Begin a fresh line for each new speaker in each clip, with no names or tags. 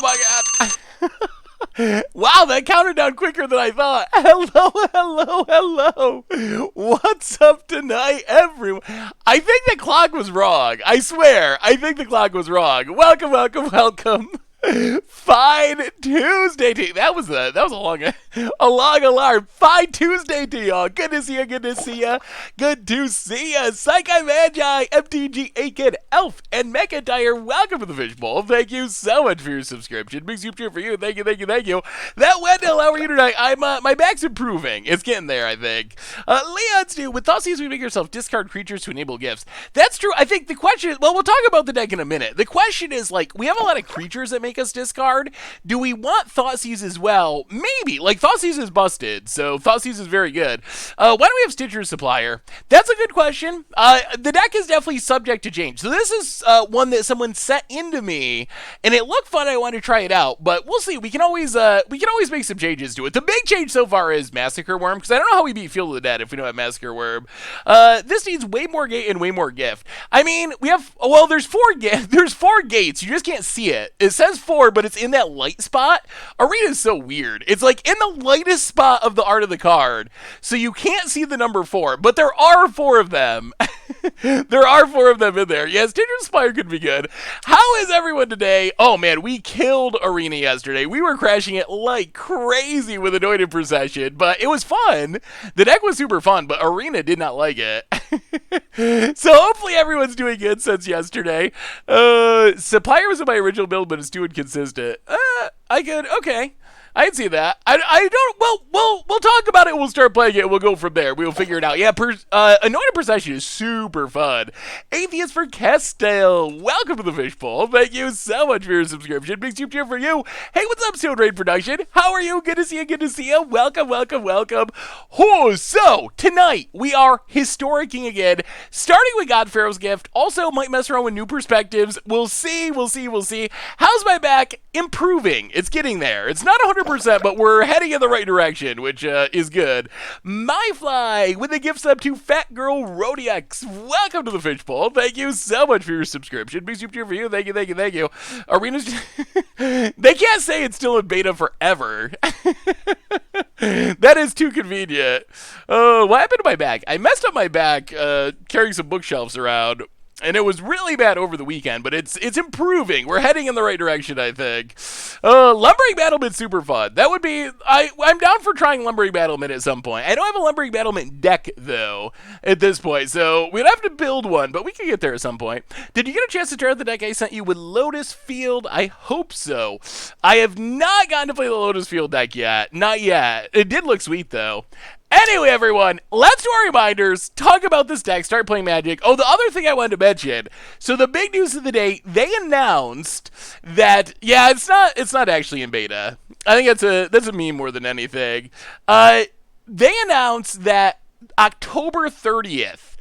my god. Wow, that counted down quicker than I thought. Hello, hello, hello. What's up tonight, everyone? I think the clock was wrong. I swear, I think the clock was wrong. Welcome, welcome, welcome. Fine Tuesday to you. That was a long alarm. Fine Tuesday to y'all. Good to see ya, good to see ya. Good to see ya. Psychi Magi, MTG Aiken, Elf, and McIntyre. Welcome to the Fishbowl. Thank you so much for your subscription. Big soup cheer for you. Thank you, thank you, thank you. That Wendell, how are you tonight? My back's improving. It's getting there, I think. Leon's new. With Thoughtseize, we make yourself discard creatures to enable gifts. That's true. I think the question, well, we'll talk about the deck in a minute. The question is, like, we have a lot of creatures that make us discard. Do we want Thoughtseize as well? Maybe. Like, Thoughtseize is busted, so Thoughtseize is very good. Why don't we have Stitcher's Supplier? That's a good question. The deck is definitely subject to change. So this is one that someone sent into me, and it looked fun. I want to try it out, but we'll see. We can always make some changes to it. The big change so far is Massacre Worm, because I don't know how we beat Field of the Dead if we don't have Massacre Worm. This needs way more gate and way more gift. I mean, we have, well, there's four gates. You just can't see it. It says 4, but it's in that light spot. Arena is so weird. It's like in the lightest spot of the art of the card, so you can't see the number 4, but there are 4 of them. There are 4 of them in there. Yes, Stitcher's Supplier could be good. How is everyone today? Oh man, we killed Arena yesterday. We were crashing it like crazy with Anointed Procession, but it was fun. The deck was super fun, but Arena did not like it. So hopefully everyone's doing good since yesterday. Supplier was in my original build, but it's too inconsistent. Okay. I'd see that. I don't, well, we'll talk about it. We'll start playing it. We'll go from there. We'll figure it out. Yeah, Anointed Procession is super fun. Atheist for Kestel. Welcome to the Fishbowl. Thank you so much for your subscription. Big soup cheer for you. Hey, what's up, Stone Raid Production? How are you? Good to see you. Good to see you. Welcome, welcome, welcome. Oh, so tonight we are historicing again, starting with God-Pharaoh's Gift. Also, might mess around with new perspectives. We'll see. How's my back? Improving. It's getting there. It's not 100%, but we're heading in the right direction, which is good. My Fly with a gift sub to Fat Girl Rodiox. Welcome to the Fishbowl. Thank you so much for your subscription. Big super cheer for you. Thank you, thank you, thank you. Arena's they can't say it's still in beta forever. That is too convenient. Oh, what happened to my back? I messed up my back carrying some bookshelves around. And it was really bad over the weekend, but it's improving. We're heading in the right direction, I think. Lumbering Battlement, super fun. That would be, I'm down for trying Lumbering Battlement at some point. I don't have a Lumbering Battlement deck, though, at this point, so we'd have to build one, but we can get there at some point. Did you get a chance to try out the deck I sent you with Lotus Field? I hope so. I have not gotten to play the Lotus Field deck yet. Not yet. It did look sweet, though. Anyway, everyone, let's do our reminders, talk about this deck, start playing Magic. Oh, the other thing I wanted to mention, so the big news of the day, they announced that, yeah, it's not actually in beta. I think that's a meme more than anything. They announced that October 30th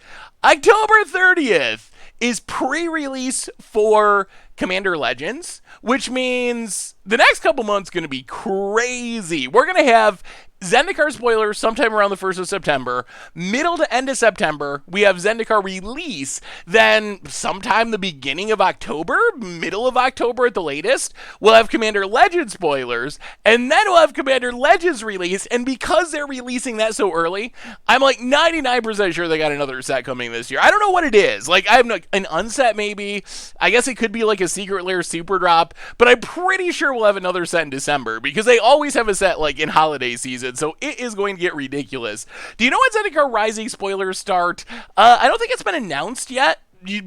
is pre-release for Commander Legends, which means the next couple months going to be crazy. We're going to have Zendikar spoilers sometime around the 1st of September. Middle to end of September, we have Zendikar release. Then sometime the beginning of October, middle of October at the latest, we'll have Commander Legends spoilers. And then we'll have Commander Legends release. And because they're releasing that so early, I'm like 99% sure they got another set coming this year. I don't know what it is. Like, I have an unset maybe. I guess it could be like a Secret Lair super drop. But I'm pretty sure we'll have another set in December. Because they always have a set like in holiday season. So it is going to get ridiculous. Do you know when Zendikar Rising spoilers start? I don't think it's been announced yet.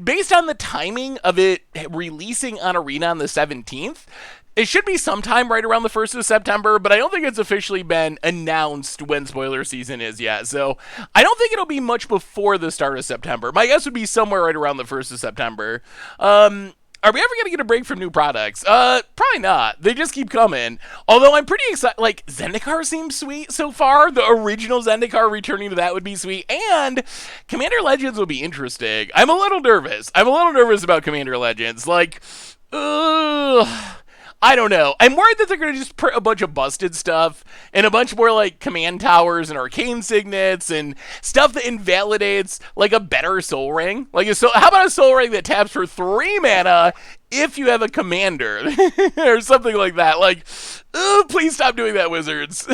Based on the timing of it releasing on Arena on the 17th, it should be sometime right around the 1st of September, but I don't think it's officially been announced when spoiler season is yet. So I don't think it'll be much before the start of September. My guess would be somewhere right around the 1st of September. Are we ever going to get a break from new products? Probably not. They just keep coming. Although I'm pretty excited. Like, Zendikar seems sweet so far. The original Zendikar returning to that would be sweet. And Commander Legends will be interesting. I'm a little nervous. About Commander Legends. Like, I don't know. I'm worried that they're going to just print a bunch of busted stuff and a bunch more like command towers and arcane signets and stuff that invalidates like a better Soul Ring. Like how about a Soul Ring that taps for 3 mana if you have a commander or something like that. Like, oh, please stop doing that, Wizards.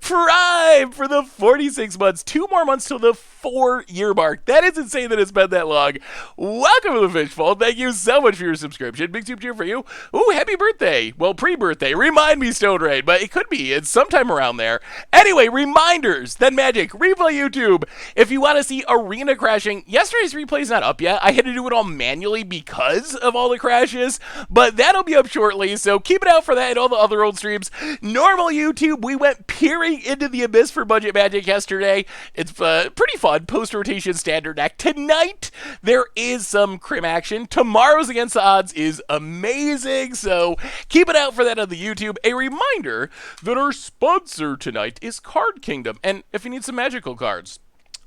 Prime for the 46 months. 2 more months till the 4-year mark. That is insane that it's been that long. Welcome to the Fishbowl. Thank you so much for your subscription. Big super cheer for you. Ooh, happy birthday. Well, pre-birthday. Remind me, Stone Rain, but it could be. It's sometime around there. Anyway, reminders, then magic, replay YouTube. If you want to see Arena crashing, yesterday's replay is not up yet. I had to do it all manually because of all the crashes, but that'll be up shortly, so keep it out for that and all the other old streams. Normal YouTube, we went peering into the abyss for Budget Magic yesterday. It's pretty fun. Post-rotation standard deck. Tonight, there is some crim action. Tomorrow's Against the Odds is amazing, so keep it out for that on the YouTube. A reminder that our sponsor tonight is Card Kingdom, and if you need some magical cards,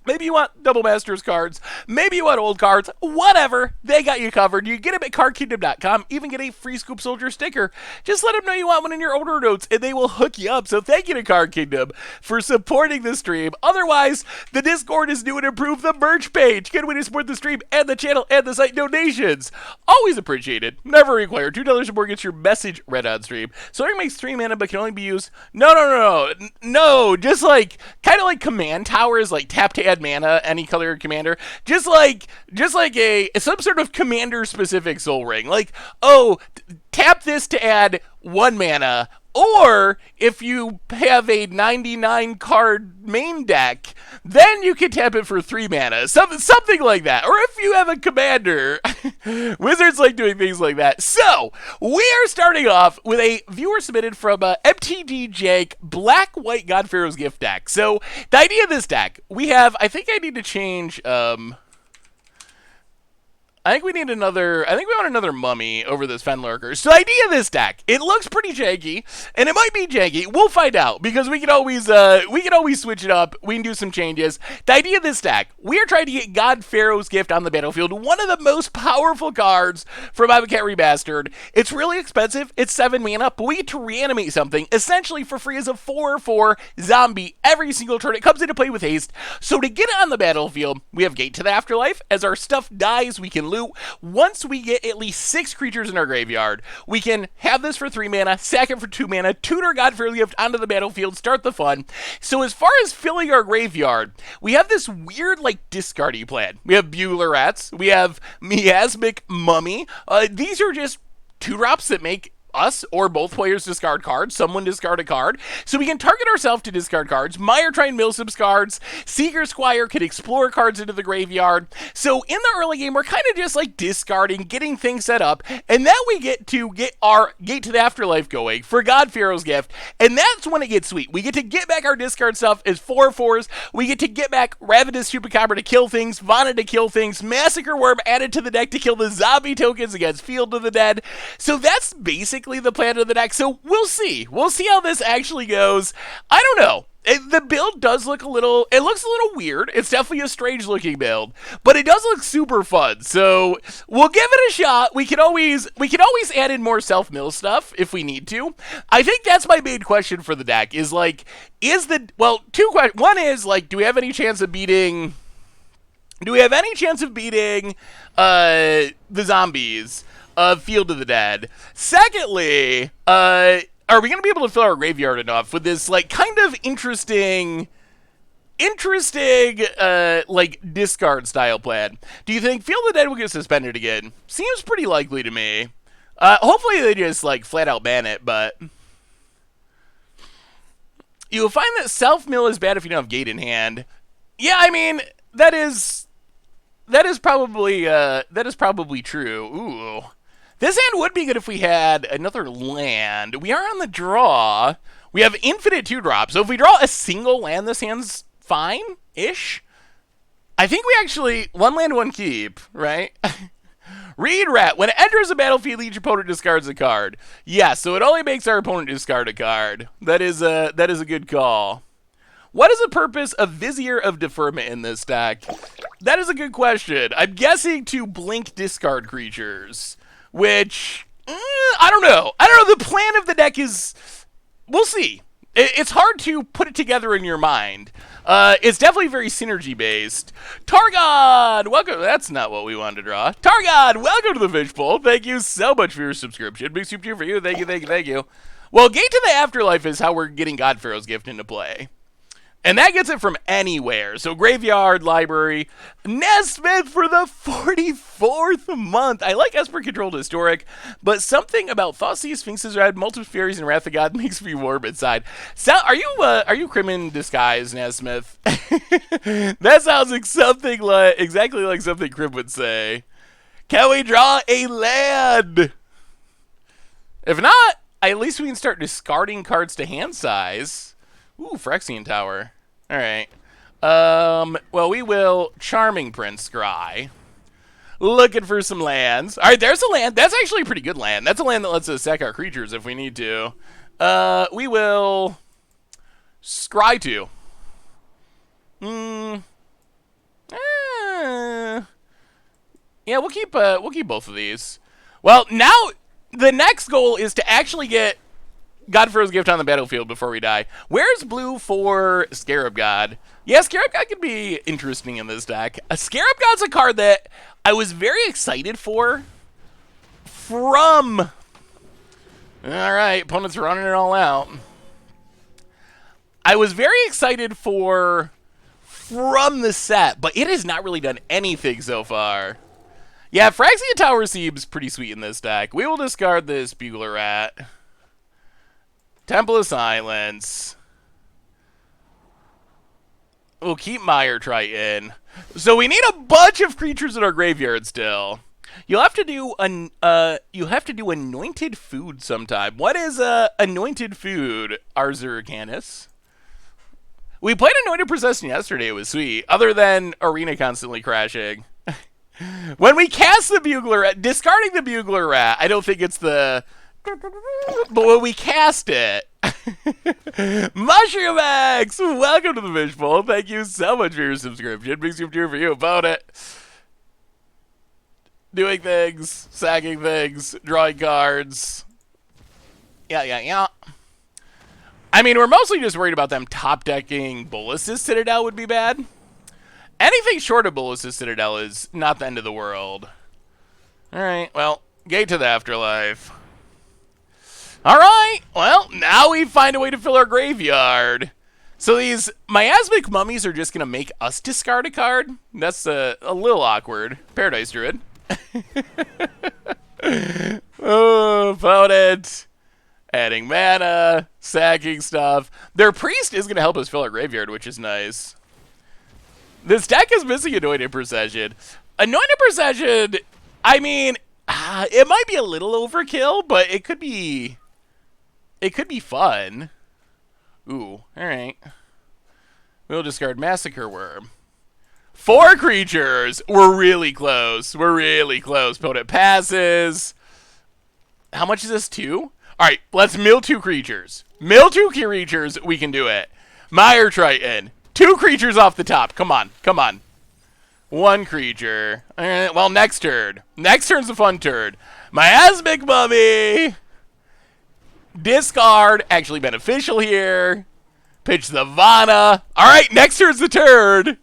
maybe you want Double Masters cards, maybe you want old cards, whatever, they got you covered. You get them at cardkingdom.com, even get a free Scoop Soldier sticker. Just let them know you want one in your order notes, and they will hook you up. So thank you to Card Kingdom for supporting the stream. Otherwise, the Discord is new and improved. The merch page. Good way to support the stream and the channel and the site. Donations. Always appreciated. Never required. $2 or more gets your message read on stream. Soaring makes 3 mana, but can only be used. No. Just like, kind of like command towers, like tap to add mana, any color commander, just like some sort of commander specific soul ring, like, oh, tap this to add 1 mana, or if you have a 99 card main deck, then you can tap it for 3 mana, something like that. Or if you have a commander, Wizards like doing things like that. So we are starting off with a viewer submitted from MTG Jake Black-White God-Pharaoh's Gift deck. So the idea of this deck, we have, I think I need to change, I think we want another mummy over this Fenlurker. So the idea of this deck, it looks pretty janky, and it might be janky. We'll find out, because we can always switch it up. We can do some changes. The idea of this deck, we are trying to get God-Pharaoh's Gift on the battlefield, one of the most powerful cards from Habitat Remastered. It's really expensive. It's 7 mana, but we get to reanimate something, essentially for free as a 4/4 zombie every single turn. It comes into play with haste. So to get it on the battlefield, we have Gate to the Afterlife. As our stuff dies, we can loot. Once we get at least 6 creatures in our graveyard, we can have this for 3 mana, sack it for 2 mana, tutor God-Pharaoh's Gift onto the battlefield, start the fun. So as far as filling our graveyard, we have this weird, like, discardy plan. We have Buhlerats, we have Miasmic Mummy. These are just 2-drops that make us or both players discard cards. Someone discard a card. So we can target ourselves to discard cards. Meyer try and mill some cards. Seeker Squire can explore cards into the graveyard. So in the early game, we're kind of just like discarding, getting things set up, and then we get to get our Gate to the Afterlife going for God-Pharaoh's Gift, and that's when it gets sweet. We get to get back our discard stuff as 4/4s. We get to get back Ravenous Chupacabra to kill things, Vana to kill things, Massacre Worm added to the deck to kill the zombie tokens against Field of the Dead. So that's basically the plan of the deck. So we'll see how this actually goes. I don't know. The build does look it looks a little weird. It's definitely a strange looking build, but it does look super fun. So we'll give it a shot. We can always add in more self-mill stuff if we need to. I think that's my main question for the deck is like, two questions. One is like, do we have any chance of beating the zombies of Field of the Dead? Secondly, are we going to be able to fill our graveyard enough with this, like, kind of interesting, like, discard style plan? Do you think Field of the Dead will get suspended again? Seems pretty likely to me. Hopefully they just, like, flat out ban it, but you'll find that self-mill is bad if you don't have Gate in hand. Yeah, I mean, that is probably true. Ooh. This hand would be good if we had another land. We are on the draw. We have infinite 2-drops. So if we draw a single land, this hand's fine-ish. I think we actually, 1 land, 1 keep, right? Reed Rat. When it enters the battlefield, each opponent discards a card. Yeah, so it only makes our opponent discard a card. That is a good call. What is the purpose of Vizier of Deferment in this deck? That is a good question. I'm guessing to blink discard creatures, which, I don't know. The plan of the deck is, we'll see. It's hard to put it together in your mind. It's definitely very synergy-based. Targon! Targon, welcome. That's not what we wanted to draw. Targon, welcome to the Fishbowl. Thank you so much for your subscription. Big soup cheer for you. Thank you, thank you, thank you. Well, Gate to the Afterlife is how we're getting God-Pharaoh's Gift into play. And that gets it from anywhere. So Graveyard, Library, Nesmith for the 44th month. I like Esper-controlled Historic, but something about Thoughtsea, Sphinx's Red, Multiple Furies, and Wrath of God makes me warm inside. So, are you Crim in disguise, Nesmith? That sounds like something like exactly like something Crim would say. Can we draw a land? If not, at least we can start discarding cards to hand size. Ooh, Phyrexian Tower. All right. Well, we will Charming Prince Scry. Looking for some lands. All right, there's a land. That's actually a pretty good land. That's a land that lets us sack our creatures if we need to. We will Scry 2. Yeah, we'll keep both of these. Well, now the next goal is to actually get God-Pharaoh's Gift on the battlefield before we die. Where's blue for Scarab God? Yeah, Scarab God could be interesting in this deck. Scarab God's a card that I was very excited for from... Alright, opponents are running it all out. I was very excited for from the set, but it has not really done anything so far. Yeah, Phyrexian Tower seems pretty sweet in this deck. We will discard this Bugler Rat. Temple of Silence. We'll keep Mire Triton. So we need a bunch of creatures in our graveyard still. You'll have to do anointed food sometime. What is anointed food, Arzur Canis? We played Anointed Procession yesterday. It was sweet. Other than Arena constantly crashing. When we cast the Bugler Rat, discarding the Bugler Rat, I don't think it's the... But when we cast it, Mushroom X, welcome to the Fishbowl. Thank you so much for your subscription. Big soup cheer for you about it. Doing things, sacking things, drawing cards. Yeah. I mean, we're mostly just worried about them top decking Bolas's Citadel would be bad. Anything short of Bolas's Citadel is not the end of the world. Alright, well, Gate to the Afterlife. Alright, well, now we find a way to fill our graveyard. So these Miasmic Mummies are just going to make us discard a card? That's a little awkward. Paradise Druid. Oh, opponent. Adding mana, sacking stuff. Their Priest is going to help us fill our graveyard, which is nice. This deck is missing Anointed Procession. Anointed Procession, I mean, it might be a little overkill, but it could be... It could be fun. Ooh, alright. We'll discard Massacre Worm. 4 creatures! We're really close. We're really close. Opponent passes. How much is this? 2? Alright, let's mill 2 creatures. Mill 2 creatures, we can do it. Mire Triton. 2 creatures off the top. Come on, come on. 1 creature. Well, next turn. Next turn's a fun turn. Miasmic Mummy! Discard, actually beneficial here. Pitch the Vana. Alright, next turn's the turn.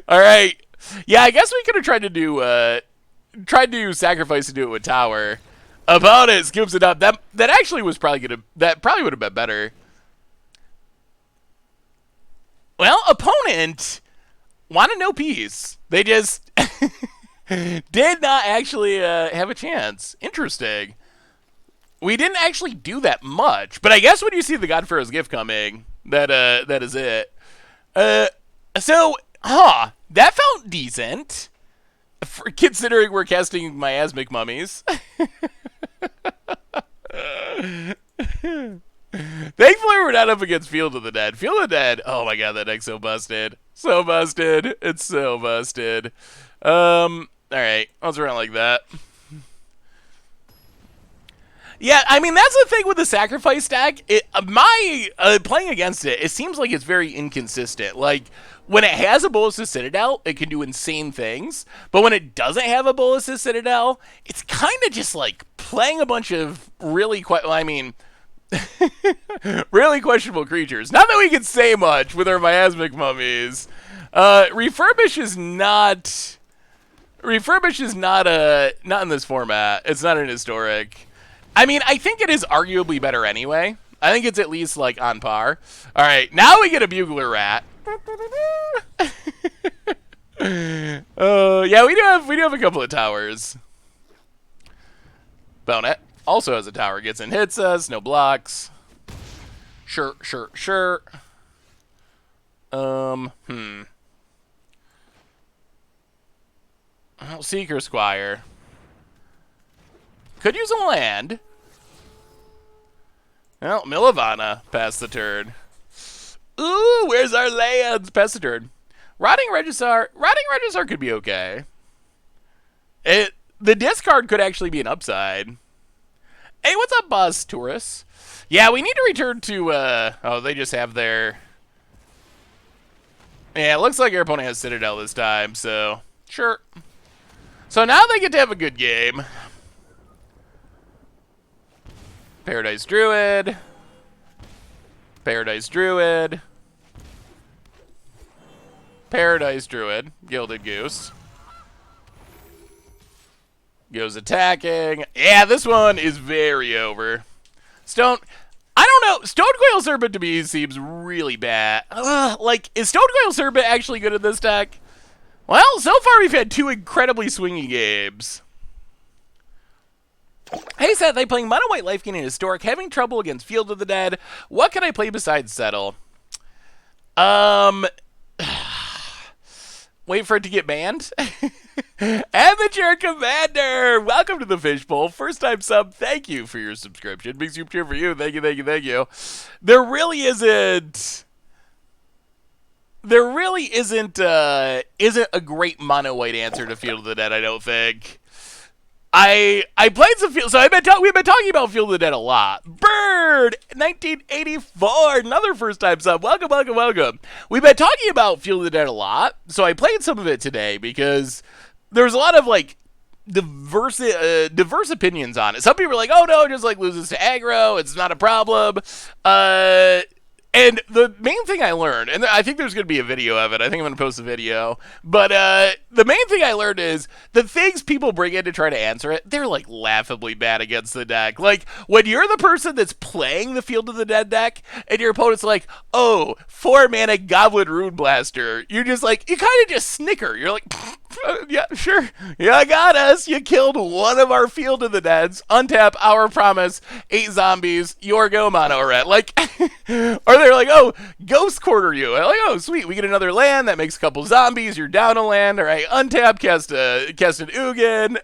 Alright. Yeah, I guess we could have tried to do sacrifice to do it with Tower. Opponent scoops it up. That actually was that probably would have been better. Well, opponent wanted no peace. They just did not actually have a chance. Interesting. We didn't actually do that much, but I guess when you see the God-Pharaoh's Gift coming, that is it. That felt decent, considering we're casting Miasmic Mummies. Thankfully, we're not up against Field of the Dead. Field of the Dead, oh my god, that deck's so busted. So busted. It's so busted. Alright, let's run like that. Yeah, I mean, that's the thing with the Sacrifice deck. Playing against it, it seems like it's very inconsistent. Like, when it has a Bolas's Citadel, it can do insane things. But when it doesn't have a Bolas's Citadel, it's kind of just like playing a bunch of really really questionable creatures. Not that we can say much with our Miasmic Mummies. Refurbish is not... Refurbish is not in this format. It's not an historic. I mean, I think it is arguably better anyway. I think it's at least, like, on par. All right, now we get a Bugler Rat. Yeah, we do have a couple of towers. Bonet also has a tower. Gets in, hits us. No blocks. Sure. Well, Seeker Squire. Could use a land. Well, Milivana passed the turn. Ooh, where's our lands? Pass the turn. Rotting Regisaur. Rotting Regisaur could be okay. The discard could actually be an upside. Hey, what's up, Boss Taurus? Yeah, we need to return to, oh, they just have their... Yeah, it looks like our opponent has Citadel this time, so... Sure. So now they get to have a good game. Paradise Druid. Paradise Druid. Paradise Druid. Gilded Goose. Goes attacking. Yeah, this one is very over. Stone... I don't know. Stone Coil Serpent to me seems really bad. Like, is Stone Coil Serpent actually good at this deck? Well, so far we've had 2 incredibly swingy games. Hey Seth, they playing Mono White Life Gain and Historic, having trouble against Field of the Dead. What can I play besides Settle? Wait for it to get banned? Amateur Commander! Welcome to the Fishbowl. First time sub, thank you for your subscription. Big super cheer for you. Thank you. There really isn't a great mono white answer to Field of the Dead, I don't think. I played some Field, so we've been talking about Field of the Dead a lot. Bird, 1984, another first time sub. Welcome. We've been talking about Field of the Dead a lot, so I played some of it today because there's a lot of like diverse opinions on it. Some people are like, oh no, it just like loses to aggro, it's not a problem. And the main thing I learned, and I think there's going to be a video of it. I think I'm going to post a video. But the main thing I learned is the things people bring in to try to answer it, they're like laughably bad against the deck. Like when you're the person that's playing the Field of the Dead deck and your opponent's like, oh, 4-mana Goblin Rune Blaster, you're just like, you kind of just snicker. You're like, yeah, sure. Yeah, got us. You killed one of our Field of the Deads. Untap our promise. 8 zombies. Your go mono red. Like, or they're like, oh, ghost quarter you. And I'm like, oh, sweet. We get another land. That makes a couple zombies. You're down a land. All right, untap, cast an Ugin.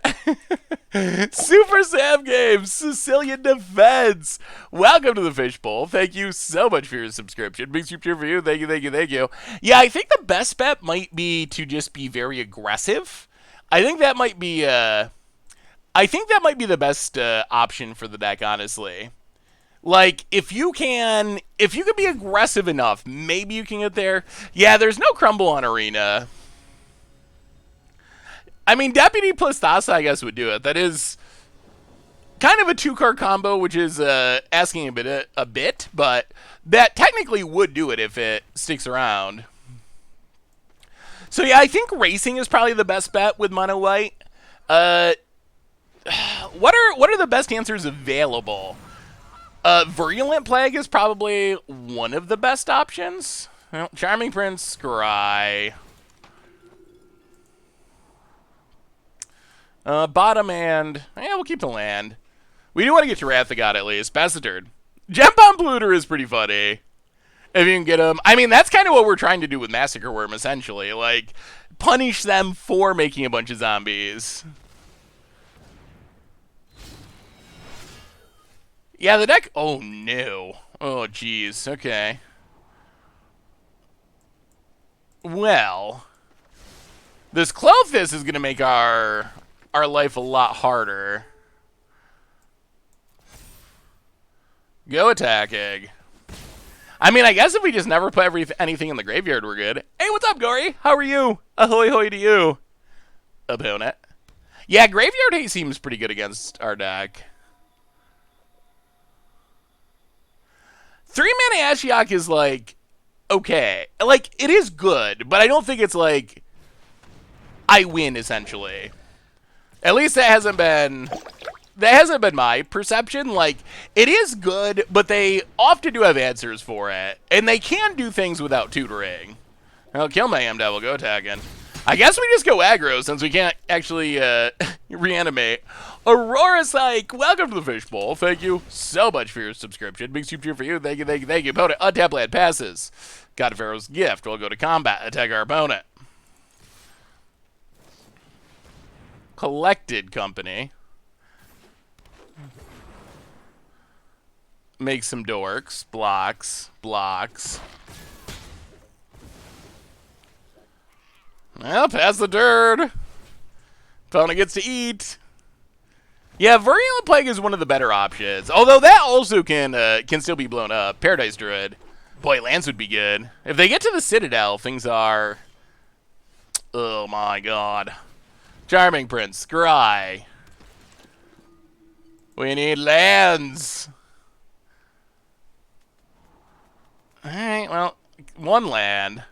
Super Sam Games. Sicilian Defense. Welcome to the Fishbowl. Thank you so much for your subscription. Big super cheer for you. Thank you. Yeah, I think the best bet might be to just be very aggressive. I think that might be the best option for the deck, honestly. Like, if you can be aggressive enough, maybe you can get there. Yeah, there's no crumble on Arena. I mean, Deputy plus Thassa, I guess, would do it. That is kind of a 2-card combo, which is asking a bit, but that technically would do it if it sticks around. So yeah, I think racing is probably the best bet with mono white. What are the best answers available? Virulent Plague is probably one of the best options. Well, Charming Prince, Scry. Bottom and... Yeah, we'll keep the land. We do want to get to Wrath of God at least. Pass the turn. Gem Bomb Polluter is pretty funny. If you can get them. I mean, that's kind of what we're trying to do with Massacre Worm, essentially. Like, punish them for making a bunch of zombies. Yeah, the deck... Oh, no. Oh, jeez. Okay. Well, this Clothis is going to make our life a lot harder. Go attacking. I mean, I guess if we just never put anything in the graveyard, we're good. Hey, what's up, Gory? How are you? Ahoy hoy to you. Opponent. Yeah, Graveyard Hate seems pretty good against our deck. 3-mana Ashiok is like okay. Like, it is good, but I don't think it's like I win, essentially. At least that hasn't been my perception. Like, it is good, but they often do have answers for it, and they can do things without tutoring. I'll kill my Devil, go attacking. I guess we just go aggro since we can't actually reanimate. Aurora's like, welcome to the fishbowl. Thank you so much for your subscription. Big super cheer for you. Thank you, thank you, thank you. Opponent, untap land passes. God-Pharaoh's gift. We'll go to combat, attack our opponent. Collected company. Make some dorks. Blocks. Blocks. Well, pass the turn. Opponent gets to eat. Yeah, Virulent Plague is one of the better options. Although that also can still be blown up. Paradise Druid. Boy, lands would be good. If they get to the Citadel, things are... Oh my god. Charming Prince. Scry. We need lands. Alright, well, one land.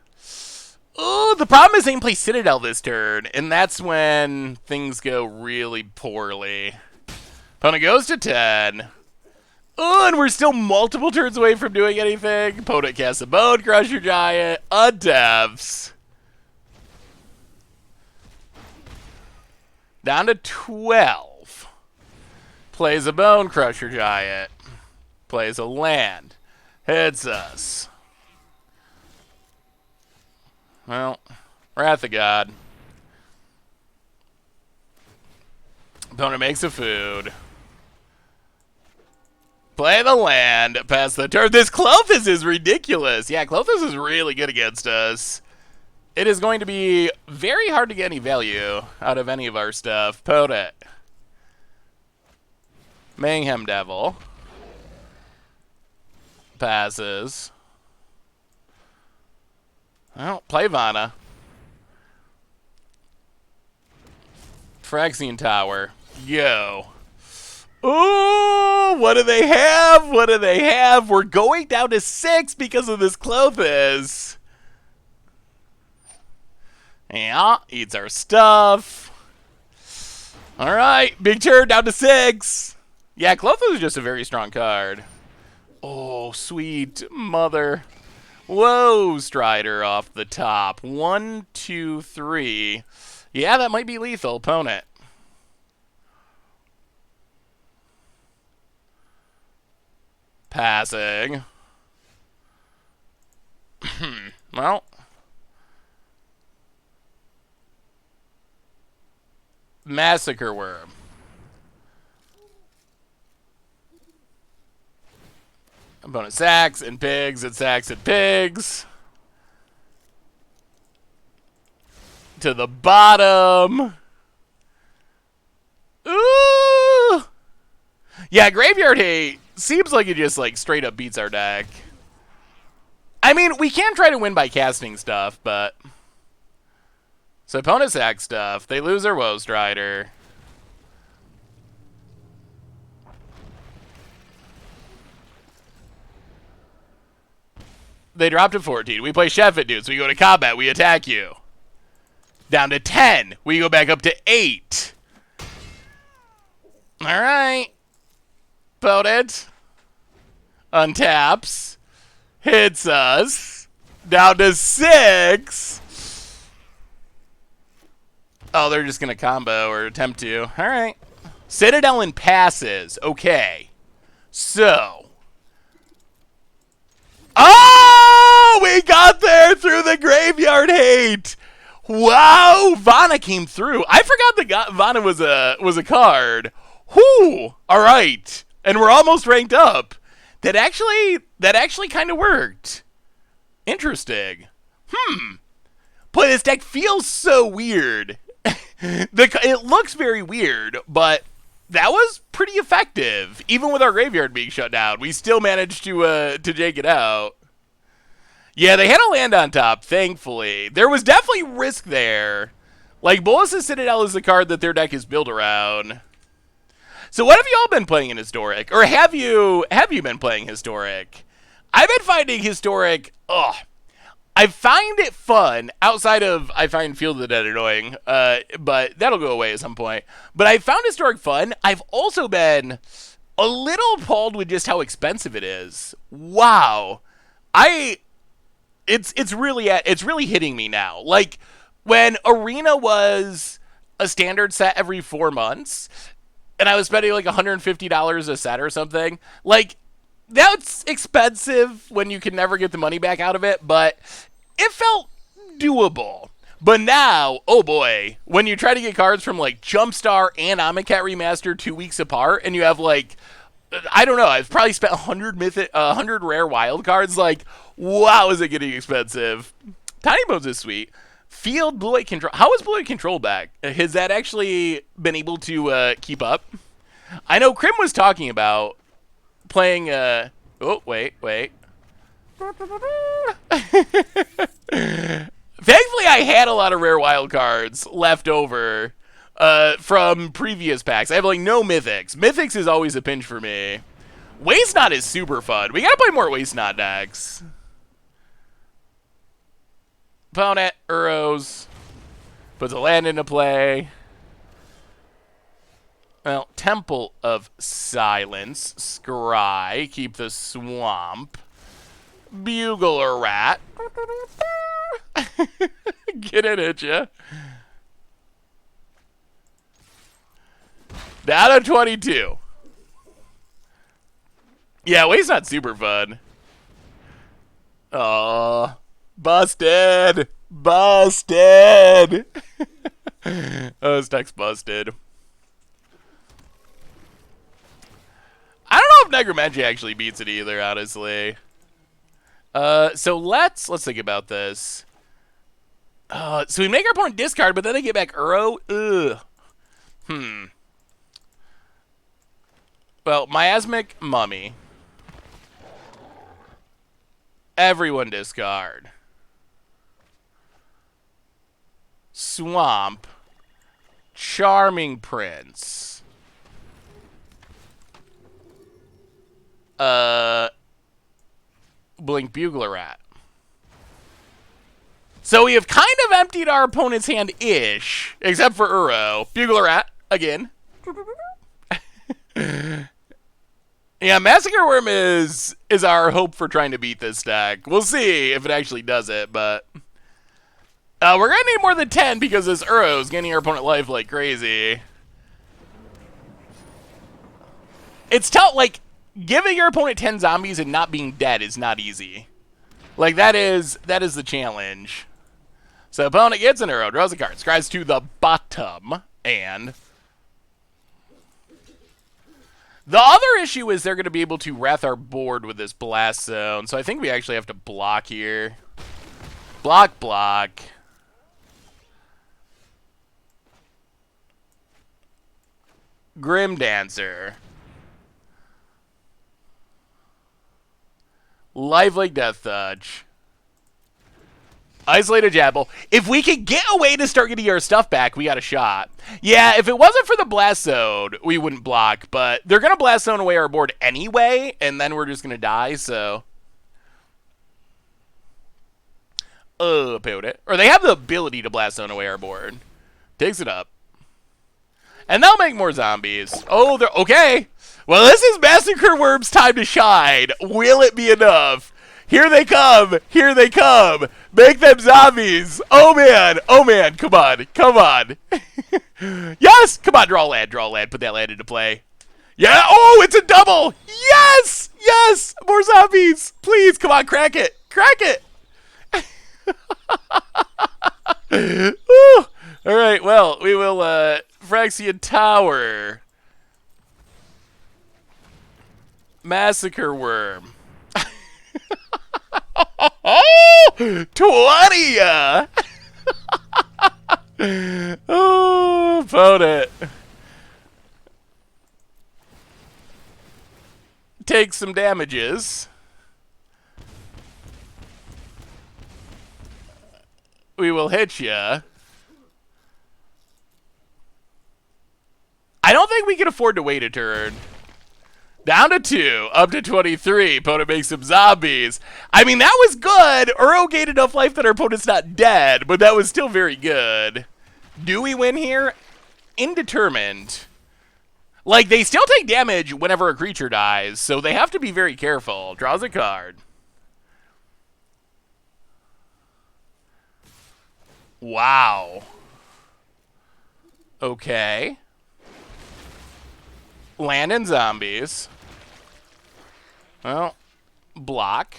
Ooh, the problem is they can play Citadel this turn, and that's when things go really poorly. Opponent goes to 10. Ooh, and we're still multiple turns away from doing anything. Opponent casts a Bone Crusher Giant. Untaps. Down to 12. Plays a Bone Crusher Giant. Plays a land. Hits us. Well, Wrath of God. Opponent makes a food. Play the land. Pass the turn. This Clothis is ridiculous. Yeah, Clothis is really good against us. It is going to be very hard to get any value out of any of our stuff. Opponent. Mayhem Devil. Passes. Well, play Vana. Phyrexian Tower. Yo. Ooh, what do they have? What do they have? We're going down to 6 because of this Clothis. Yeah, eats our stuff. All right, big turn, down to 6. Yeah, Clothis is just a very strong card. Oh, sweet mother. Whoa, Strider off the top. 1, 2, 3. Yeah, that might be lethal. Opponent. Passing. Well. Massacre Worm. Opponent sacks and pigs and sacks and pigs. To the bottom. Ooh. Yeah, Graveyard Hate seems like it just like straight up beats our deck. I mean, we can try to win by casting stuff, but... So opponent sacks stuff. They lose their Woe Strider. They dropped to 14. We play Chef It, dude. So we go to combat. We attack you. Down to 10. We go back up to 8. All right. Opponent. Untaps. Hits us. Down to 6. Oh, they're just going to combo or attempt to. All right. Citadel and passes. Okay. So... Oh, we got there through the Graveyard Hate. Wow, Vana came through. I forgot that Vana was a card. Whoo! All right, and we're almost ranked up. That actually kind of worked. Interesting. Boy, this deck feels so weird. It looks very weird, but that was pretty effective. Even with our graveyard being shut down, we still managed to take it out. Yeah, they had a land on top, thankfully. There was definitely risk there. Like, Bolas' Citadel is the card that their deck is built around. So what have y'all been playing in Historic? Or have you been playing Historic? I've been finding Historic, I find it fun outside of I find Field of the Dead annoying, but that'll go away at some point. But I found Historic fun. I've also been a little appalled with just how expensive it is. Wow, I it's really hitting me now. Like when Arena was a standard set every 4 months, and I was spending like $150 a set or something. Like that's expensive when you can never get the money back out of it, but it felt doable. But now, oh boy, when you try to get cards from like Jumpstar and Amonkhet Remastered 2 weeks apart, and you have like, I don't know, I've probably spent 100 rare wild cards. Like, wow, is it getting expensive? Tiny Bones is sweet. Field Blue White Control. How is Blue White Control back? Has that actually been able to keep up? I know Krim was talking about playing. Oh wait. Thankfully, I had a lot of rare wild cards left over from previous packs. I have like no mythics. Mythics is always a pinch for me. Waste Not is super fun. We gotta play more Waste Not decks. Opponent, Uros. Puts a land into play. Well, Temple of Silence. Scry. Keep the swamp. Bugler Rat. Get it at ya. Down to 22. Yeah, Waste's not super fun. Aww. Busted! Busted! Oh, this deck's busted. I don't know if Necromancy actually beats it either, honestly. So let's think about this. So we make our opponent discard, but then they get back Uro. Ugh. Well, Miasmic Mummy. Everyone discard. Swamp. Charming Prince. Blink Bugler Rat. So we have kind of emptied our opponent's hand-ish, except for Uro. Bugler Rat, again. Yeah, Massacre Worm is our hope for trying to beat this deck. We'll see if it actually does it, but we're going to need more than 10 because this Uro is getting our opponent life like crazy. It's tough, like, giving your opponent 10 zombies and not being dead is not easy. Like, that is the challenge. So opponent gets an Uro, draws a card, scries to the bottom, and the other issue is they're going to be able to wrath our board with this Blast Zone, so I think we actually have to block here. Block. Grim Dancer. Lifelink Death Touch. Isolated Jabble. If we could get a way to start getting our stuff back, we got a shot. Yeah, if it wasn't for the Blast Zone, we wouldn't block, but they're going to Blast Zone away our board anyway, and then we're just going to die, so. Build it. Or they have the ability to Blast Zone away our board. Takes it up. And they'll make more zombies. Oh, they're okay. Well, this is Massacre Worm's time to shine. Will it be enough? Here they come. Here they come. Make them zombies. Oh, man. Come on. Yes. Come on, draw land. Put that land into play. Yeah. Oh, it's a double. Yes. More zombies. Please, come on, crack it. All right, well, we will Phyrexian Tower. Massacre Worm. 20! Oh, opponent. Take some damages. We will hit ya. I don't think we can afford to wait a turn. Down to 2, up to 23. Opponent makes some zombies. I mean, that was good. Uro gained enough life that our opponent's not dead, but that was still very good. Do we win here? Indetermined. Like, they still take damage whenever a creature dies, so they have to be very careful. Draws a card. Wow. Okay. Land and zombies. Well, block.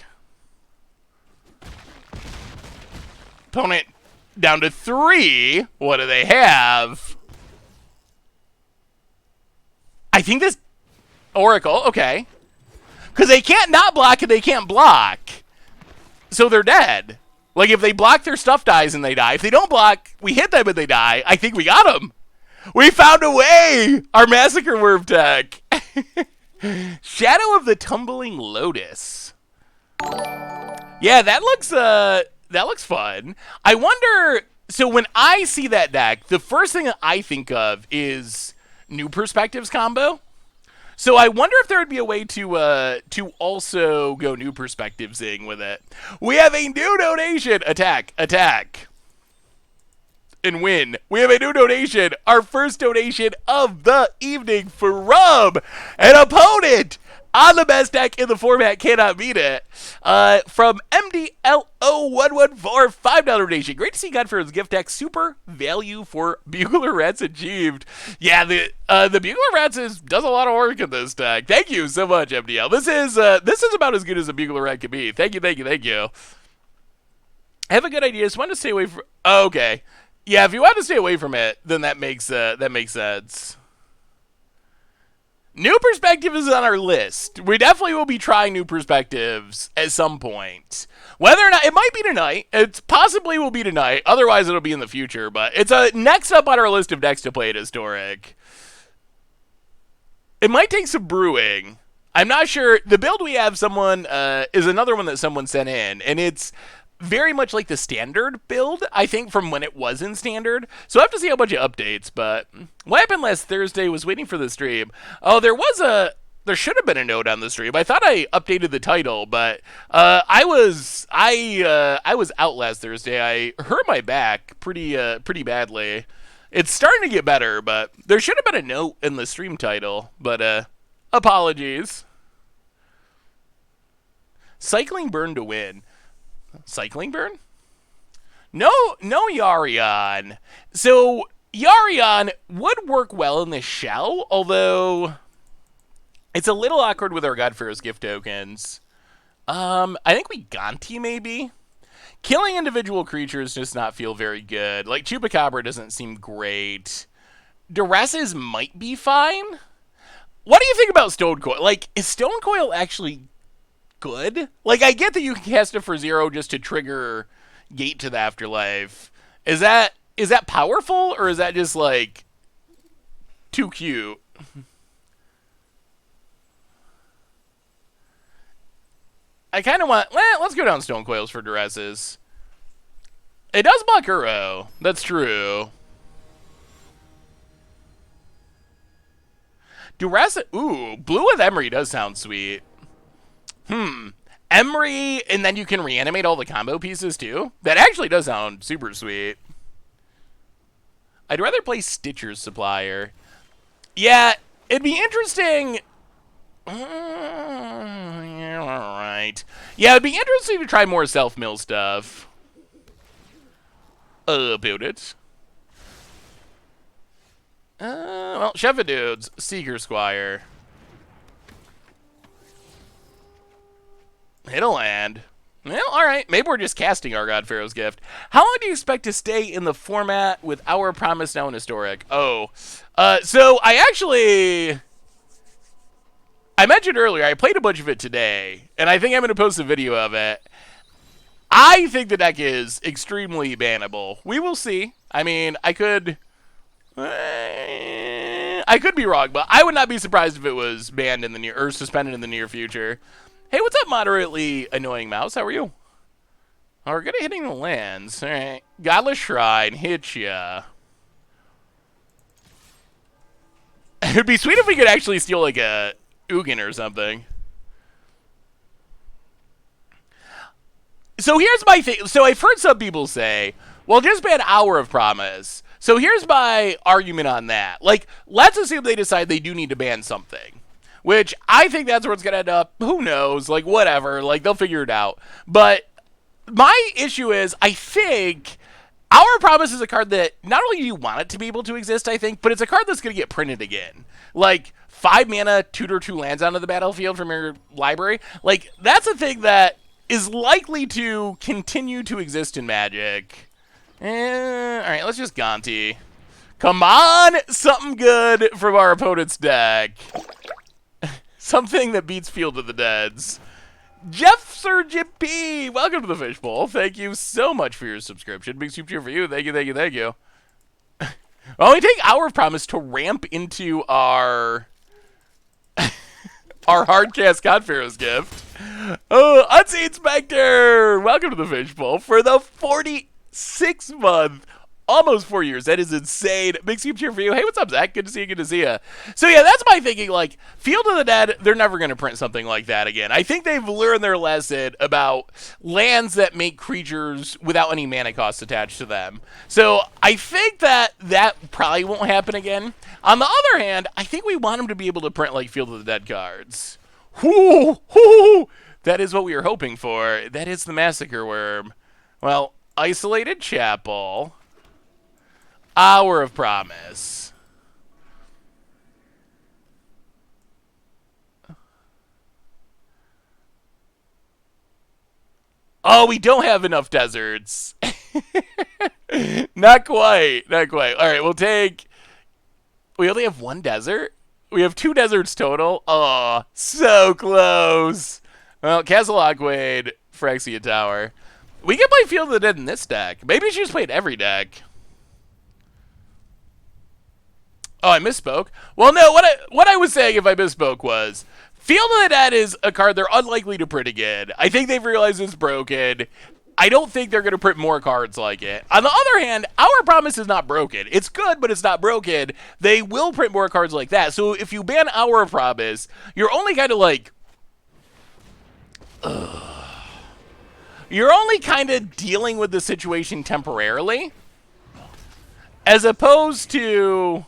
Opponent down to 3. What do they have? I think this... Oracle, okay. Because they can't not block and they can't block. So they're dead. Like, if they block, their stuff dies and they die. If they don't block, we hit them and they die. I think we got them. We found a way! Our Massacre Worm tech. Shadow of the Tumbling Lotus. Yeah, that looks fun. I wonder... So when I see that deck, the first thing that I think of is New Perspectives combo. So I wonder if there would be a way to also go New Perspectives-ing with it. We have a new donation. Attack. Attack. And win. We have a new donation. Our first donation of the evening from an opponent on the best deck in the format. Cannot beat it. From MDLO114, $5 donation. Great to see God-Pharaoh's gift deck. Super value for Bugler Rats achieved. Yeah, the Bugler Rats does a lot of work in this deck. Thank you so much, MDL. This is about as good as a Bugler Rat can be. Thank you, thank you, thank you. I have a good idea. Just wanted to stay away from... Oh, okay. Yeah, if you want to stay away from it, then that makes sense. New Perspective is on our list. We definitely will be trying New Perspectives at some point. Whether or not, it might be tonight. It possibly will be tonight. Otherwise, it'll be in the future. But it's next up on our list of decks to play at Historic. It might take some brewing. I'm not sure. The build we have is another one that someone sent in. And it's very much like the standard build, I think, from when it was in standard. So I have to see a bunch of updates, but what happened last Thursday was waiting for the stream. Oh, there should have been a note on the stream. I thought I updated the title, but I was out last Thursday. I hurt my back pretty badly. It's starting to get better, but there should have been a note in the stream title, but apologies. Cycling Burn to win. Cycling Burn? No Yarion. So, Yarion would work well in the shell, although it's a little awkward with our God-Pharaoh's gift tokens. I think we Gonti, maybe? Killing individual creatures does not feel very good. Like, Chupacabra doesn't seem great. Duresses might be fine. What do you think about Stone Coil? Like, is Stone Coil actually good? Like, I get that you can cast it for 0 just to trigger Gate to the Afterlife. Is that powerful, or is that just, like, too cute? I kind of want... let's go down Stone Coils for Duresses. It does block Uro. That's true. Duress... Ooh, Blue with Emery does sound sweet. Emery, and then you can reanimate all the combo pieces, too? That actually does sound super sweet. I'd rather play Stitcher's Supplier. Yeah, it'd be interesting... yeah, alright. Yeah, it'd be interesting to try more self-mill stuff. Build it. Well, Chef of Dudes, Seeker Squire. Hit a land. Well, alright. Maybe we're just casting our God-Pharaoh's gift. How long do you expect to stay in the format with our Promise Now in Historic? Oh. So I mentioned earlier, I played a bunch of it today, and I think I'm going to post a video of it. I think the deck is extremely bannable. We will see. I mean, I could be wrong, but I would not be surprised if it was banned in the near, or suspended in the near future. Hey, what's up, moderately annoying mouse? How are you? Oh, we're good at hitting the lands. All right. Godless Shrine, hit ya. It'd be sweet if we could actually steal, like, Ugin or something. So here's my thing. So I've heard some people say, well, just ban Hour of Promise. So here's my argument on that. Like, let's assume they decide they do need to ban something. Which I think that's where it's going to end up. Who knows? Like, whatever. Like, they'll figure it out. But my issue is, I think Hour of Promise is a card that not only do you want it to be able to exist, I think, but it's a card that's going to get printed again. Like, 5 mana, tutor 2 lands onto the battlefield from your library. Like, that's a thing that is likely to continue to exist in Magic. Alright, let's just Gonti. Come on! Something good from our opponent's deck. Something that beats Field of the Deads. Jeff Surgeon P! Welcome to the Fishbowl. Thank you so much for your subscription. Big super cheer for you. Thank you, thank you, thank you. Well, we take Hour of Promise to ramp into our hardcast God-Pharaoh's gift. Oh, Unseen Spectre! Welcome to the Fishbowl for the 46th month. Almost 4 years. That is insane. Big super cheer for you. Hey, what's up, Zach? Good to see you. Good to see you. So, yeah, that's my thinking. Like, Field of the Dead, they're never going to print something like that again. I think they've learned their lesson about lands that make creatures without any mana costs attached to them. So, I think that probably won't happen again. On the other hand, I think we want them to be able to print, like, Field of the Dead cards. Whoo! Whoo! That is what we were hoping for. That is the Massacre Worm. Well, Isolated Chapel. Hour of Promise. Oh, we don't have enough deserts. Not quite. Not quite. All right, we'll take... We only have 1 desert? We have 2 deserts total? Oh, so close. Well, Castle Aquaid, Phyrexia Tower. We can play Field of the Dead in this deck. Maybe we should just play it every deck. Oh, I misspoke. Well, no, what I was saying if I misspoke was Field of the Dead is a card they're unlikely to print again. I think they've realized it's broken. I don't think they're going to print more cards like it. On the other hand, Hour Promise is not broken. It's good, but it's not broken. They will print more cards like that. So if you ban Hour Promise, you're only kind of like... You're only kind of dealing with the situation temporarily. As opposed to...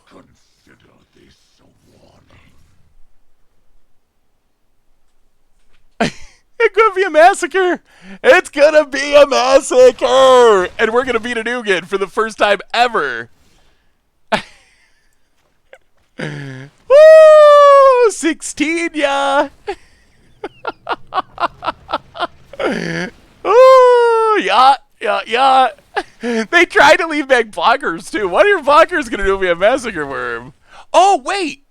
It's gonna be a massacre. It's gonna be a massacre, and we're gonna beat a Ugin for the first time ever. Woo! 16, yeah. Ooh, yeah. They tried to leave back blockers too. What are your blockers gonna do if we have Massacre Worm? Oh wait.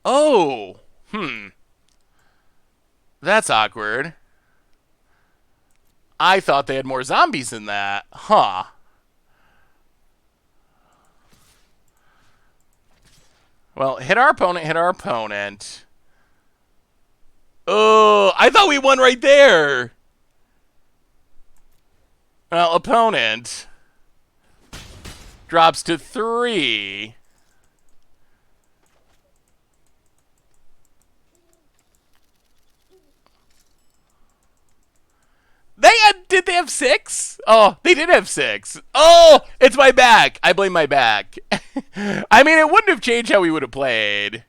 Oh, That's awkward. I thought they had more zombies than that. Huh. Well, hit our opponent. Oh, I thought we won right there. Well, opponent drops to 3. Did they have 6? Oh, they did have 6. Oh, it's my back. I blame my back. I mean, it wouldn't have changed how we would have played.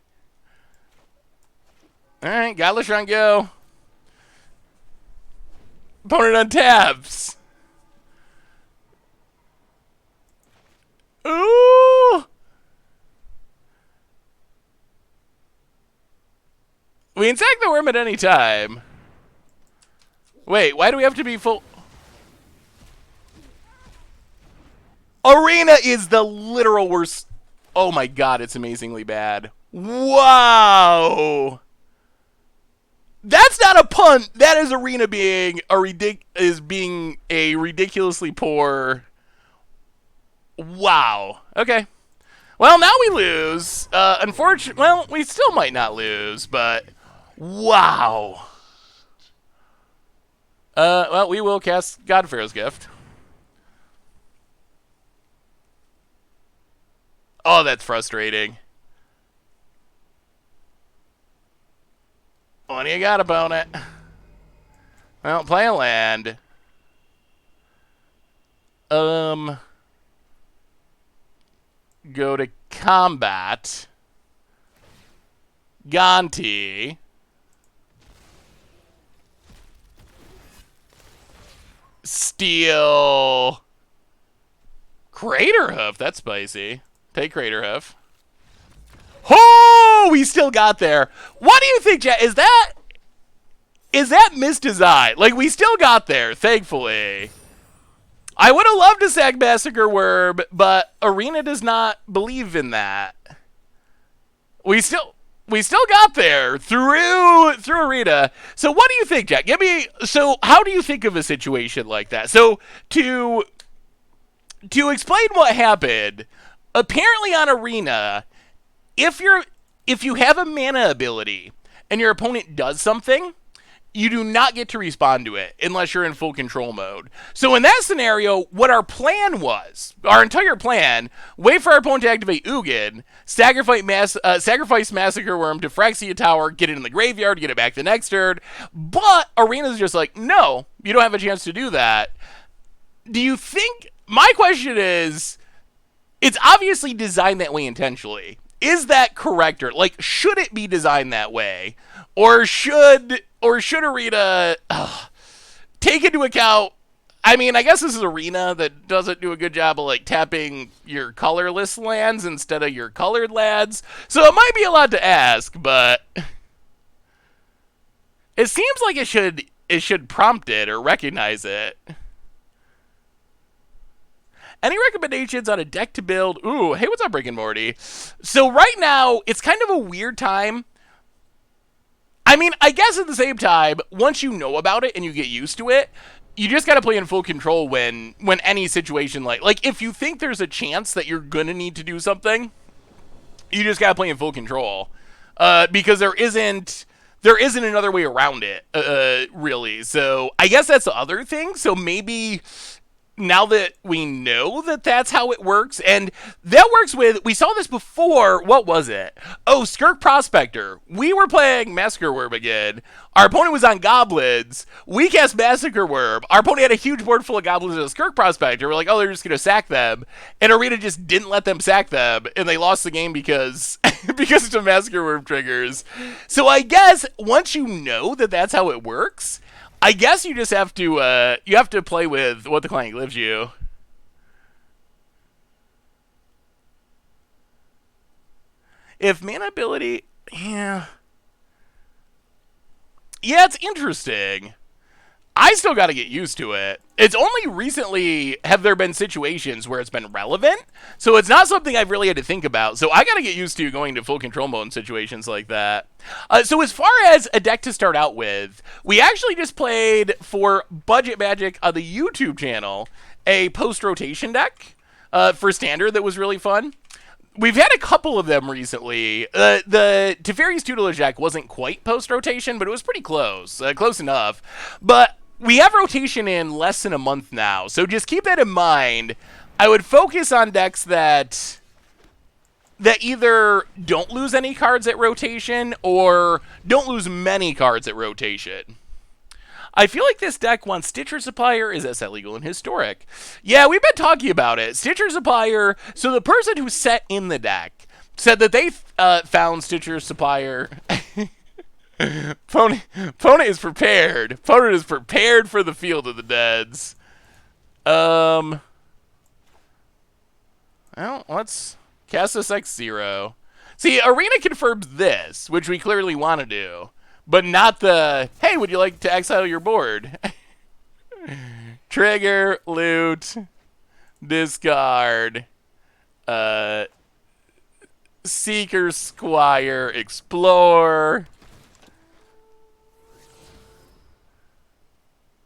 All right, Godless Run, go. Opponent untaps. Ooh. We can sack the worm at any time. Wait, why do we have to be full? Arena is the literal worst. Oh my god, it's amazingly bad. Wow. That's not a punt. That is Arena being a ridiculously poor. Wow. Okay. Well, now we lose. Unfortunately, well, we still might not lose, but wow. Well, we will cast God-Pharaoh's Gift. Oh, that's frustrating. do you got, opponent? Well, play a land. Go to combat. Gonti. Steal. Crater Hoof. That's spicy. Take Crater Hoof. Oh, we still got there. What do you think, Jack? Is that misdesign? Like, we still got there, thankfully. I would have loved to sack Massacre Worm, but Arena does not believe in that. We still got there through Arena. So what do you think, Jack? So how do you think of a situation like that? So to explain what happened, apparently on Arena, if you have a mana ability and your opponent does something, you do not get to respond to it unless you're in full control mode. So in that scenario, what our plan was, our entire plan, wait for our opponent to activate Ugin, sacrifice Massacre Worm to Phyrexia Tower, get it in the graveyard, get it back the next turn. But Arena's just like, no, you don't have a chance to do that. Do you think, my question is, it's obviously designed that way intentionally. Is that correct? Or, like, should it be designed that way? Or should Arena take into account, I mean, I guess this is Arena that doesn't do a good job of, like, tapping your colorless lands instead of your colored lands. So it might be a lot to ask, but it seems like it should prompt it or recognize it. Any recommendations on a deck to build? Ooh, hey, what's up, Rick and Morty? So right now, it's kind of a weird time. I mean, I guess at the same time, once you know about it and you get used to it, you just got to play in full control when any situation like if you think there's a chance that you're going to need to do something, you just got to play in full control. Because there isn't another way around it, really. So I guess that's the other thing. So maybe now that we know that that's how it works, and that works with, we saw this before, what was it? Oh, Skirk Prospector. We were playing Massacre Worm again. Our opponent was on Goblins. We cast Massacre Worm. Our opponent had a huge board full of Goblins and a Skirk Prospector. We're like, oh, they're just going to sack them. And Arena just didn't let them sack them, and they lost the game because of the Massacre Worm triggers. So I guess once you know that that's how it works, I guess you just have to play with what the client gives you. If mana ability, yeah, it's interesting. I still got to get used to it. It's only recently have there been situations where it's been relevant, so it's not something I've really had to think about. So I got to get used to going to full control mode in situations like that. So as far as a deck to start out with, we actually just played for Budget Magic on the YouTube channel a post-rotation deck for Standard that was really fun. We've had a couple of them recently. The Teferi's Tutelage deck wasn't quite post-rotation, but it was pretty close. Close enough. But we have rotation in less than a month now, so just keep that in mind. I would focus on decks that either don't lose any cards at rotation or don't lose many cards at rotation. I feel like this deck wants Stitcher Supplier. Is that set legal in Historic? Yeah, we've been talking about it. Stitcher Supplier. So the person who set in the deck said that they found Stitcher Supplier. Opponent is prepared. Opponent is prepared for the Field of the Deads. Well, let's cast this X0. See, Arena confirms this, which we clearly want to do. But not the, hey, would you like to exile your board? Trigger, loot, discard, Seeker, Squire, Explore,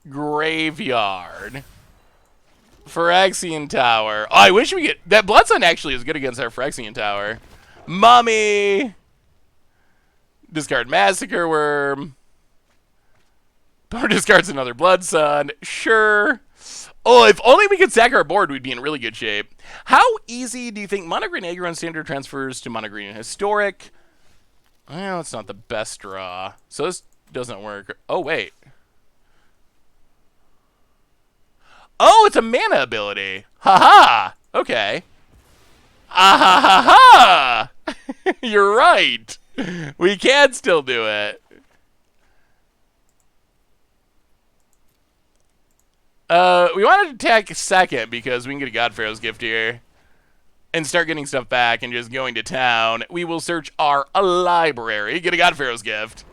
Graveyard, Phyrexian Tower. Oh, I wish we get, that Bloodsun actually is good against our Phyrexian Tower. Mummy. Discard Massacre Worm. Or discards another Bloodsun. Sure. Oh, if only we could sack our board, we'd be in really good shape. How easy do you think Mono Green Aggron Standard transfers to Mono Green Historic? Well, it's not the best draw. So let's doesn't work. Oh, wait. Oh, it's a mana ability. Haha. Okay. Ah ha ha ha! You're right. We can still do it. We wanted to attack second because we can get a God-Pharaoh's gift here and start getting stuff back and just going to town. We will search our library, get a God-Pharaoh's gift,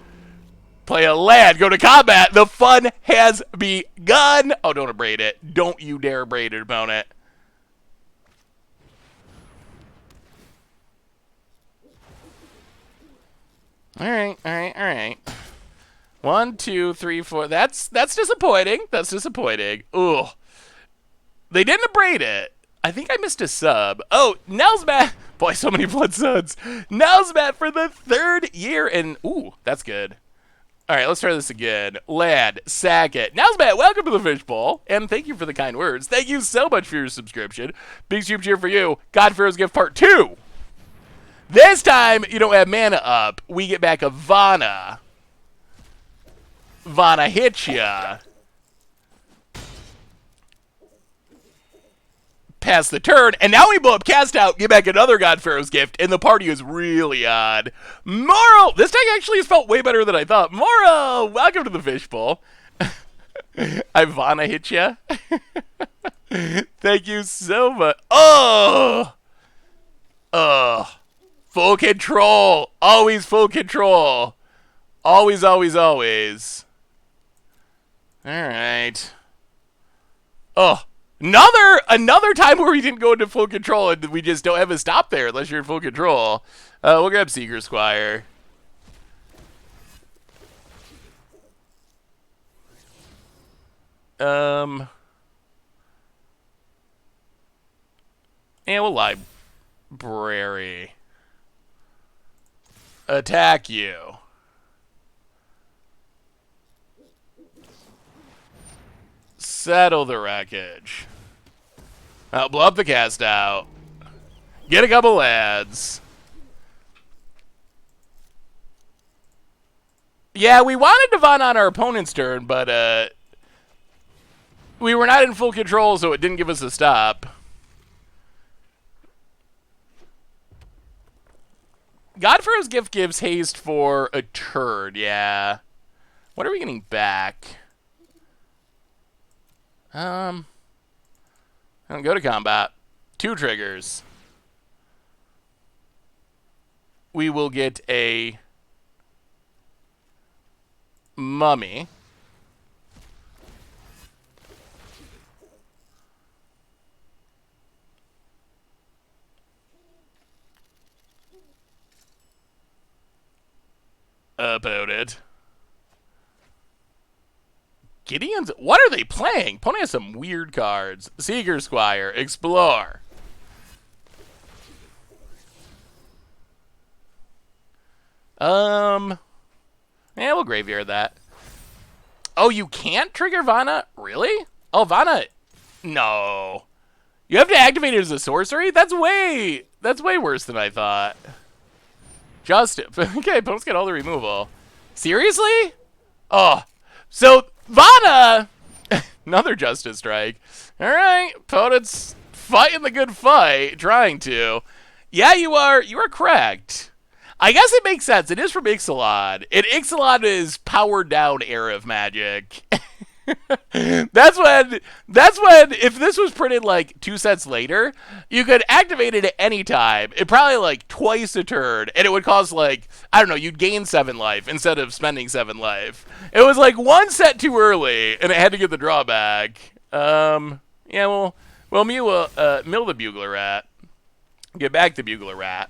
play a land, go to combat. The fun has begun. Oh, don't abrade it. Don't you dare abrade it, opponent. All right. 1, 2, 3, 4. That's disappointing. That's disappointing. Ooh. They didn't abrade it. I think I missed a sub. Oh, Nelsbat. Boy, so many Blood Suns. Nelsbat for the 3rd year. And, ooh, that's good. All right, let's try this again. Lad, sack it. Nelsbat, welcome to the Fishbowl. And thank you for the kind words. Thank you so much for your subscription. Big super cheer for you. God-Pharaoh's gift part 2. This time, you don't have mana up. We get back a Vana. Vana hit ya. Pass the turn, and now we blow up Cast Out, get back another God-Pharaoh's gift, and the party is really odd. Moro! This deck actually has felt way better than I thought. Moro! Welcome to the Fishbowl. I Vana hit ya. Thank you so much. Oh! Full control. Always full control. Always, always, always. Alright. Oh. Another time where we didn't go into full control and we just don't have a stop there unless you're in full control. We'll grab Seeker Squire. And we'll library. Attack you. Settle the wreckage. I'll blow up the Cast Out. Get a couple lads. Yeah, we wanted to Vaughn on our opponent's turn, but we were not in full control, so it didn't give us a stop. God-Pharaoh's gift gives haste for a turn, yeah. What are we getting back? Go to combat. 2 triggers. We will get a mummy. About it. Gideon's... What are they playing? Pony has some weird cards. Seeker Squire. Explore. Yeah, we'll graveyard that. Oh, you can't trigger Vana? Really? Oh, Vana... No. You have to activate it as a sorcery? That's way worse than I thought. Just... Okay, opponents get all the removal. Seriously? Oh. So... Vana! Another Justice Strike. Alright, opponent's fighting the good fight, trying to. Yeah, you are correct. I guess it makes sense. It is from Ixalan. And Ixalan is powered down era of Magic. That's when, if this was printed like 2 sets later, you could activate it at any time. It probably like twice a turn, and it would cost like, I don't know, you'd gain 7 life instead of spending 7 life. It was like 1 set too early, and it had to get the drawback. Yeah, we'll mill the Bugler Rat. Get back the Bugler Rat.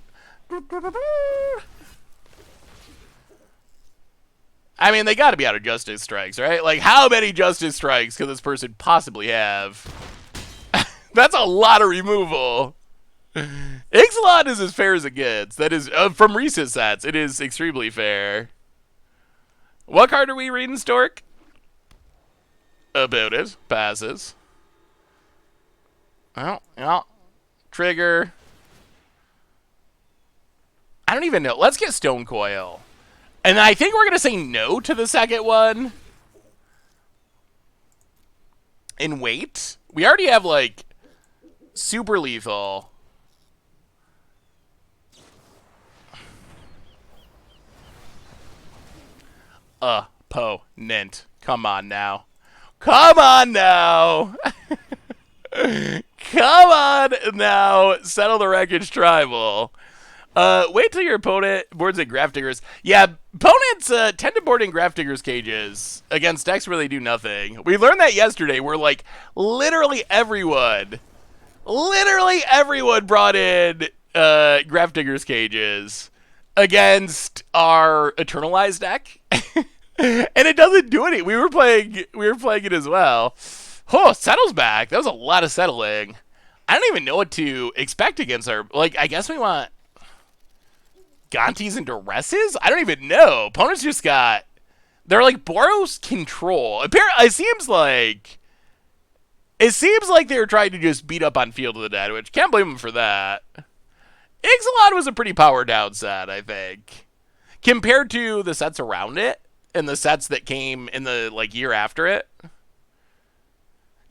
I mean, they got to be out of Justice Strikes, right? Like, how many Justice Strikes could this person possibly have? That's a lot of removal. Ixalan is as fair as it gets. That is, from recent sets, it is extremely fair. What card are we reading, Stork? About it. Passes. Oh, yeah. Trigger. I don't even know. Let's get Stone Coil. And I think we're going to say no to the second one. And wait. We already have, like, super lethal. Opponent. Come on now. Come on now. Come on now. Settle the wreckage tribal. Wait till your opponent boards in Grafdigger's. Yeah, opponents tend to board in Grafdigger's cages against decks where they do nothing. We learned that yesterday. Where like literally everyone brought in Grafdigger's cages against our Eternalized deck, and it doesn't do anything. We were playing it as well. Oh, Settle's back. That was a lot of settling. I don't even know what to expect against our. Like, I guess we want Gontis and Duresses? I don't even know. Opponents just got... They're like Boros control. Apparently, it seems like they were trying to just beat up on Field of the Dead, which can't blame them for that. Ixalan was a pretty power down set, I think. Compared to the sets around it, and the sets that came in the like year after it.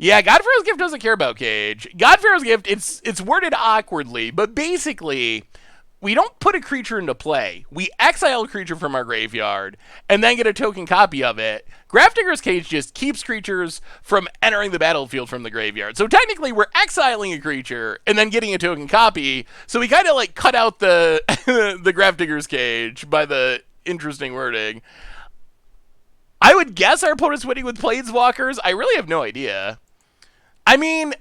Yeah, God-Pharaoh's Gift doesn't care about Cage. God-Pharaoh's Gift, it's worded awkwardly, but basically... We don't put a creature into play. We exile a creature from our graveyard and then get a token copy of it. Grafdigger's Cage just keeps creatures from entering the battlefield from the graveyard. So technically we're exiling a creature and then getting a token copy. So we kind of like cut out the the Grafdigger's Cage by the interesting wording. I would guess our opponent's winning with Planeswalkers. I really have no idea. I mean,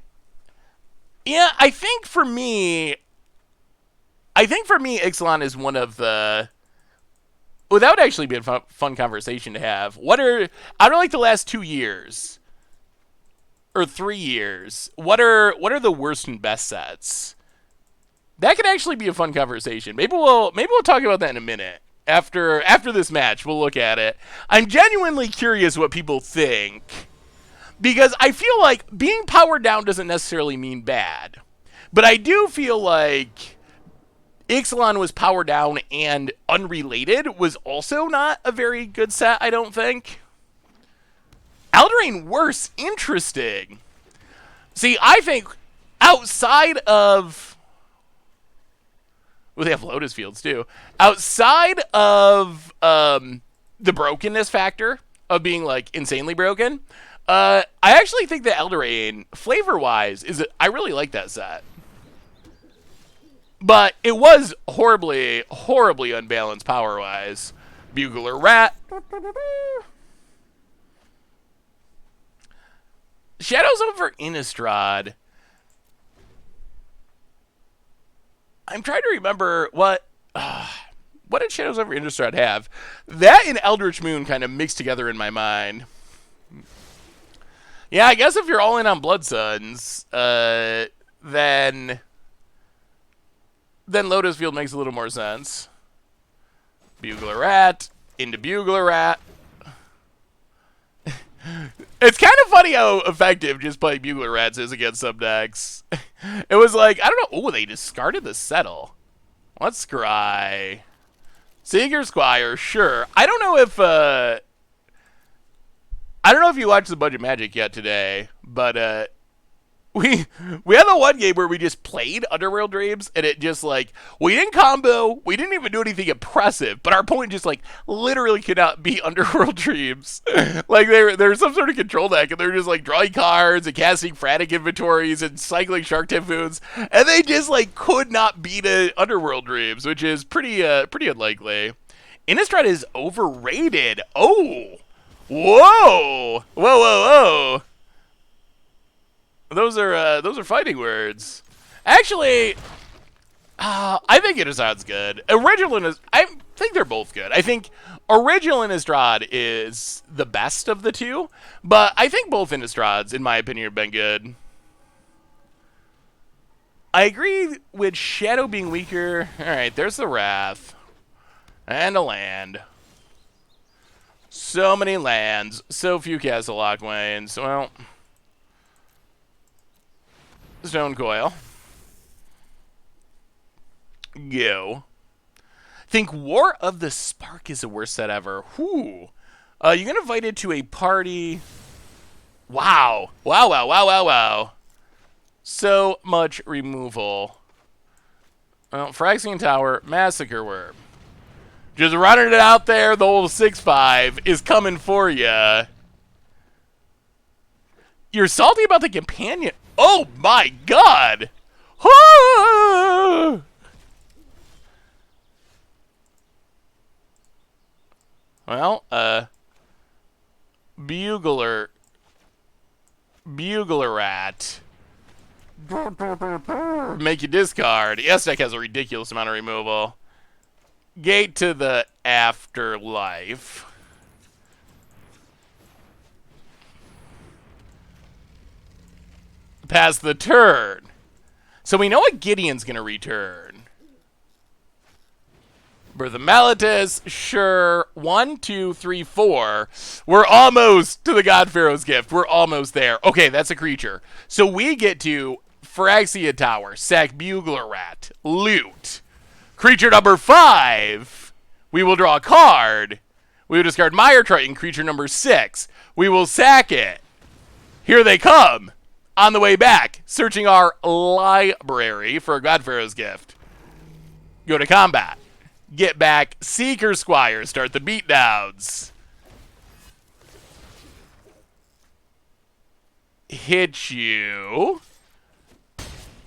yeah, I think for me, Ixalan is one of the... Well, that would actually be a fun conversation to have. Out of like the last 2 years, or 3 years, what are the worst and best sets? That could actually be a fun conversation. Maybe we'll talk about that in a minute. After this match, we'll look at it. I'm genuinely curious what people think. Because I feel like being powered down doesn't necessarily mean bad. But I do feel like... Ixalan was power down and unrelated was also not a very good set, I don't think. Eldraine worse, interesting. See, I think outside of... Well, they have Lotus Fields, too. Outside of the brokenness factor of being, like, insanely broken, I actually think that Eldraine, flavor-wise, I really like that set. But it was horribly, horribly unbalanced power-wise. Bugler Rat. Shadows over Innistrad. I'm trying to remember what did Shadows over Innistrad have? That and Eldritch Moon kind of mixed together in my mind. Yeah, I guess if you're all in on Blood Suns, then Lotus Field makes a little more sense. Bugler Rat, into Bugler Rat. It's kind of funny how effective just playing Bugler Rats is against some decks. It was like, I don't know. Oh, they discarded the Settle. Let's scry. Seeker Squire, sure. I don't know if you watched the Budget Magic yet today, but we had the one game where we just played Underworld Dreams, and it just, like, we didn't combo, we didn't even do anything impressive, but our opponent just, like, literally could not beat Underworld Dreams. Like, they were some sort of control deck, and they were just, like, drawing cards and casting Frantic Inventories and cycling Shark Typhoons, and they just, like, could not beat Underworld Dreams, which is pretty unlikely. Innistrad is overrated. Oh! Whoa! Whoa, whoa, whoa! Those are fighting words. Actually, I think Innistrad's good. I think they're both good. I think original Innistrad is the best of the two, but I think both Innistrads, in my opinion, have been good. I agree with Shadow being weaker. All right, there's the Wrath and a land. So many lands, so few Castle Lockwains. Well. Stone Coil. Go. Think War of the Spark is the worst set ever. Whew. You get invited to a party. Wow. Wow, wow, wow, wow, wow. So much removal. Well, Phyrexian Tower, Massacre Worm. Just running it out there, the old 6-5 is coming for you. You're salty about the companion. Oh my god! Well, Bugler Rat. Make you discard. Yes, deck has a ridiculous amount of removal. Gate to the Afterlife. Pass the turn. So we know what Gideon's going to return. Birth of Meletis, sure. 1, 2, 3, 4. We're almost to the God-Pharaoh's Gift. We're almost there. Okay, that's a creature. So we get to Phyrexian Tower, sack Bugler Rat, loot. Creature number 5. We will draw a card. We will discard Mire Triton, creature number 6. We will sack it. Here they come. On the way back, searching our library for a God-Pharaoh's Gift. Go to combat. Get back, Seeker Squire, start the beatdowns. Hit you.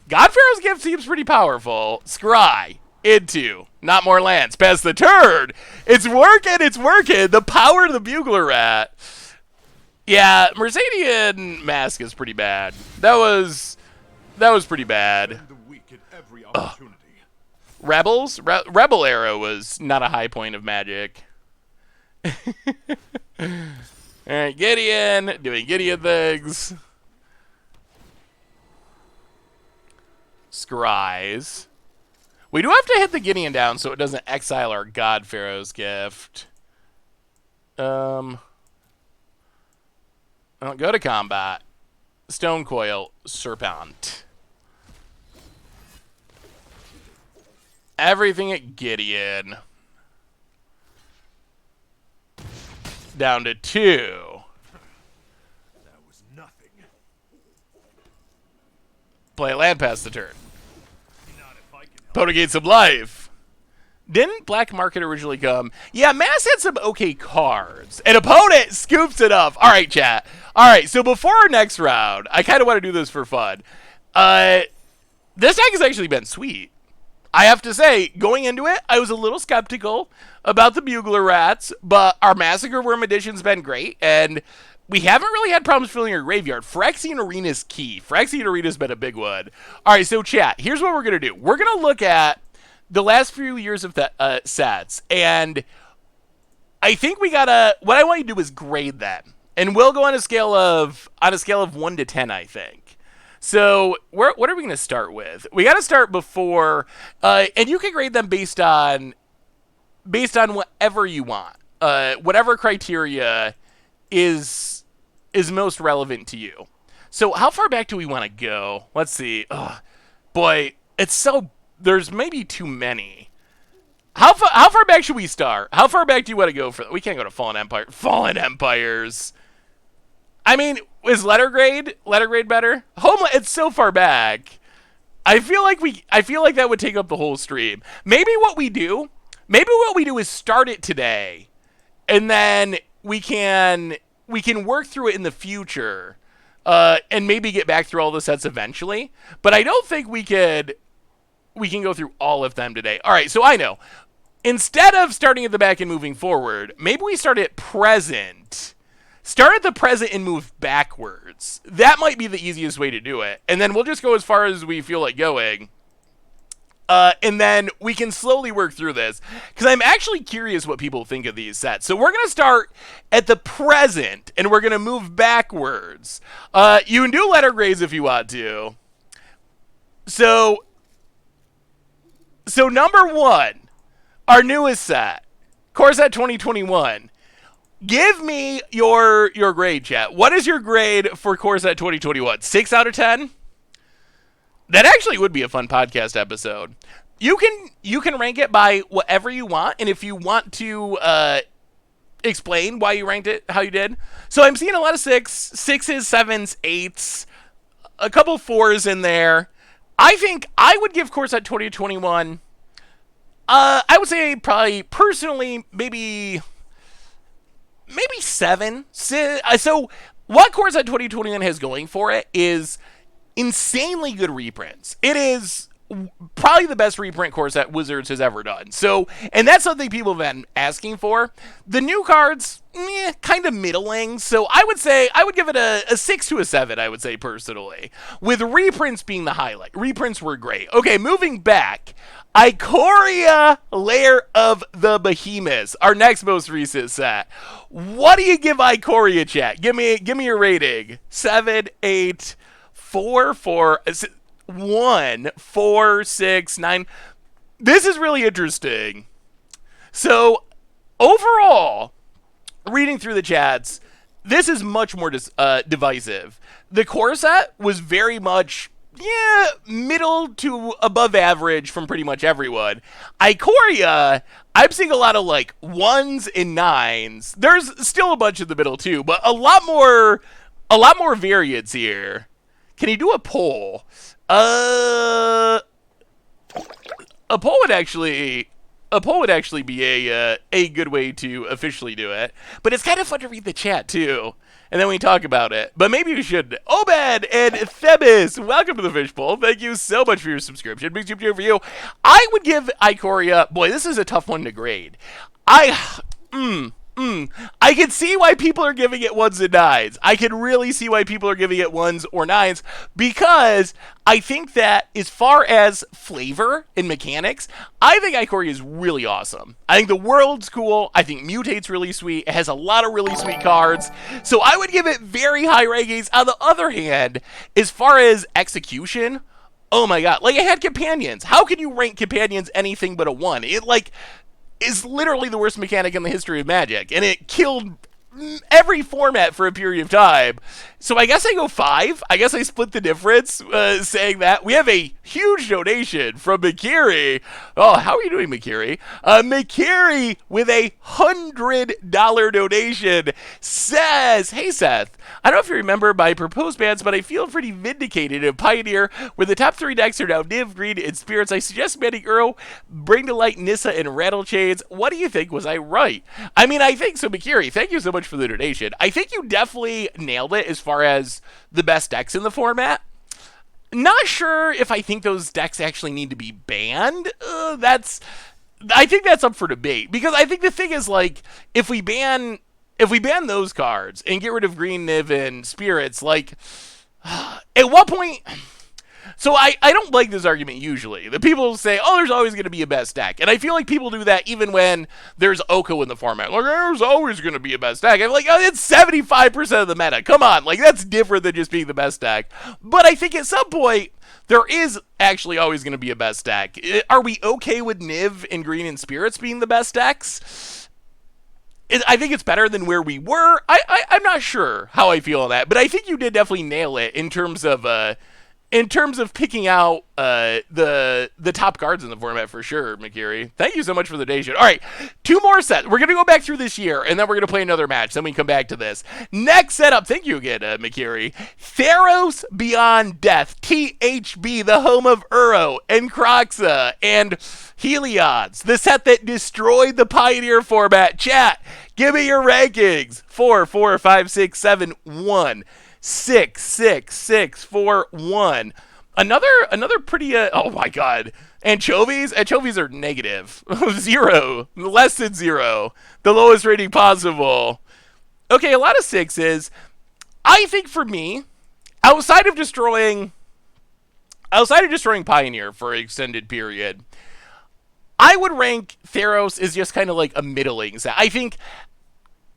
God-Pharaoh's Gift seems pretty powerful. Scry. Into. Not more lands. Pass the turn. It's working, it's working. The power of the Bugler Rat. Yeah, Mercadian Mask is pretty bad. That was pretty bad. Rebels? Rebel Arrow was not a high point of Magic. Alright, Gideon. Doing Gideon things. Scries. We do have to hit the Gideon down so it doesn't exile our God-Pharaoh's Gift. I'll go to combat. Stone Coil, Serpent. Everything at Gideon. Down to 2.
That was nothing.
Play a land past the turn. Potagate some life. Didn't Black Market originally come? Yeah, Mass had some okay cards. An opponent scoops it up. All right, chat. All right, so before our next round, I kind of want to do this for fun. This deck has actually been sweet. I have to say, going into it, I was a little skeptical about the Bugler Rats, but our Massacre Worm edition's been great, and we haven't really had problems filling our graveyard. Phyrexian Arena is key. Phyrexian Arena's been a big one. All right, so chat, here's what we're going to do. We're going to look at the last few years of the sets, and I think we gotta. What I want you to do is grade them, and we'll go on a scale of 1 to 10, I think. So what are we going to start with? We got to start before, and you can grade them based on whatever you want, whatever criteria is most relevant to you. So how far back do we want to go? Let's see. Boy, it's so. There's maybe too many. How far back should we start? How far back do you want to go for? We can't go to Fallen Empire. Fallen Empires. I mean, is letter grade better? Homeland, it's so far back. I feel like that would take up the whole stream. Maybe what we do is start it today, and then we can work through it in the future, and maybe get back through all the sets eventually. But I don't think we can go through all of them today. All right, so I know. Instead of starting at the back and moving forward, maybe we start at present. Start at the present and move backwards. That might be the easiest way to do it. And then we'll just go as far as we feel like going. And then we can slowly work through this, because I'm actually curious what people think of these sets. So we're going to start at the present, and we're going to move backwards. You can do letter grades if you want to. So number 1, our newest set, Core Set 2021. Give me your grade, chat. What is your grade for Core Set 2021? 6 out of 10? That actually would be a fun podcast episode. You can rank it by whatever you want, and if you want to explain why you ranked it how you did. So I'm seeing a lot of sixes, sevens, eights, a couple fours in there. I think I would give Core Set 2021. I would say probably personally maybe seven. So what Core Set 2021 has going for it is insanely good reprints. It is probably the best reprint course that Wizards has ever done. So, and that's something people have been asking for. The new cards, kind of middling. So I would say, I would give it a 6 to a 7, I would say personally. With reprints being the highlight. Reprints were great. Okay, moving back. Ikoria, Lair of the Behemoths, our next most recent set. What do you give Ikoria, chat? Give me your rating. 7, 8, 4, 4, 1, 4, 6, 9. This is really interesting. So, overall, reading through the chats, this is much more divisive. The core set was very much, middle to above average from pretty much everyone. Ikoria, I'm seeing a lot of like 1s and 9s. There's still a bunch in the middle too, but a lot more variance here. Can you do a poll? A poll would actually be a good way to officially do it. But it's kind of fun to read the chat too, and then we talk about it. But maybe we should. Obed and Thebis, welcome to the Fishbowl. Thank you so much for your subscription. Big super for you. I would give Ikoria. Boy, this is a tough one to grade. I can see why people are giving it 1s and 9s. I can really see why people are giving it 1s or 9s, because I think that as far as flavor and mechanics, I think Ikoria is really awesome. I think the world's cool. I think Mutate's really sweet. It has a lot of really sweet cards. So I would give it very high rankings. On the other hand, as far as execution, oh my god. Like, it had companions. How can you rank companions anything but a 1? It, is literally the worst mechanic in the history of Magic, and it killed every format for a period of time. So I guess I go 5. I guess I split the difference, saying that. We have a huge donation from Makiri. Oh, how are you doing, Makiri? Makiri with a $100 donation says, hey, Seth, I don't know if you remember my proposed bans, but I feel pretty vindicated in Pioneer, where the top 3 decks are now Niv, Green, and Spirits. I suggest banning Uro, Bring to Light, Nissa, and Rattle Chains. What do you think? Was I right? I mean, I think so, Makiri. Thank you so much for the donation. I think you definitely nailed it as far as the best decks in the format. Not sure if I think those decks actually need to be banned. I think that's up for debate, because I think the thing is, like, if we ban those cards and get rid of Green, Niv, and Spirits, like, at what point? So I don't like this argument usually. The people say, oh, there's always going to be a best deck. And I feel like people do that even when there's Oko in the format. Like, there's always going to be a best deck. I'm like, oh, it's 75% of the meta. Come on. Like, that's different than just being the best deck. But I think at some point, there is actually always going to be a best deck. Are we okay with Niv and Green and Spirits being the best decks? I think it's better than where we were. I'm not sure how I feel on that. But I think you did definitely nail it in terms of picking out the top cards in the format for sure, Makiri. Thank you so much for the donation. All right, 2 more sets. We're going to go back through this year, and then we're going to play another match. Then we come back to this. Next setup, thank you again, Makiri. Theros Beyond Death, THB, the home of Uro, and Kroxa, and Heliod's, the set that destroyed the Pioneer format. Chat, give me your rankings. 4, 4, 5, 6, 7, 1. 6, 6, 6, 4, 1. Another pretty, oh my god. Anchovies are negative. 0. Less than 0. The lowest rating possible. Okay, a lot of 6s. I think for me, outside of destroying Pioneer for an extended period, I would rank Theros as just kind of like a middling set.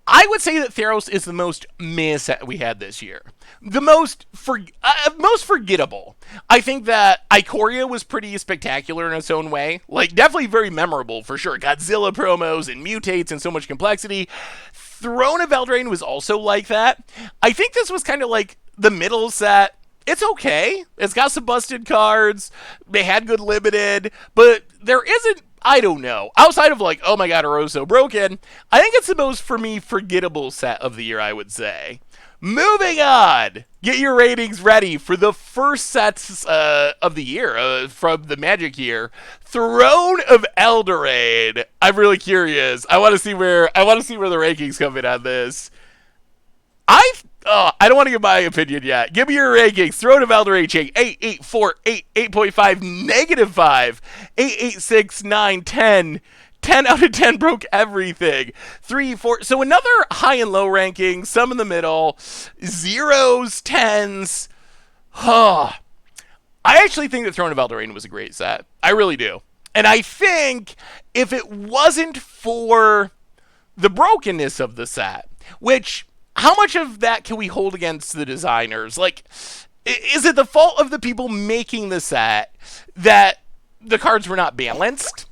I would say that Theros is the most meh set we had this year. The most forgettable. I think that Ikoria was pretty spectacular in its own way. Like, definitely very memorable, for sure. Godzilla promos and Mutates and so much complexity. Throne of Eldraine was also like that. I think this was kind of like the middle set. It's okay. It's got some busted cards. They had good limited, but there isn't, I don't know, outside of like, oh my god, Oro's so broken, I think it's the most, for me, forgettable set of the year, I would say. Moving on! Get your ratings ready for the first sets of the year, from the Magic year. Throne of Eldraine. I'm really curious. I want to see where the rankings come in on this. I don't want to give my opinion yet. Give me your rankings. Throne of Eldraine chain 8, 8, 4, 8, 8.5, -5, 8, 8, 6, 9, 10. 10 out of 10 broke everything. 3, 4. So another high and low ranking, some in the middle, zeros, tens. I actually think that Throne of Eldraine was a great set. I really do. And I think if it wasn't for the brokenness of the set, which, how much of that can we hold against the designers? Like, is it the fault of the people making the set that the cards were not balanced?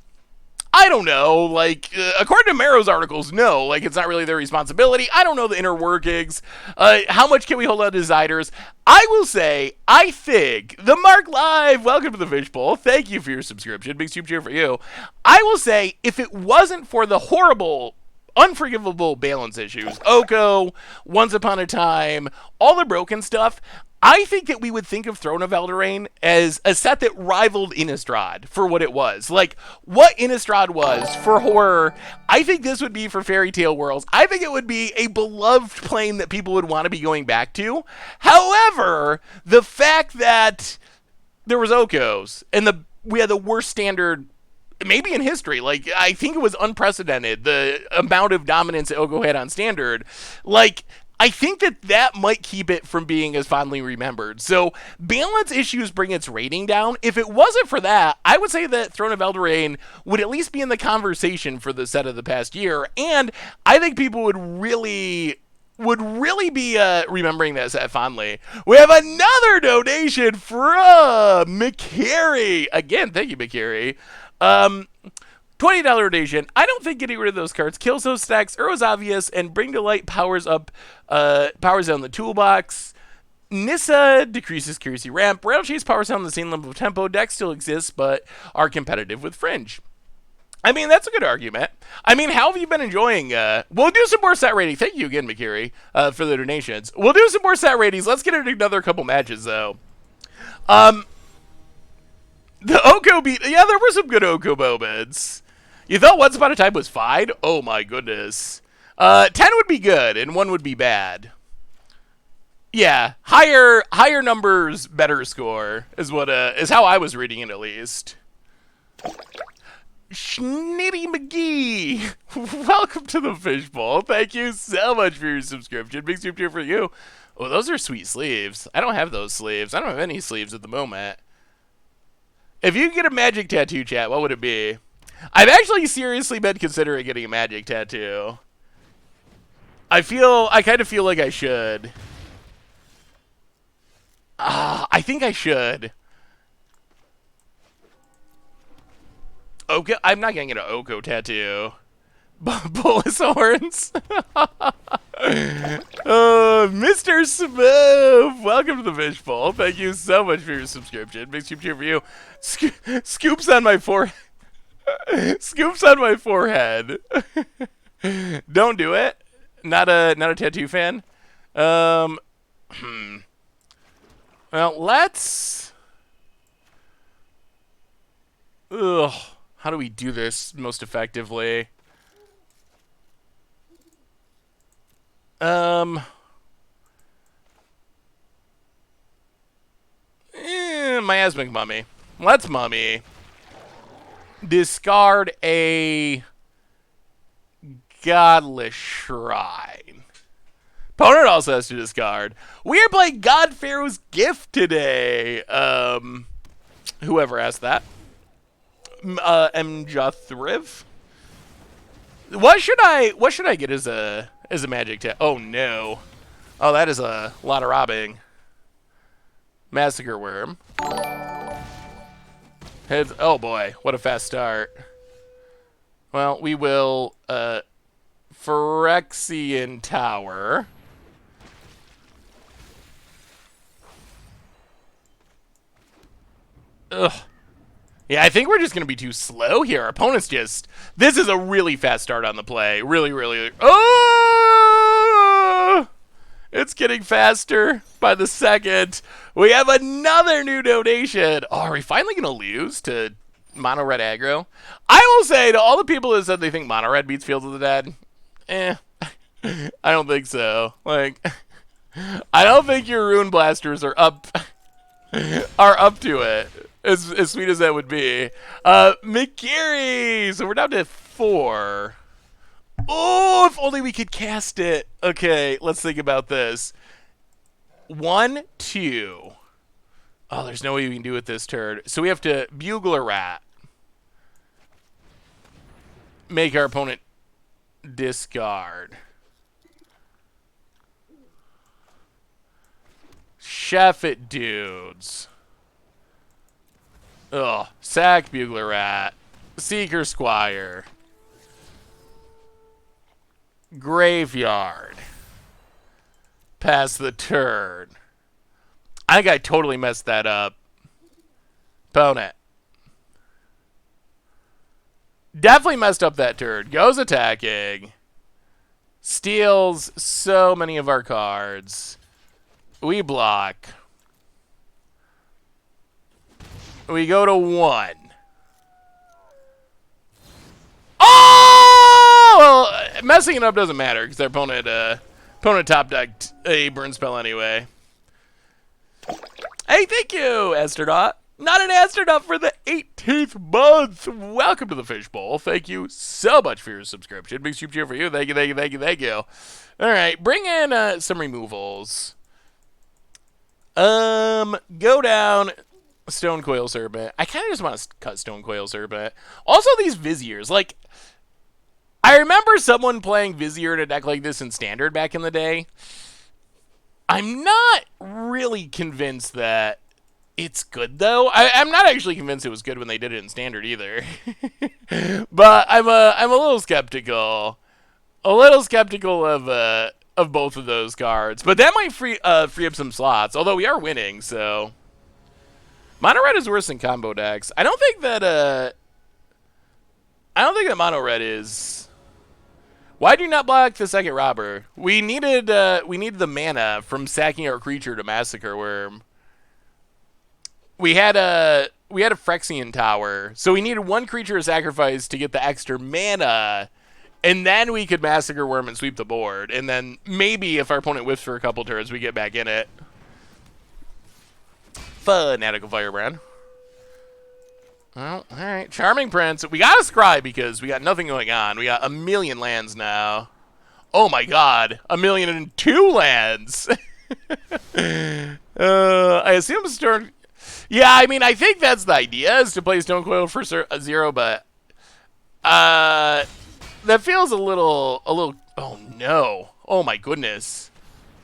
I don't know. Like, according to Marrow's articles, no. Like, it's not really their responsibility. I don't know the inner workings. How much can we hold on to designers? I will say, I think, the Mark Live, welcome to the Fishbowl. Thank you for your subscription. Big soup cheer for you. I will say, if it wasn't for the horrible, unforgivable balance issues, Oko, Once Upon a Time, all the broken stuff, I think that we would think of Throne of Eldraine as a set that rivaled Innistrad for what it was. Like, what Innistrad was for horror, I think this would be for Fairy Tale Worlds. I think it would be a beloved plane that people would want to be going back to. However, the fact that there was Okos, and we had the worst standard maybe in history. Like, I think it was unprecedented, the amount of dominance that Oko had on standard. Like, I think that might keep it from being as fondly remembered. So, balance issues bring its rating down. If it wasn't for that, I would say that Throne of Eldraine would at least be in the conversation for the set of the past year. And I think people would really be remembering that set fondly. We have another donation from McCary. Again, thank you, McCary. $20 donation. I don't think getting rid of those cards kills those stacks. Uro's obvious, and Bring to Light powers down the toolbox. Nissa decreases accuracy ramp. Rail Chase powers down the same level of tempo. Decks still exists, but are competitive with Fringe. I mean, that's a good argument. I mean, how have you been enjoying? We'll do some more set ratings. Thank you again, McCary, for the donations. We'll do some more set ratings. Let's get into another couple matches, though. The Oko beat... Yeah, there were some good Oko moments. You thought Once Upon a Time was fine? Oh, my goodness. 10 would be good, and 1 would be bad. Yeah, higher numbers, better score, is how I was reading it, at least. Schnitty McGee, welcome to the Fishbowl. Thank you so much for your subscription. Big soup here for you. Oh, those are sweet sleeves. I don't have those sleeves. I don't have any sleeves at the moment. If you could get a Magic tattoo, chat, what would it be? I've actually seriously been considering getting a Magic tattoo. I kind of feel like I should. I think I should. Oko? I'm not gonna get an Oko tattoo. Bullis horns. Mr. Smooth, welcome to the Fishbowl. Thank you so much for your subscription. Big soup cheer for you. Scoops on my forehead. Scoops on my forehead. Don't do it. Not a tattoo fan. Well, let's. Ugh. How do we do this most effectively? Miasmic Mummy. Let's Mummy. Discard a Godless Shrine. Opponent also has to discard. We are playing God-Pharaoh's Gift today. Whoever asked that. Mjathriv. What should I get as a Magic tag? Oh no. Oh, that is a lot of robbing. Massacre Worm. Oh boy, what a fast start. Well, we will Phyrexian Tower. Ugh. Yeah, I think we're just going to be too slow here. Our opponent's just... This is a really fast start on the play. Really, really... Oh! It's getting faster by the second. We have another new donation. Oh, are we finally going to lose to mono red aggro? I will say to all the people that said they think mono red beats Fields of the Dead, I don't think so. Like, I don't think your Rune Blasters are up to it. As sweet as that would be. McGeary! So we're down to 4. Oh, if only we could cast it. Okay, let's think about this. 1, 2. Oh, there's no way we can do it this turn. So we have to Bugler Rat. Make our opponent discard. Chef it, dudes. Ugh. Sack Bugler Rat. Seeker Squire. Graveyard. Pass the turn. I think I totally messed that up. Opponent. Definitely messed up that turn. Goes attacking. Steals so many of our cards. We block. We go to 1. Oh! Well, messing it up doesn't matter because our opponent top decked a burn spell anyway. Hey, thank you, Astronaut. Not an astronaut for the 18th month. Welcome to the Fishbowl. Thank you so much for your subscription. Big soup cheer for you. Thank you, thank you, thank you, thank you. All right, bring in some removals. Go down Stone Coil Serpent. I kind of just want to cut Stone Coil Serpent. Also, these Viziers. Like, I remember someone playing Vizier in a deck like this in Standard back in the day. I'm not really convinced that it's good, though. I'm not actually convinced it was good when they did it in Standard either. But I'm a little skeptical. A little skeptical of both of those cards. But that might free up some slots. Although we are winning, so mono red is worse than combo decks. I don't think that mono red is. Why do you not block the second robber? We needed the mana from sacking our creature to Massacre Worm. We had a Phyrexian Tower, so we needed one creature to sacrifice to get the extra mana, and then we could Massacre Worm and sweep the board. And then maybe if our opponent whiffs for a couple turns, we get back in it. Fanatical Firebrand. Well, alright. Charming Prince. We got a Scry because we got nothing going on. We got 1,000,000 lands now. Oh my god. 1,000,002 lands. I assume Stone... Yeah, I mean, I think that's the idea, is to play Stone Coil for 0, but... that feels a little... Oh no. Oh my goodness.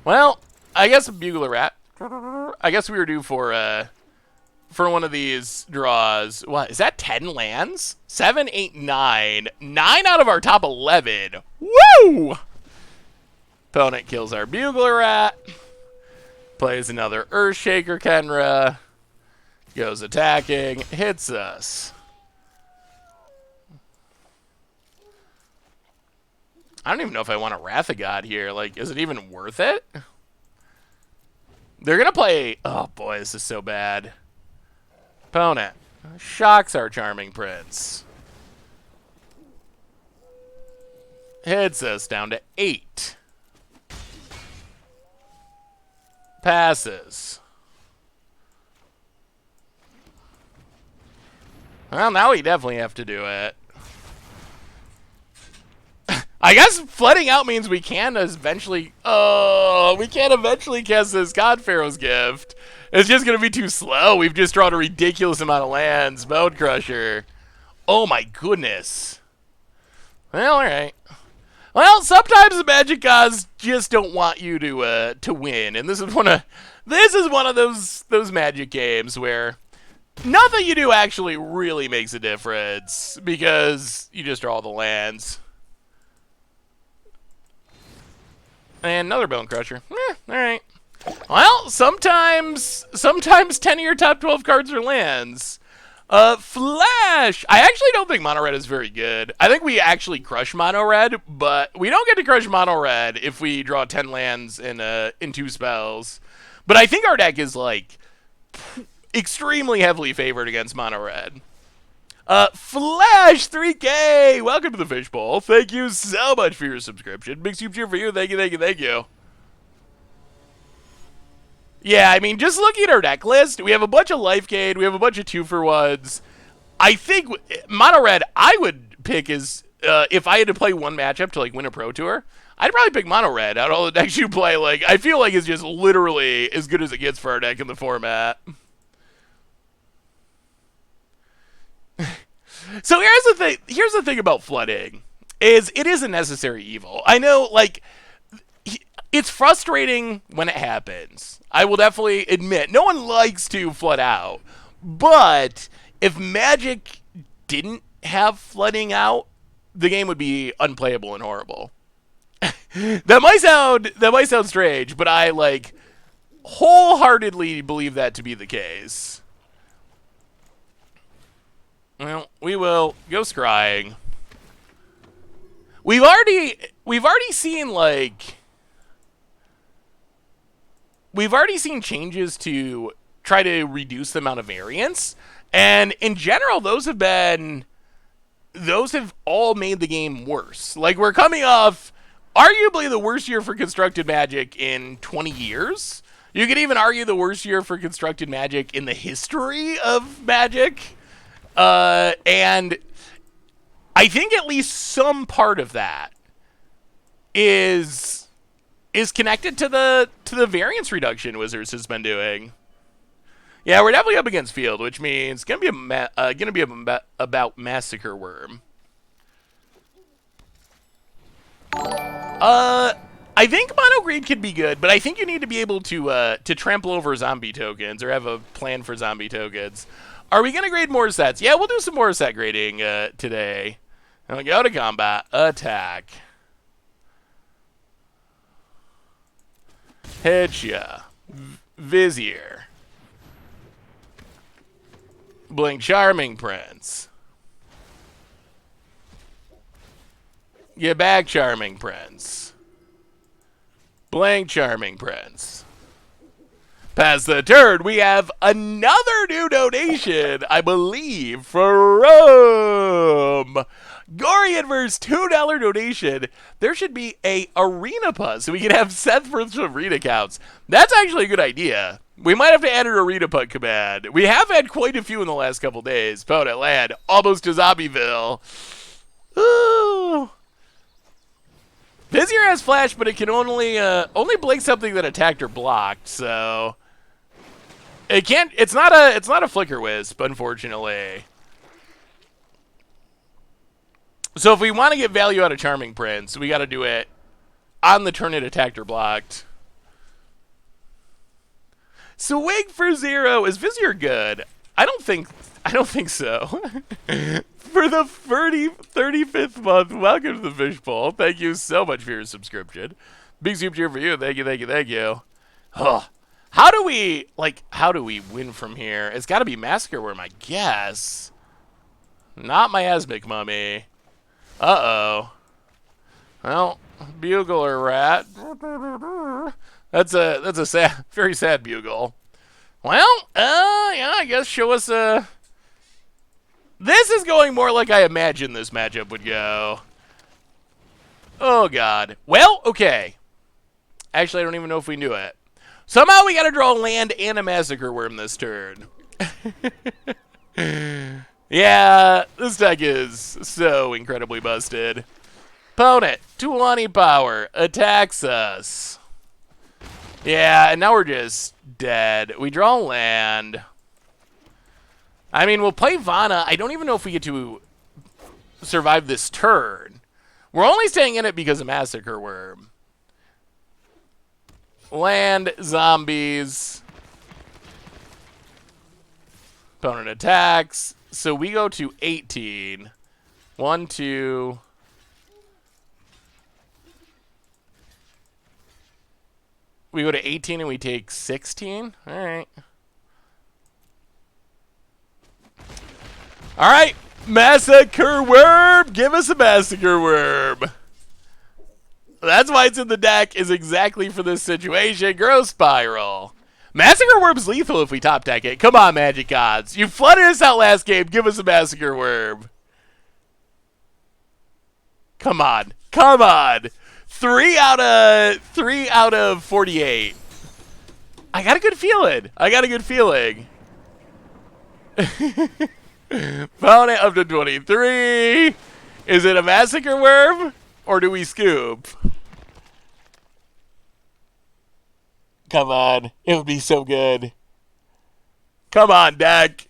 Well, I guess a Bugler Rat. I guess we were due for one of these draws. What, is that 10 lands? 7, 8, 9. 9 out of our top 11. Woo! Opponent kills our Bugler Rat. Plays another Earthshaker Kenra. Goes attacking. Hits us. I don't even know if I want a Wrath of God here. Like, is it even worth it? They're going to play... Oh, boy, this is so bad. Opponent shocks our Charming Prince. Hits us down to 8. Passes. Well, now we definitely have to do it. I guess flooding out means we can eventually... Oh, we can't eventually cast this God-Pharaoh's Gift. It's just going to be too slow. We've just drawn a ridiculous amount of lands. Bone Crusher. Oh my goodness. Well, alright. Well, sometimes the Magic Gods just don't want you to win. And this is one of those Magic games where nothing you do actually really makes a difference. Because you just draw the lands. And another Bone Crusher. Alright. Well, sometimes 10 of your top 12 cards are lands. Flash! I actually don't think Mono Red is very good. I think we actually crush Mono Red, but we don't get to crush Mono Red if we draw 10 lands in 2 spells. But I think our deck is, like, extremely heavily favored against Mono Red. Flash 3K! Welcome to the Fishbowl. Thank you so much for your subscription. Big soup cheer for you. Thank you, thank you, thank you. Yeah, I mean, just looking at our deck list, we have a bunch of Life Gain, we have a bunch of 2-for-1s. I think Mono Red I would pick is, if I had to play one matchup to, like, win a Pro Tour, I'd probably pick Mono Red out of all the decks you play. Like, I feel like it's just literally as good as it gets for our deck in the format. So here's the thing about flooding, is it is a necessary evil. I know, like, it's frustrating when it happens. I will definitely admit, no one likes to flood out. But if Magic didn't have flooding out, the game would be unplayable and horrible. That might sound strange, but I, like, wholeheartedly believe that to be the case. Well, we will go scrying. We've already seen, like, we've already seen changes to try to reduce the amount of variance, and in general, those have all made the game worse. Like, we're coming off arguably the worst year for constructed Magic in 20 years. You could even argue the worst year for constructed Magic in the history of Magic. And I think at least some part of that is connected to the variance reduction Wizards has been doing. Yeah, we're definitely up against Field, which means gonna be about Massacre Worm. I think Mono Green could be good, but I think you need to be able to trample over zombie tokens or have a plan for zombie tokens. Are we gonna grade more sets? Yeah, we'll do some more set grading today. And we go to combat. Attack. Headshot. Vizier. Blink Charming Prince. Get back, Charming Prince. Blink Charming Prince. Past the turn, we have another new donation, I believe, from Gorianverse, $2 donation. There should be a Arena Putt, so we can have Seth for some Arena counts. That's actually a good idea. We might have to add an Arena Putt command. We have had quite a few in the last couple days. Opponent land, almost to Zombieville. Ooh. Vizier has flash, but it can only blink something that attacked or blocked, so it can't. It's not a Flicker Wisp, unfortunately. So if we want to get value out of Charming Prince, we got to do it on the turn it attacked or blocked. Swing for 0. Is Vizier good? I don't think so. For the 35th month, welcome to the Fishbowl. Thank you so much for your subscription. Big soup cheer for you. Thank you, thank you, thank you. Oh, how do we win from here? It's got to be Massacre Worm, I guess. Not Miasmic Mummy. Uh-oh. Well, Bugle or Rat. That's a sad, very sad Bugle. Well, yeah, I guess show us a. This is going more like I imagined this matchup would go. Oh God. Well, okay. Actually, I don't even know if we knew it. Somehow we got to draw a land and a Massacre Worm this turn. Yeah, this deck is so incredibly busted. Opponent, Tulani Power, attacks us. Yeah, and now we're just dead. We draw land. I mean, we'll play Vana. I don't even know if we get to survive this turn. We're only staying in it because of Massacre Worm. Land, zombies. Opponent attacks. So we go to 18. 1, 2. We go to 18 and we take 16. All right. All right, Massacre Worm. Give us a Massacre Worm. That's why it's in the deck, is exactly for this situation. Growth Spiral. Massacre Worm's lethal if we top deck it. Come on, Magic Gods. You flooded us out last game. Give us a Massacre Worm. Come on. Come on. 3 out of 48. I got a good feeling. Opponent up to 23. Is it a Massacre Worm? Or do we scoop? Come on. It would be so good. Come on, deck.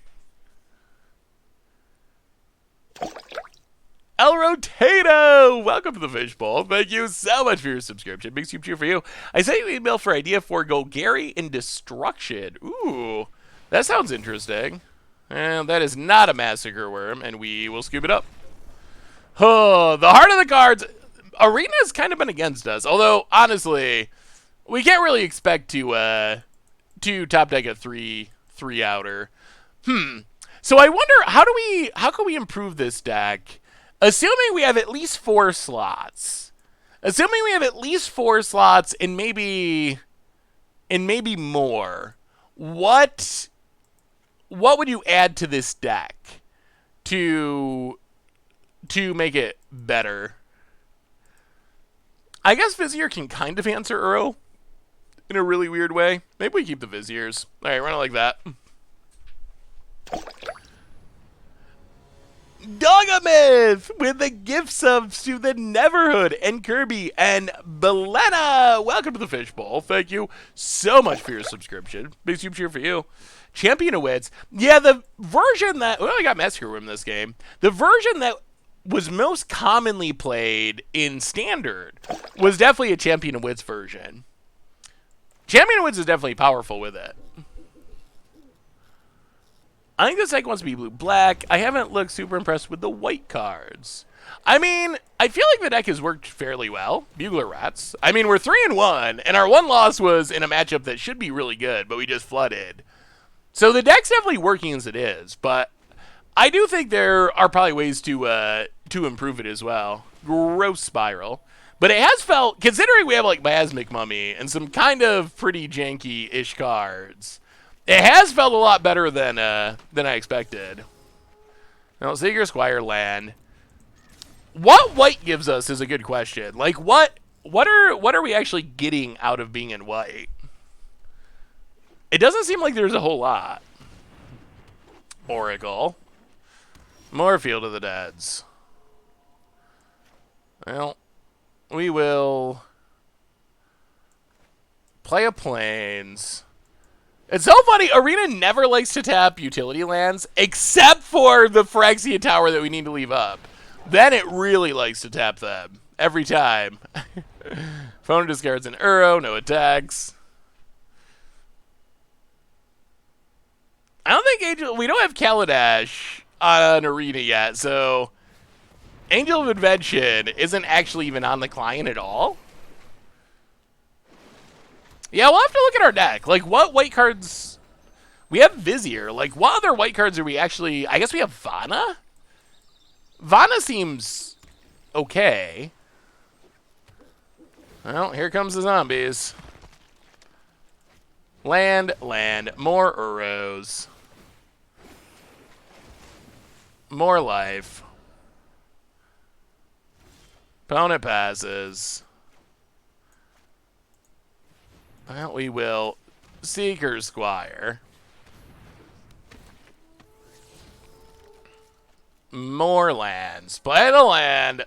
El Rotato! Welcome to the Fishbowl. Thank you so much for your subscription. Big soup cheer for you. I sent you an email for idea for Golgari in Destruction. Ooh, that sounds interesting. And that is not a Massacre Worm, and we will scoop it up. Oh, the heart of the cards. Arena has kind of been against us. Although, honestly, we can't really expect to top deck a three outer. So I wonder, how can we improve this deck? Assuming we have at least 4 slots. Assuming we have at least 4 slots and maybe more. What would you add to this deck to make it better? I guess Vizier can kind of answer Uro in a really weird way. Maybe we keep the Viziers. All right, run it like that. Dogamith with the gift subs to the Neverhood and Kirby and Belena. Welcome to the Fishbowl. Thank you so much for your subscription. Big soup cheer for you. Champion of Wits. Yeah, the version that... Well, I got Massacre Room in this game. The version that was most commonly played in Standard was definitely a Champion of Wits version. Champion of Wits is definitely powerful with it. I think this deck wants to be blue-black. I haven't looked super impressed with the white cards. I mean, I feel like the deck has worked fairly well. Bugler Rats. I mean, we're 3-1, and our one loss was in a matchup that should be really good, but we just flooded. So the deck's definitely working as it is, but I do think there are probably ways to improve it as well. Gross Spiral. But it has felt, considering we have like Miasmic Mummy and some kind of pretty janky-ish cards, it has felt a lot better than I expected. Now, Seeker Squire land. What white gives us is a good question. Like, what are we actually getting out of being in white? It doesn't seem like there's a whole lot. Oracle. More Field of the Deads. Well, we will play a Plains. It's so funny, Arena never likes to tap utility lands, except for the Phyrexia Tower that we need to leave up. Then it really likes to tap them. Every time. Phone discards an Uro, no attacks. I don't think Angel... We don't have Kaladesh on Arena yet, so... Angel of Invention isn't actually even on the client at all. Yeah, we'll have to look at our deck. Like, what white cards... We have Vizier. Like, what other white cards are we actually... I guess we have Vana? Vana seems okay. Well, here comes the zombies. Land, more Uros. More life. Opponent passes. Well, we will Seeker Squire. More lands. Play the land.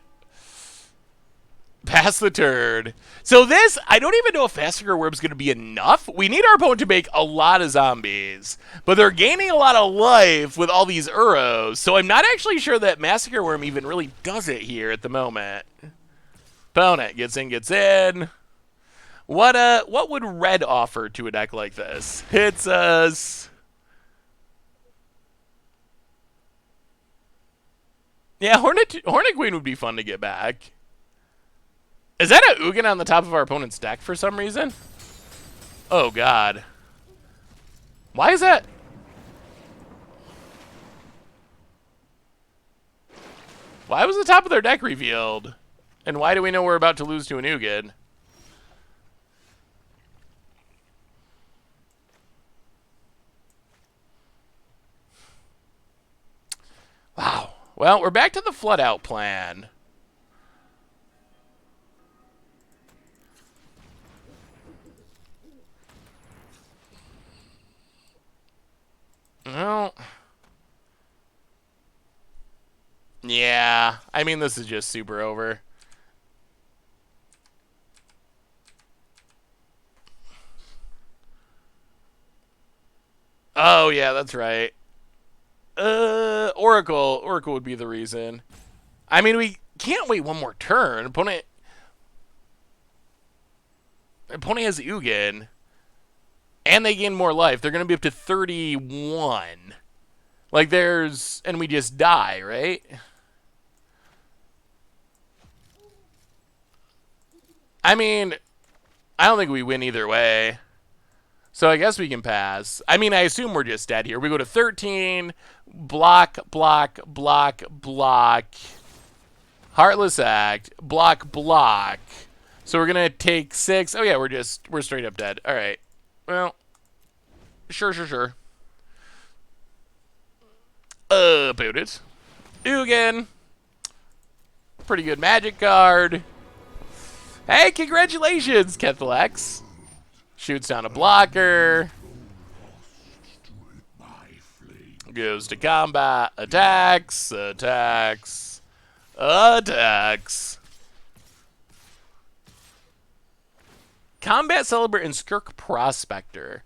Pass the turn. So this, I don't even know if Massacre Worm's going to be enough. We need our opponent to make a lot of zombies. But they're gaining a lot of life with all these Uros. So I'm not actually sure that Massacre Worm even really does it here at the moment. Opponent gets in. What would red offer to a deck like this? Hits us. Yeah, Hornet Queen would be fun to get back. Is that a Ugin on the top of our opponent's deck for some reason? Oh, God. Why is that? Why was the top of their deck revealed? And why do we know we're about to lose to an Ugin? Wow. Well, we're back to the flood out plan. Well, yeah. I mean, this is just super over. Oh, yeah, that's right. Oracle. Oracle would be the reason. I mean, we can't wait one more turn. Opponent has Ugin. And they gain more life. They're going to be up to 31. Like, there's... And we just die, right? I mean, I don't think we win either way. So I guess we can pass. I mean, I assume we're just dead here. We go to 13. Block, block, block, block. Heartless Act. Block, block. So we're going to take 6. Oh, yeah, we're straight up dead. All right. Well, sure. Boot it. Ugin. Pretty good magic card. Hey, congratulations, Kethlex. Shoots down a blocker. Goes to combat. Attacks. Combat Celebrant and Skirk Prospector.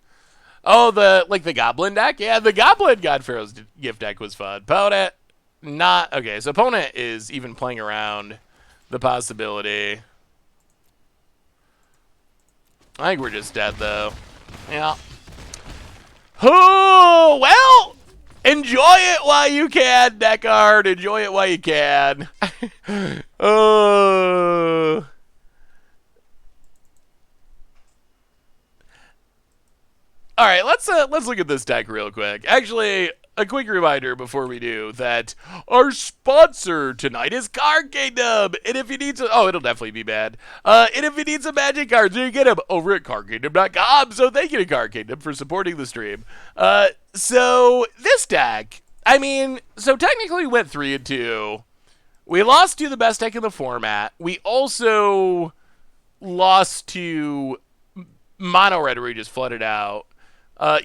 Oh, the Goblin deck? Yeah, the Goblin God-Pharaoh's gift deck was fun. Opponent, not... Okay, so opponent is even playing around the possibility. I think we're just dead, though. Yeah. Oh, well, enjoy it while you can, Deckard. Enjoy it while you can. Oh... All right, let's look at this deck real quick. Actually, a quick reminder before we do that our sponsor tonight is Card Kingdom. And if you need to, it'll definitely be bad. And if you need some magic cards, you can get them over at cardkingdom.com. So thank you to Card Kingdom for supporting the stream. So this deck, I mean, so technically we went 3-2. We lost to the best deck in the format. We also lost to Mono Red, where he just flooded out.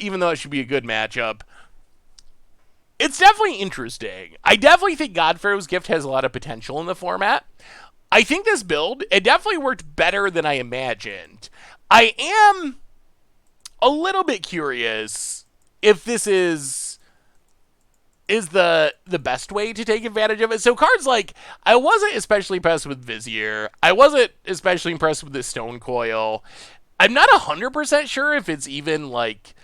Even though it should be a good matchup. It's definitely interesting. I definitely think God-Pharaoh's Gift has a lot of potential in the format. I think this build, it definitely worked better than I imagined. I am a little bit curious if this is the best way to take advantage of it. So cards like, I wasn't especially impressed with Vizier. I wasn't especially impressed with the Stone Coil. I'm not 100% sure if it's even, like...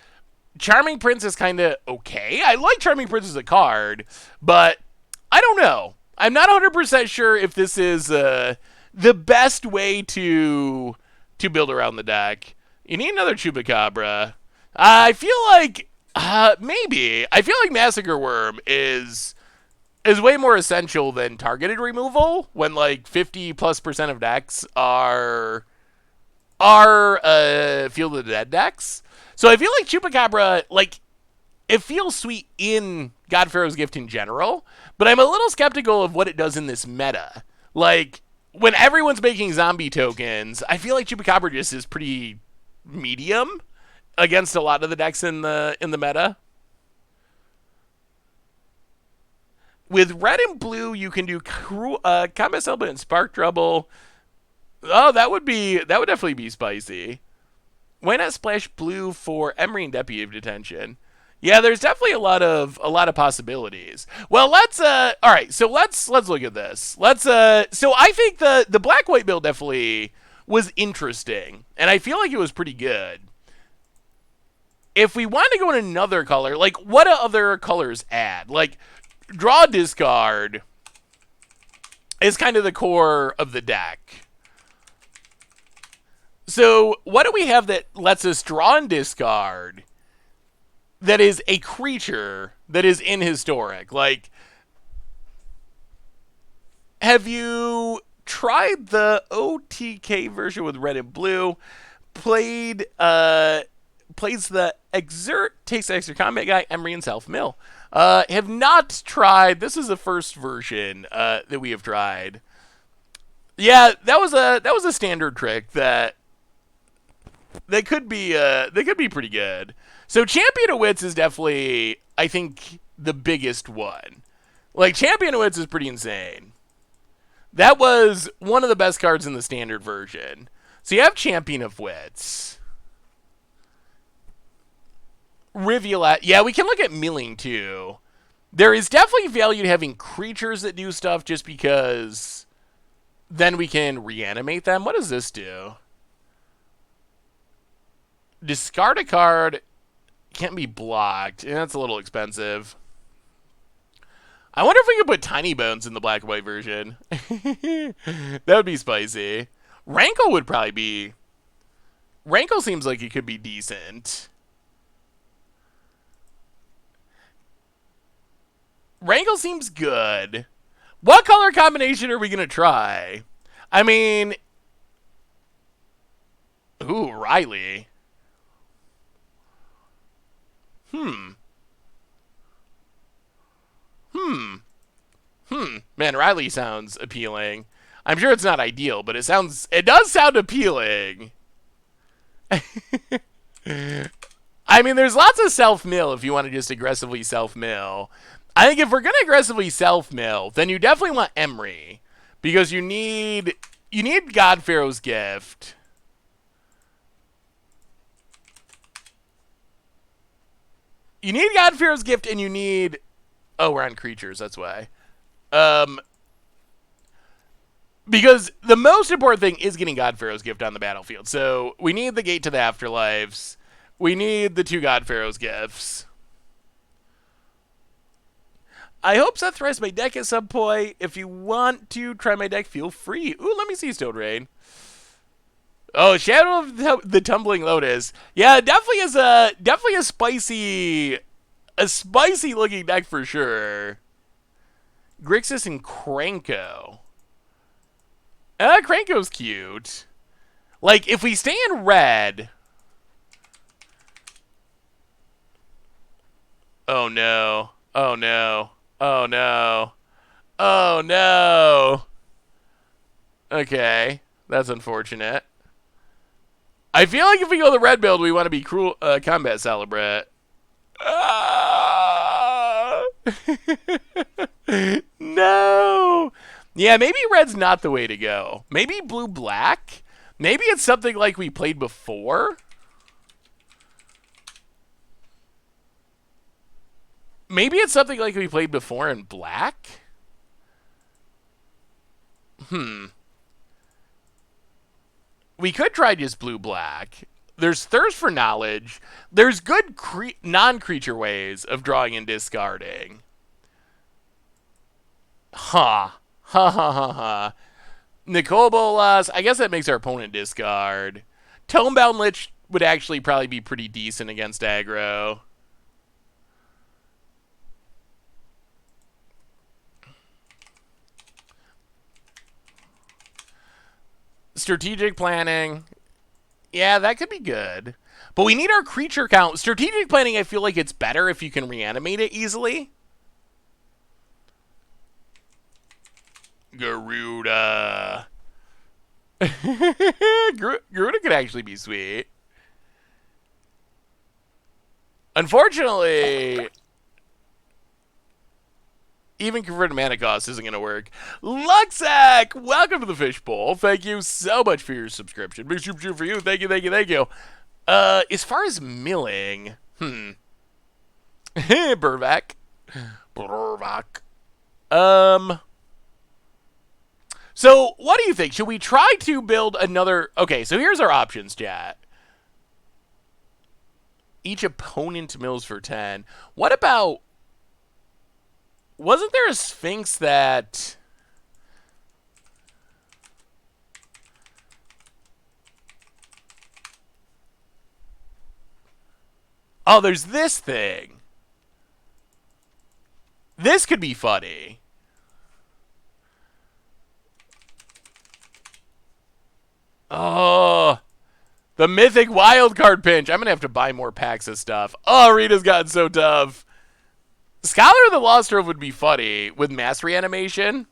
Charming Prince is kind of okay. I like Charming Prince as a card, but I don't know. I'm not 100% sure if this is the best way to build around the deck. You need another Chupacabra. I feel like... maybe. I feel like Massacre Worm is way more essential than targeted removal when, like, 50+% of decks are Field of the Dead decks. So I feel like Chupacabra, like, it feels sweet in God-Pharaoh's Gift in general, but I'm a little skeptical of what it does in this meta. Like, when everyone's making zombie tokens, I feel like Chupacabra just is pretty medium against a lot of the decks in the meta. With red and blue, you can do Combat Celebrant and Spark Trouble. Oh, that would definitely be spicy. Why not splash blue for Emery and Deputy of Detention? Yeah, there's definitely a lot of possibilities. Well, let's all right, so let's look at this. So I think the black white build definitely was interesting, and I feel like it was pretty good. If we want to go in another color, like, what do other colors add? Like, draw discard is kind of the core of the deck. So, what do we have that lets us draw and discard that is a creature that is in Historic? Like, have you tried the OTK version with red and blue? Plays the Exert, takes the extra combat guy, Emery, and Self Mill. Have not tried. This is the first version that we have tried. Yeah, that was a standard trick that could be pretty good. So Champion of Wits is definitely, I think, the biggest one. Like, Champion of Wits is pretty insane. That was one of the best cards in the standard version. So you have Champion of Wits. Rivulet. Yeah, we can look at milling too. There is definitely value to having creatures that do stuff just because then we can reanimate them. What does this do? Discard a card. Can't be blocked. And that's a little expensive. I wonder if we could put Tiny Bones in the black and white version. That would be spicy. Rankle would probably be... Rankle seems like it could be decent. Rankle seems good. What color combination are we going to try? I mean... Ooh, Riley. Man, Riley sounds appealing. I'm sure it's not ideal, but it does sound appealing. I mean, there's lots of self-mill if you want to just aggressively self-mill. I think if we're going to aggressively self-mill, then you definitely want Emery. Because you need God-Pharaoh's Gift. You need God-Pharaoh's Gift, and you need... Oh, we're on creatures, that's why. Because the most important thing is getting God-Pharaoh's Gift on the battlefield. So we need the Gate to the Afterlives. We need the 2 God-Pharaoh's Gifts. I hope Seth tries my deck at some point. If you want to try my deck, feel free. Ooh, let me see Stone Rain. Oh, Shadow of the Tumbling Lotus. Yeah, definitely is a spicy looking deck for sure. Grixis and Kranko. Kranko's cute. Like, if we stay in red... Oh, no. Oh, no. Oh, no. Oh, no. Okay. That's unfortunate. I feel like if we go the red build, we want to be Cruel Combat Celebrate. Ah! No. Yeah, maybe red's not the way to go. Maybe blue-black? Maybe it's something like we played before? Maybe it's something like we played before in black? We could try just blue-black. There's Thirst for Knowledge. There's good non-creature ways of drawing and discarding. Ha ha ha. Nicole Bolas, I guess that makes our opponent discard. Tonebound Lich would actually probably be pretty decent against aggro. Strategic Planning. Yeah, that could be good. But we need our creature count. Strategic Planning, I feel like it's better if you can reanimate it easily. Garuda. Garuda could actually be sweet. Unfortunately, even converted mana cost isn't going to work. Luxac, welcome to the Fishbowl. Thank you so much for your subscription. Big super for you. Thank you, thank you, thank you. As far as milling, Burvac. So, what do you think? Should we try to build another... Okay, so here's our options, chat. Each opponent mills for 10. What about... Wasn't there a Sphinx that... Oh, there's this thing. This could be funny. The mythic wildcard pinch. I'm going to have to buy more packs of stuff. Oh, Arena's gotten so tough. Scholar of the Lost Trove would be funny with mass reanimation.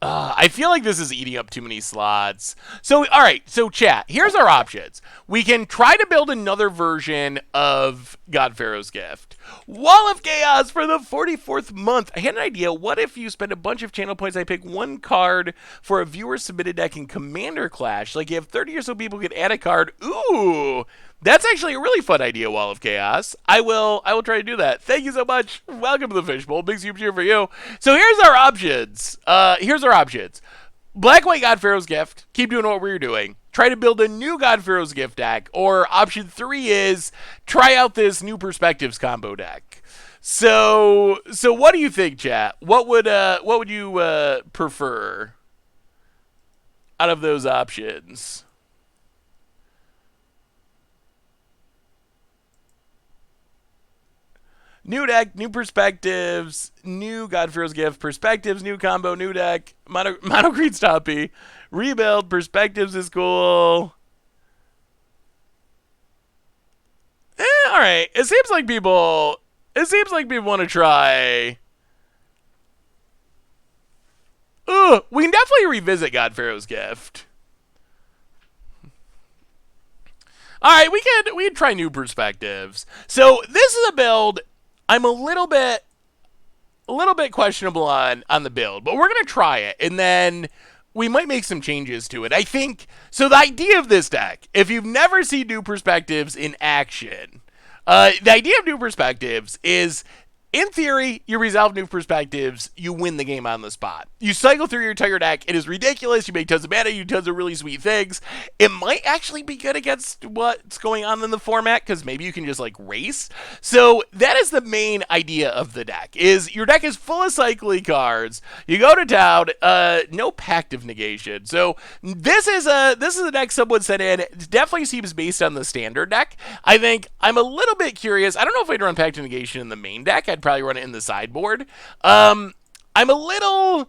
I feel like this is eating up too many slots. So, all right. So, chat, here's our options. We can try to build another version of God-Pharaoh's Gift. Wall of Chaos for the 44th month. I had an idea. What if you spend a bunch of channel points, I pick one card for a viewer submitted deck in Commander Clash? Like, you have 30 or so people can add a card. Ooh, that's actually a really fun idea, Wall of Chaos. I will try to do that. Thank you so much. Welcome to the Fishbowl. Big super cheer for you. So here's our options. Black-White God-Pharaoh's Gift. Keep doing what we're doing. Try to build a new God-Pharaoh's Gift deck. Or option 3 is try out this New Perspectives combo deck. So what do you think, chat? What would you prefer out of those options? New deck, new perspectives, new God-Pharaoh's Gift, perspectives, new combo, new deck, mono green stoppy, rebuild, perspectives is cool. All right. It seems like people want to try. Ooh, we can definitely revisit God-Pharaoh's Gift. All right, we can try new perspectives. So this is a build I'm a little bit questionable on the build, but we're gonna try it, and then we might make some changes to it. I think so. The idea of this deck, if you've never seen New Perspectives in action, the idea of New Perspectives is, in theory, you resolve New Perspectives, you win the game on the spot. You cycle through your entire deck. It is ridiculous. You make tons of mana. You do tons of really sweet things. It might actually be good against what's going on in the format, because maybe you can just, like, race. So that is the main idea of the deck, is your deck is full of cycling cards. You go to town, no Pact of Negation. So this is a deck someone sent in. It definitely seems based on the standard deck. I think I'm a little bit curious. I don't know if I'd run Pact of Negation in the main deck. I'd probably run it in the sideboard. I'm a little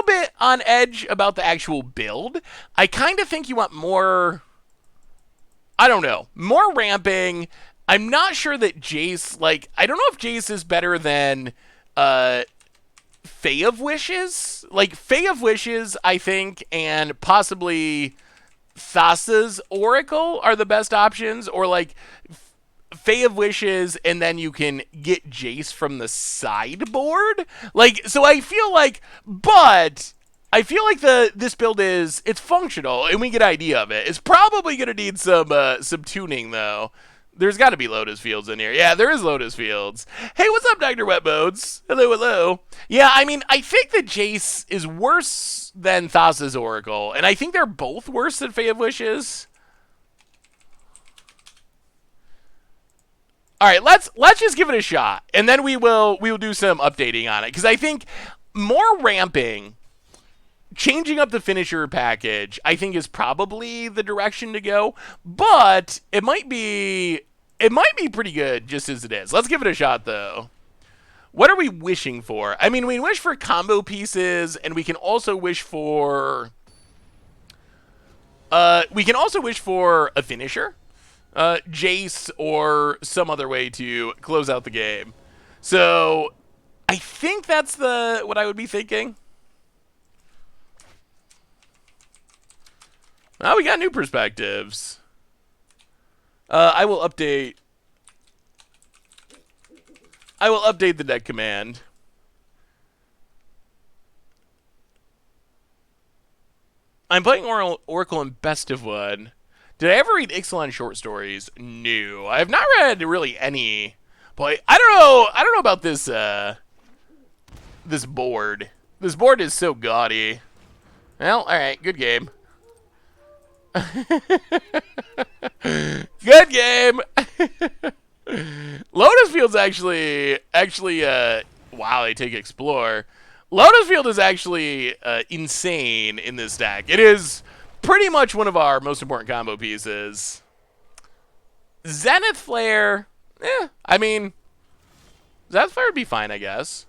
bit on edge about the actual build. I kind of think you want more, I don't know, more ramping. I'm not sure that Jace, like, I don't know if Jace is better than Fae of Wishes. Like, Fae of Wishes, I think, and possibly Thassa's Oracle are the best options, or like Fae of Wishes, and then you can get Jace from the sideboard. Like, so I feel like, but I feel like this build it's functional, and we get an idea of it. It's probably gonna need some tuning though. There's got to be Lotus Fields in here. Yeah, there is Lotus Fields. Hey, what's up, Dr. Wetbones? Hello, hello. Yeah, I mean, I think that Jace is worse than Thassa's Oracle, and I think they're both worse than Fae of Wishes. All right, let's just give it a shot, and then we will do some updating on it, because I think more ramping, changing up the finisher package, I think is probably the direction to go, but it might be pretty good just as it is. Let's give it a shot though. What are we wishing for? I mean, we wish for combo pieces, and we can also wish for a finisher. Jace, or some other way to close out the game. So I think that's what I would be thinking. Oh, we got new perspectives. I will update the deck command. I'm playing Oracle in Best of One. Did I ever read Ixalan short stories? No. I have not read really any. Boy, I don't know about this this board. This board is so gaudy. Well, alright, good game. Good game. Lotus Field's actually wow, they take Explore. Lotus Field is actually insane in this deck. It is pretty much one of our most important combo pieces. Zenith Flare, I mean, Zenith Flare would be fine, I guess.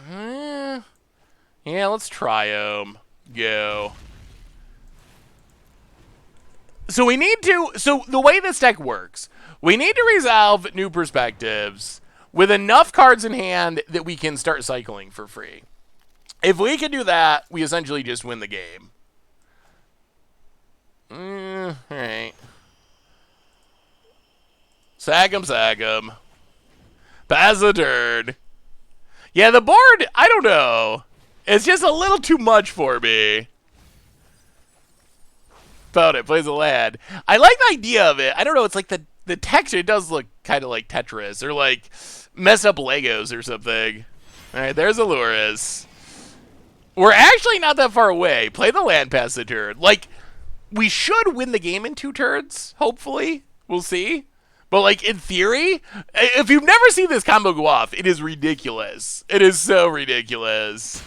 Yeah, let's try them. Go. So we need to... So the way this deck works, we need to resolve New Perspectives with enough cards in hand that we can start cycling for free. If we can do that, we essentially just win the game. Alright. Sack 'em. Pass the turn. Yeah, the board, I don't know. It's just a little too much for me. Opponent plays a land. I like the idea of it. I don't know, it's like the texture, it does look kind of like Tetris or like mess up Legos or something. Alright, there's Aluris. We're actually not that far away. Play the land, pass the turn. Like, we should win the game in 2 turns, hopefully. We'll see. But, like, in theory, if you've never seen this combo go off, it is ridiculous. It is so ridiculous.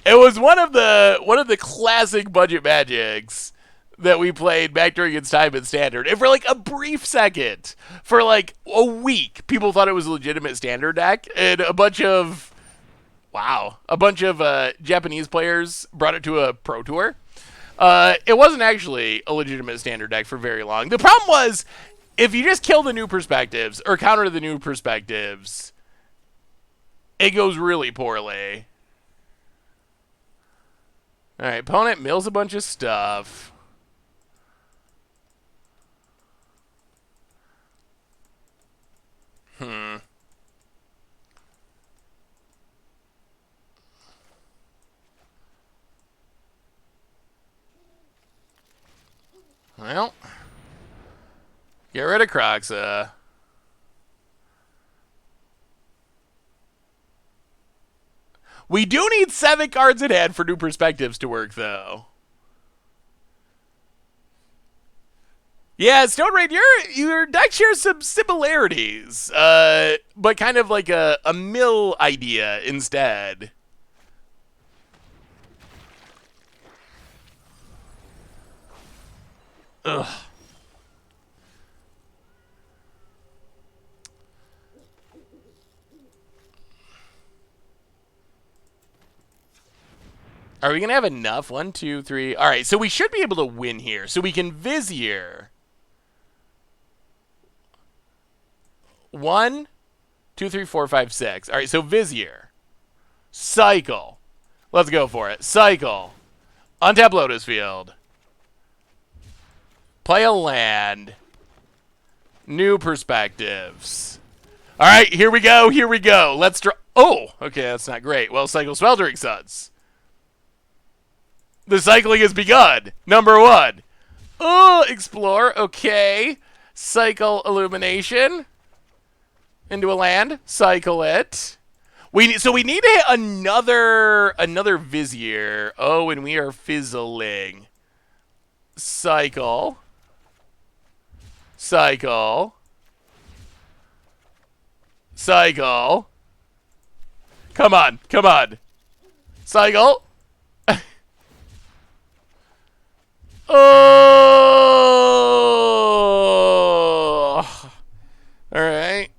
It was one of the classic budget magics that we played back during its time in Standard. And for, like, a brief second, for, like, a week, people thought it was a legitimate Standard deck. And a bunch of Japanese players brought it to a Pro Tour. It wasn't actually a legitimate Standard deck for very long. The problem was, if you just kill the New Perspectives, or counter the New Perspectives, it goes really poorly. Alright, opponent mills a bunch of stuff. Well, get rid of Croxa. We do need 7 cards in hand for New Perspectives to work, though. Yeah, Stone Raid, your deck shares some similarities, but kind of like a mill idea instead. Ugh. Are we going to have enough? 1, 2, 3. All right, so we should be able to win here. So we can Vizier. 1, 2, 3, 4, 5, 6. All right, so Vizier. Cycle. Let's go for it. Cycle. Untap Lotus Field. Play a land. New Perspectives. All right, here we go. Here we go. Let's draw. Oh, okay, that's not great. Well, cycle Smeltering Suns. The cycling has begun. Number 1. Oh, explore. Okay. Cycle Illumination. Into a land. Cycle it. So we need to hit another Vizier. Oh, and we are fizzling. Cycle. Cycle. Cycle. Come on. Come on. Cycle. Oh! Alright.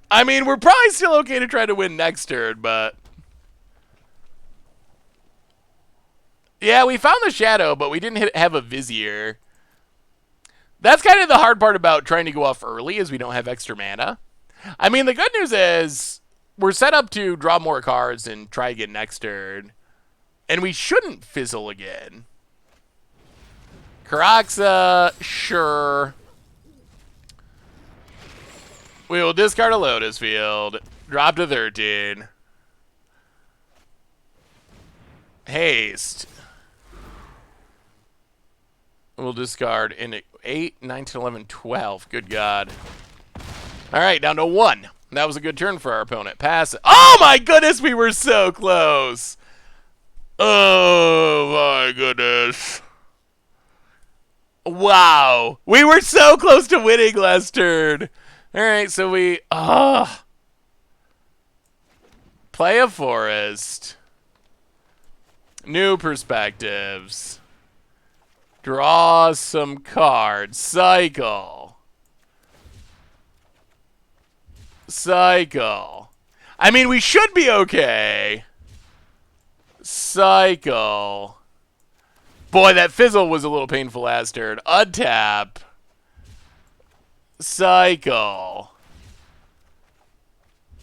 I mean, we're probably still okay to try to win next turn, but... Yeah, we found the Shadow, but we didn't have a Vizier. That's kind of the hard part about trying to go off early, is we don't have extra mana. I mean, the good news is, we're set up to draw more cards and try again next turn. And we shouldn't fizzle again. Croxa, sure. We will discard a Lotus Field. Drop to 13. Haste. We'll discard in 8, 9, 10, 11, 12. Good God. All right, down to 1. That was a good turn for our opponent. Pass it. Oh, my goodness, we were so close. Oh, my goodness. Wow. We were so close to winning last turn. All right, so we... Play a forest. New Perspectives. Draw some cards. Cycle. Cycle. I mean, we should be okay. Cycle. Boy, that fizzle was a little painful last turn. Untap. Cycle.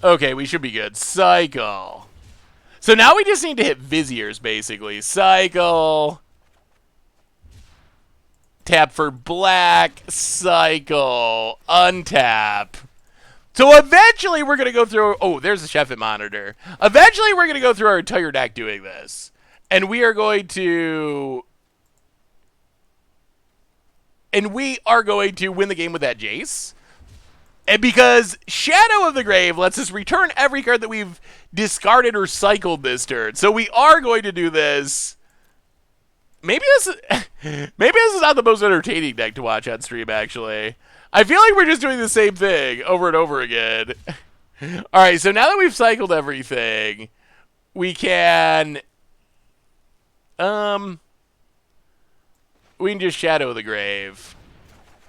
Okay, we should be good. Cycle. So now we just need to hit Viziers, basically. Cycle. Tap for black. Cycle. Untap. So eventually we're going to go through... Oh, there's a Chef Monitor. Eventually we're going to go through our entire deck doing this. And we are going to... And we are going to win the game with that Jace. And because Shadow of the Grave lets us return every card that we've discarded or cycled this turn. So we are going to do this. Maybe this is not the most entertaining deck to watch on stream, actually. I feel like we're just doing the same thing over and over again. Alright, so now that we've cycled everything, we can... we can just Shadow the Grave.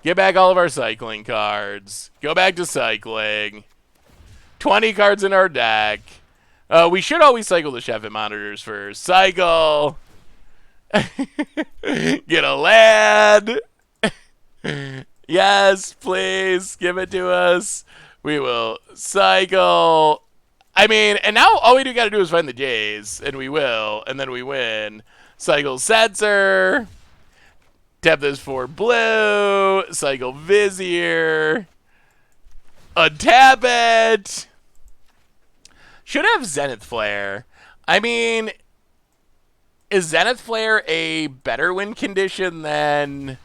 Get back all of our cycling cards. Go back to cycling. 20 cards in our deck. We should always cycle the Chef Monitors first. Cycle. Get a land. Yes, please. Give it to us. We will cycle. I mean, and now all we do got to do is find the Jays. And we will. And then we win. Cycle Setzer. Tap this for blue. Cycle Vizier. Untap it. Should have Zenith Flare. I mean, is Zenith Flare a better win condition than...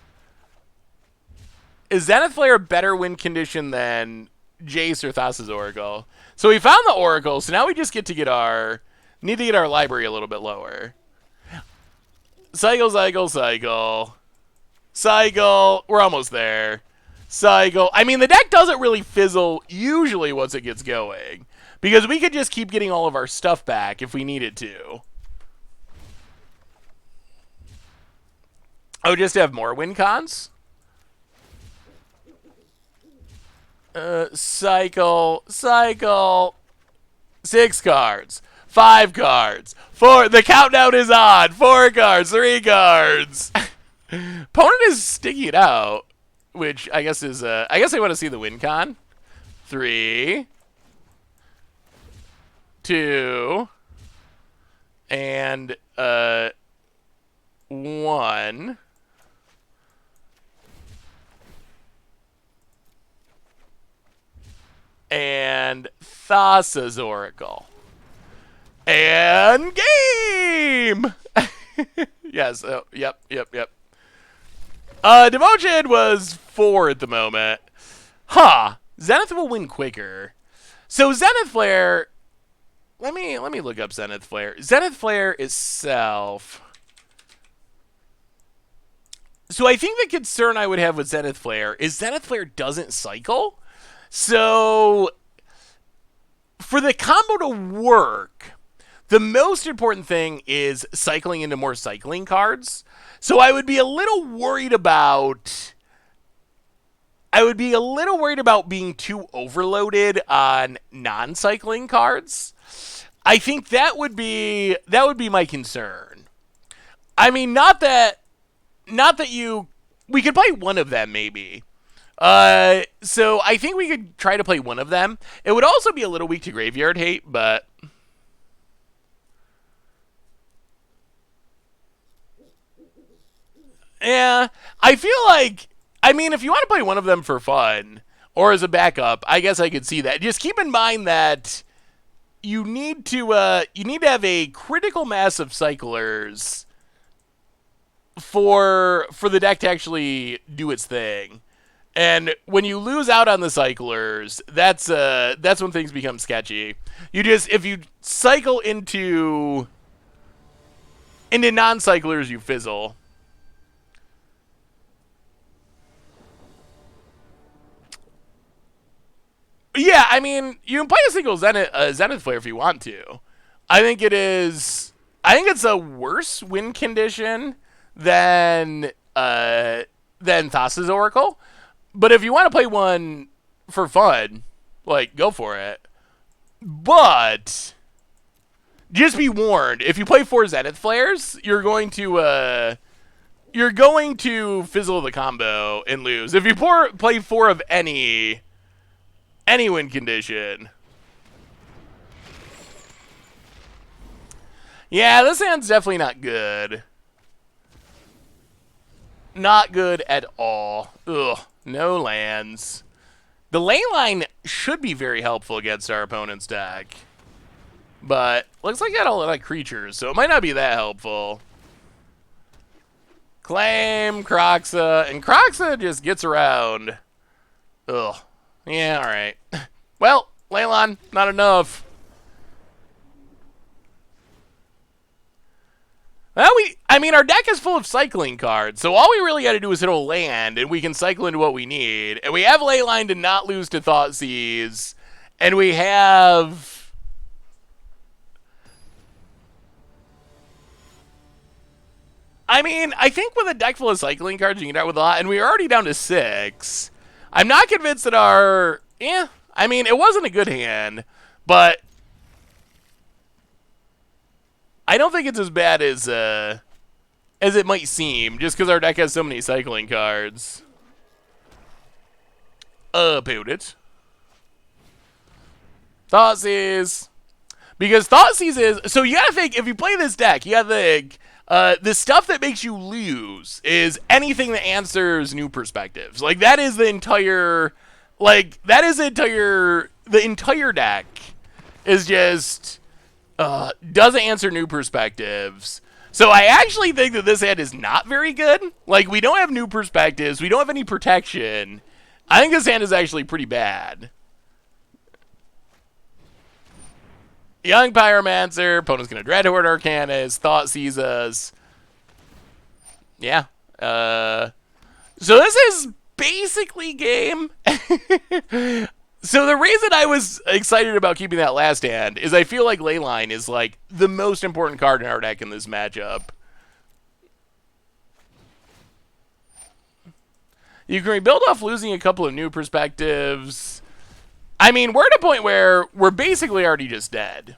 Is Zenith Flare a better win condition than Jace or Thassa's Oracle? So we found the Oracle, so now we just need to get our library a little bit lower. Cycle, cycle, cycle. Cycle. We're almost there. Cycle. I mean, the deck doesn't really fizzle usually once it gets going, because we could just keep getting all of our stuff back if we needed to. Oh, just to have more win cons? Cycle. Cycle. 6 cards. 5 cards. 4. The countdown is on. 4 cards. 3 cards. Opponent is sticking it out, which I guess is, I guess I want to see the win con. 3, 2, and, 1. And Thassa's Oracle. And game! Yes, oh, yep. Devotion was 4 at the moment. Huh. Zenith will win quicker. So Zenith Flare... Let me look up Zenith Flare. Zenith Flare itself... So I think the concern I would have with Zenith Flare is Zenith Flare doesn't cycle. So for the combo to work, the most important thing is cycling into more cycling cards. So I would be a little worried about... being too overloaded on non-cycling cards. I think that would be my concern. I mean, not that we could play one of them maybe. So I think we could try to play one of them. It would also be a little weak to graveyard hate, but... Yeah, I feel like... I mean, if you want to play one of them for fun, or as a backup, I guess I could see that. Just keep in mind that you need to have a critical mass of cyclers for the deck to actually do its thing. And when you lose out on the cyclers, that's when things become sketchy. If you cycle into non-cyclers, you fizzle. Yeah, I mean, you can play a single Zenith Flare if you want to. I think it's a worse win condition than Thassa's Oracle. But if you want to play one for fun, like, go for it. But just be warned. If you play 4 Zenith Flares, you're going to fizzle the combo and lose. If you play 4 of any win condition. Yeah, this hand's definitely not good. Not good at all. Ugh, no lands. The lane line should be very helpful against our opponent's deck. But looks like I got a lot of creatures, so it might not be that helpful. Claim, Croxa, and Croxa just gets around. Ugh. Yeah, alright. Well, Leylon, not enough. Well, our deck is full of cycling cards, so all we really got to do is hit a land, and we can cycle into what we need. And we have Leyline to not lose to Thoughtseize, and we have... I think with a deck full of cycling cards, you can get out with a lot, and we're already down to 6. I'm not convinced that our... it wasn't a good hand, but... I don't think it's as bad as it might seem, just because our deck has so many cycling cards. About it. Thoughtseize. Because Thoughtseize is... So you gotta think, if you play this deck, you gotta think... the stuff that makes you lose is anything that answers new perspectives. Like, that is the entire... the entire deck is just... doesn't answer new perspectives. So I actually think that this hand is not very good. Like, we don't have new perspectives. We don't have any protection. I think this hand is actually pretty bad. Young Pyromancer. Opponent's going to Dreadhorde Arcanist. Thoughtseizes. Yeah. So this is basically game. So the reason I was excited about keeping that last hand is I feel like Leyline is, like, the most important card in our deck in this matchup. You can rebuild off losing a couple of new perspectives. We're at a point where we're basically already just dead.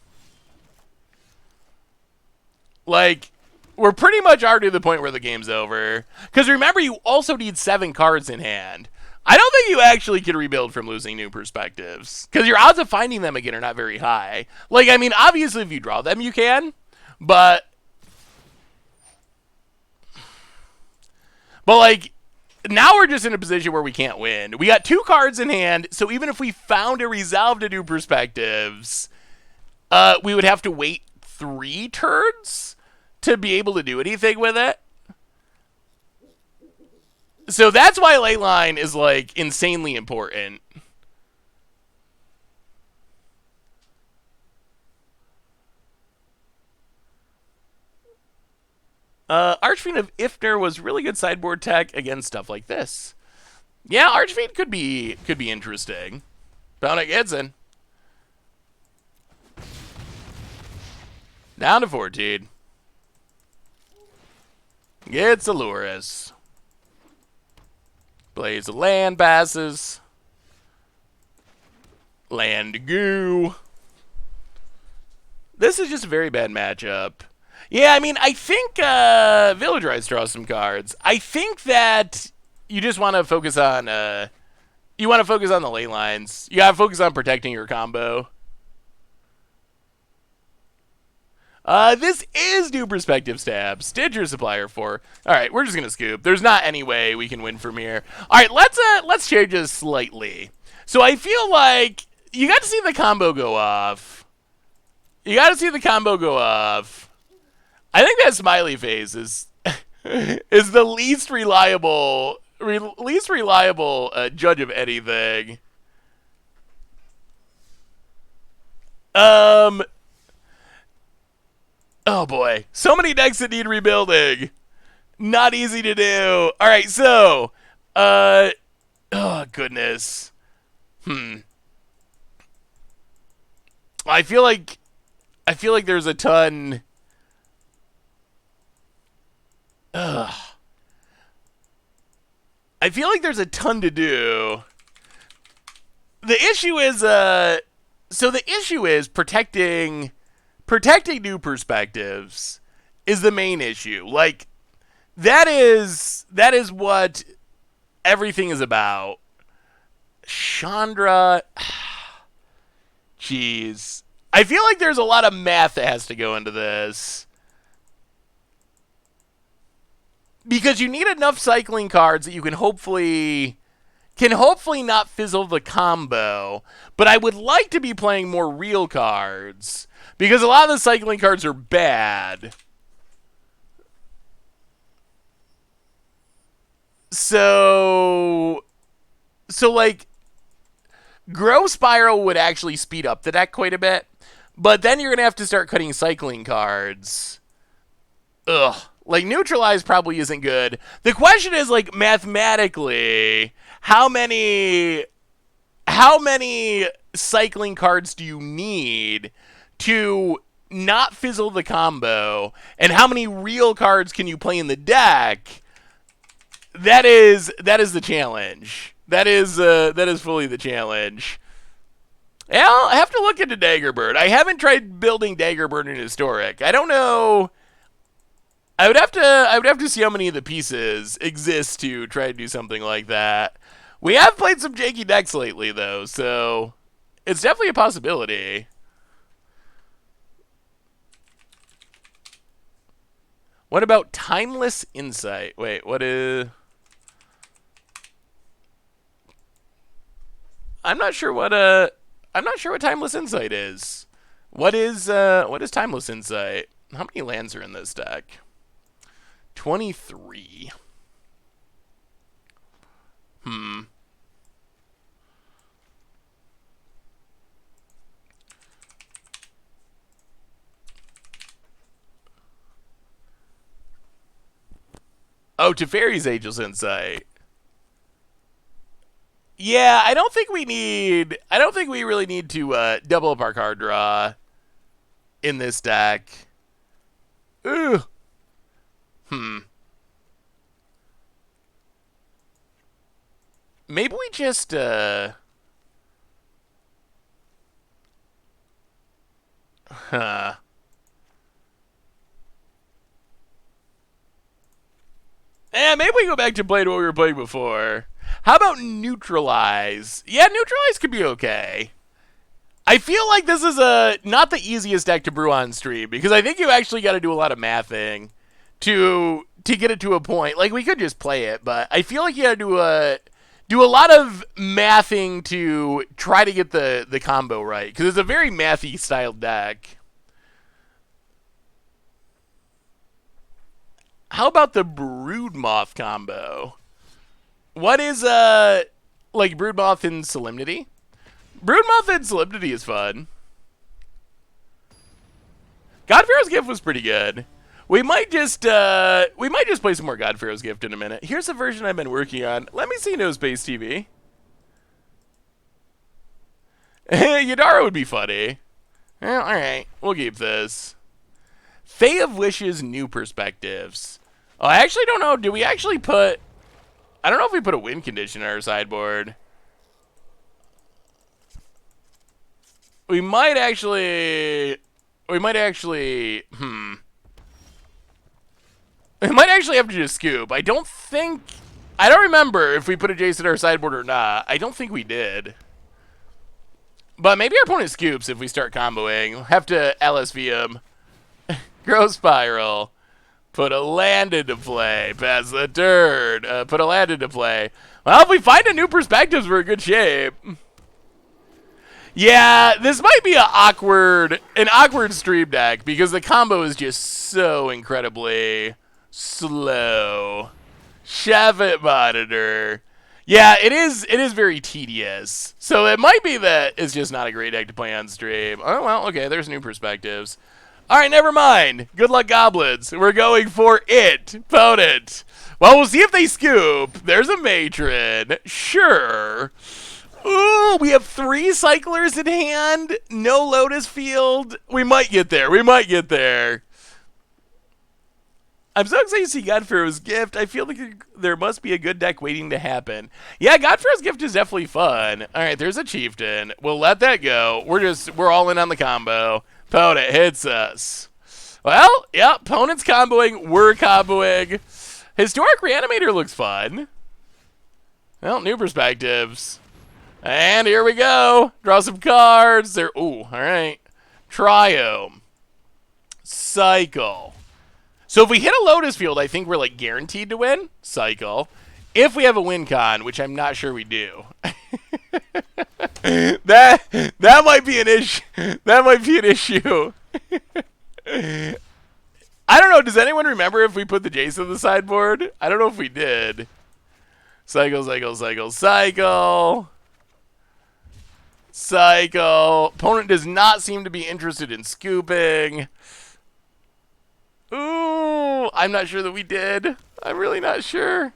Like, we're pretty much already to the point where the game's over. Because remember, you also need 7 cards in hand. I don't think you actually can rebuild from losing new perspectives. Because your odds of finding them again are not very high. Like, obviously if you draw them, you can. But like, now we're just in a position where we can't win. We got 2 cards in hand, so even if we found a resolve to new perspectives, we would have to wait 3 turns to be able to do anything with it. So that's why Leyline is, like, insanely important. Archfiend of Ifnir was really good sideboard tech against stuff like this. Yeah, Archfiend could be interesting. Bound gets in. Down to 14. Gets Aluris. Plays a land passes. Land goo. This is just a very bad matchup. Yeah, I think Village Rise draws some cards. I think that you just want to focus on the ley lines. You gotta focus on protecting your combo. This is new perspective stab. Stitcher supplier 4. Alright, we're just gonna scoop. There's not any way we can win from here. Alright, let's change this slightly. So I feel like you got to see the combo go off. I think that smiley face is the least reliable judge of anything. Oh boy, so many decks that need rebuilding. Not easy to do. All right, so, oh goodness. I feel like there's a ton. I feel like there's a ton to do. The issue is, so the issue is protecting protecting new perspectives is the main issue. Like, that is what everything is about. Chandra, jeez. I feel like there's a lot of math that has to go into this. Because you need enough cycling cards that you can hopefully not fizzle the combo. But I would like to be playing more real cards. Because a lot of the cycling cards are bad. So like, Grow Spiral would actually speed up the deck quite a bit. But then you're going to have to start cutting cycling cards. Ugh. Like, Neutralize probably isn't good. The question is, like, mathematically, how many cycling cards do you need to not fizzle the combo? And how many real cards can you play in the deck? That is the challenge. That is fully the challenge. Yeah, I'll have to look into Daggerbird. I haven't tried building Daggerbird in Historic. I don't know. I would have to see how many of the pieces exist to try to do something like that. We have played some janky decks lately, though, so it's definitely a possibility. What about Timeless Insight? Wait, what is... I'm not sure what Timeless Insight is. What is Timeless Insight? How many lands are in this deck? 23. Oh, Teferi's Ageless Insight. Yeah, I don't think we really need to double up our card draw in this deck. Ooh. Maybe we just maybe we go back to playing what we were playing before. How about Neutralize? Yeah, Neutralize could be okay. I feel like this is not the easiest deck to brew on stream, because I think you actually got to do a lot of mathing to get it to a point. Like, we could just play it, but I feel like you got to do a lot of mathing to try to get the combo right, because it's a very mathy styled deck. How about the Broodmoth combo? What is like Broodmoth and Solemnity? Broodmoth and Solemnity is fun. God-Pharaoh's Gift was pretty good. We might just play some more God-Pharaoh's Gift in a minute. Here's a version I've been working on. Let me see No Space TV. Yadara would be funny. Well, alright. We'll keep this. Fae of Wishes, New Perspectives. Oh, I actually don't know. Do we actually put... I don't know if we put a win condition on our sideboard. We might actually... We might actually have to just scoop. I don't remember if we put a Jace in our sideboard or not. I don't think we did. But maybe our opponent scoops if we start comboing. We'll have to LSV him. Grow Spiral. Put a land into play. Pass the turn. Put a land into play. Well, if we find a New Perspectives, we're in good shape. Yeah, this might be an awkward stream deck, because the combo is just so incredibly slow. Shavit Monitor. Yeah, it is very tedious. So it might be that it's just not a great deck to play on stream. Oh, well, okay, there's New Perspectives. All right, never mind. Good luck, Goblins. We're going for it. Opponent. Well, we'll see if they scoop. There's a Matron. Sure. Ooh, we have 3 Cyclers in hand. No Lotus Field. We might get there. We might get there. I'm so excited to see God-Pharaoh's Gift. I feel like there must be a good deck waiting to happen. Yeah, God-Pharaoh's Gift is definitely fun. All right, there's a Chieftain. We'll let that go. We're all in on the combo. Opponent hits us. Well, yeah, opponent's comboing. We're comboing. Historic Reanimator looks fun. Well, new perspectives. And here we go. Draw some cards. There. Ooh, all right. Triome. Cycle. So if we hit a Lotus Field, I think we're like guaranteed to win. Cycle. If we have a win con, which I'm not sure we do. that might be an issue. That might be an issue. I don't know. Does anyone remember if we put the Jace on the sideboard? I don't know if we did. Cycle, cycle, cycle, cycle. Cycle. Opponent does not seem to be interested in scooping. Ooh, I'm not sure that we did. I'm really not sure.